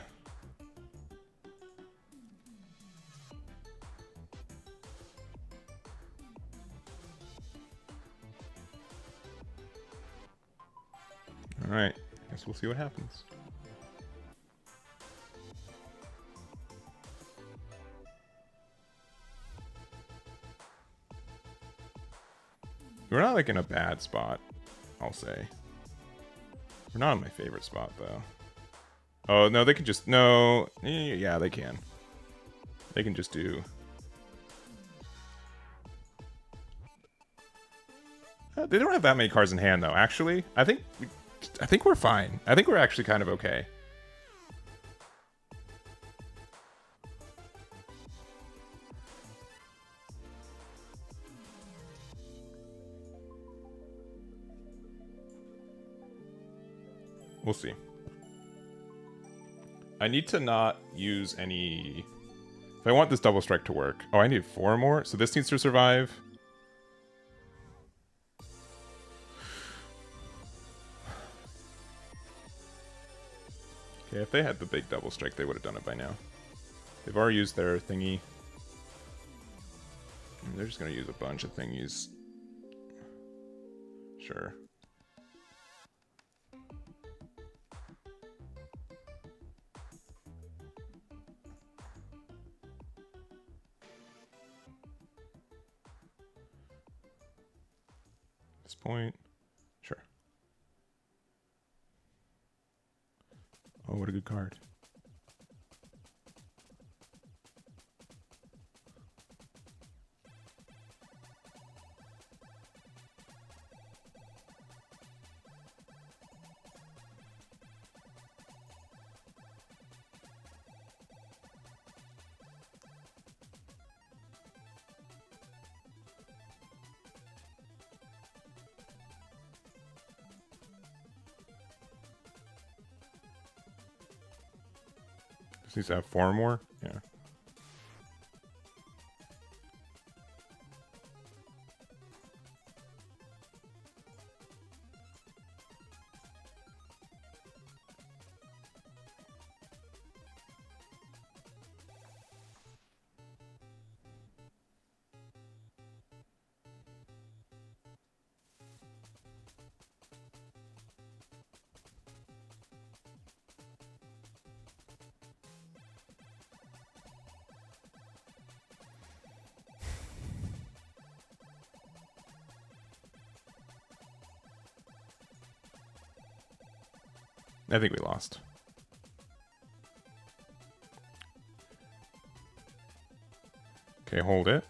Alright, I guess we'll see what happens. We're not like in a bad spot, I'll say. We're not in my favorite spot though. Oh no, they can just no. Yeah, they can. They can just do. They don't have that many cards in hand though. Actually, I think we're fine. I think we're actually kind of okay. We'll see. I need to not use any... If I want this double strike to work... Oh, I need 4 more? So this needs to survive. Okay, if they had the big double strike, they would have done it by now. They've already used their thingy. They're just going to use a bunch of thingies. Sure. Point. Sure. Oh, what a good card. Needs to have 4 more. Yeah. I think we lost. Okay, hold it.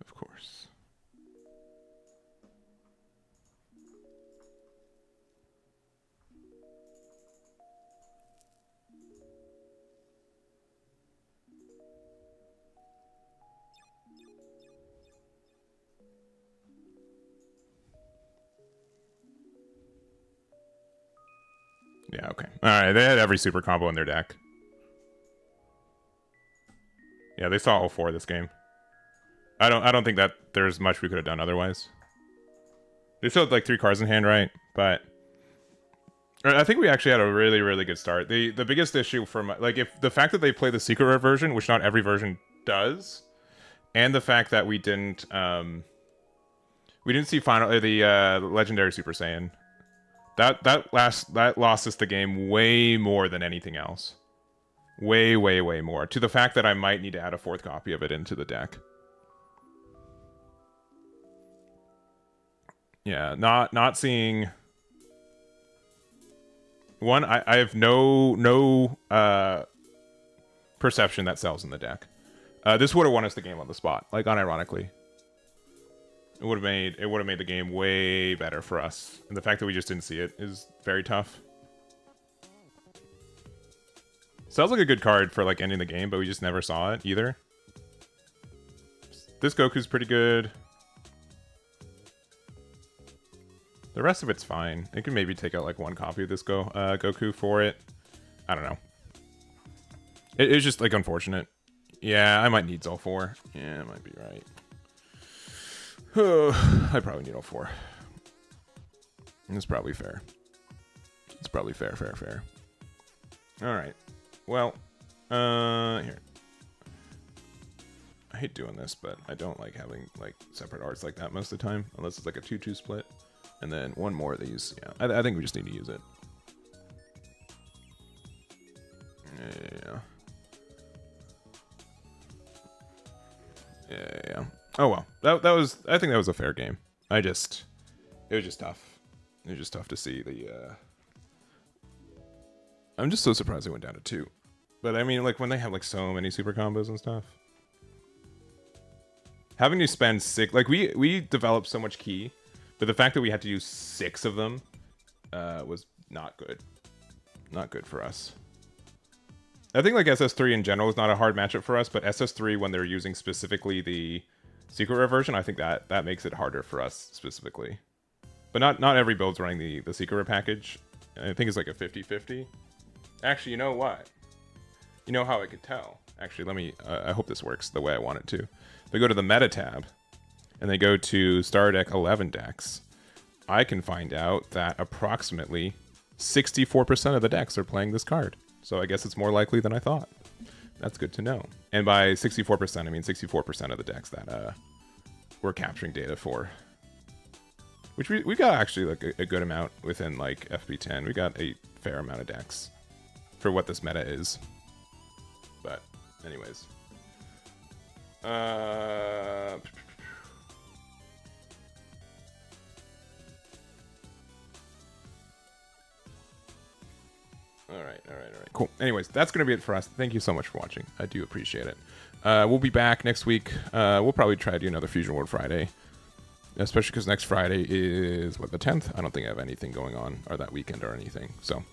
Of course. Yeah, okay. Alright, they had every super combo in their deck. Yeah, they saw all 4 this game. I don't think that there's much we could have done otherwise. They still had like 3 cards in hand, right? But I think we actually had a really, really good start. The biggest issue for my, like, if the fact that they play the secret rare version, which not every version does, and the fact that we didn't see final the legendary Super Saiyan. That lost us the game way more than anything else. Way, way, way more. To the fact that I might need to add a 4th copy of it into the deck. Yeah, not seeing. One, I have no perception that sells in the deck. This would have won us the game on the spot, like unironically. It would have made the game way better for us. And the fact that we just didn't see it is very tough. Sounds like a good card for like ending the game, but we just never saw it either. This Goku's pretty good. The rest of it's fine. It can maybe take out like 1 copy of this Goku for it. I don't know. It's just like unfortunate. Yeah, I might need all 4. Yeah, I might be right. I probably need all 4. It's probably fair. It's probably fair. Alright. Well, here. I hate doing this, but I don't like having like separate arts like that most of the time, unless it's like a 2-2 split. And then 1 more they use, yeah. I think we just need to use it. Yeah. Oh well, that was. I think that was a fair game. It was just tough. It was just tough to see the. I'm just so surprised they went down to 2. But I mean, like when they have like so many super combos and stuff, having to spend 6. Like we developed so much ki, but the fact that we had to use 6 of them was not good. Not good for us. I think like SS3 in general is not a hard matchup for us, but SS3 when they're using specifically the secret rare version, I think that makes it harder for us specifically. But not every build's running the secret rare package. I think it's like a 50-50. Actually, you know what? You know how I could tell? Actually, let me... I hope this works the way I want it to. They go to the meta tab, and they go to Star Deck 11 decks. I can find out that approximately 64% of the decks are playing this card. So I guess it's more likely than I thought. That's good to know. And by 64%, I mean 64% of the decks that we're capturing data for. which we got actually like a good amount within like FB10. We got a fair amount of decks for what this meta is. But anyways, All right, cool. Anyways, that's going to be it for us. Thank you so much for watching. I do appreciate it. We'll be back next week. We'll probably try to do another Fusion World Friday, especially because next Friday is, what, the 10th? I don't think I have anything going on or that weekend or anything. So,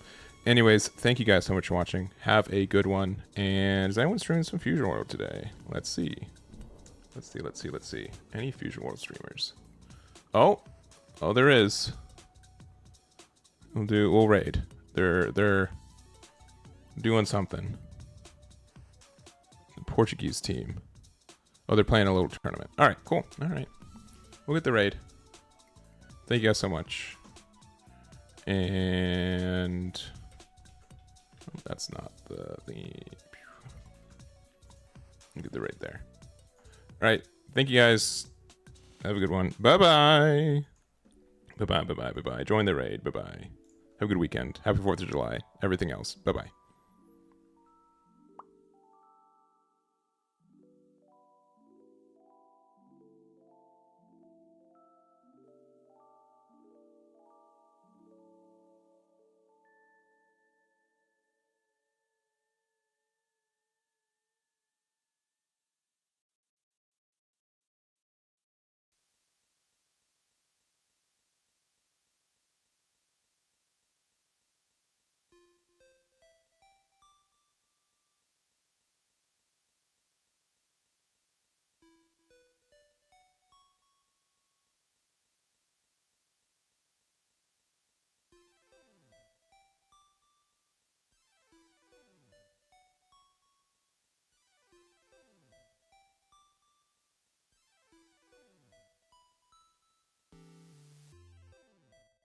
anyways, thank you guys so much for watching. Have a good one. And is anyone streaming some Fusion World today? Let's see. Let's see. Any Fusion World streamers? Oh, there is. We'll raid. They're doing something. The Portuguese team. Oh, they're playing a little tournament. All right, cool. All right, we'll get the raid. Thank you guys so much. And that's not the get the raid there. All right, thank you guys. Have a good one. Bye-bye. Bye-bye. Join the raid. Bye-bye. Have a good weekend. Happy 4th of July. Everything else. Bye-bye.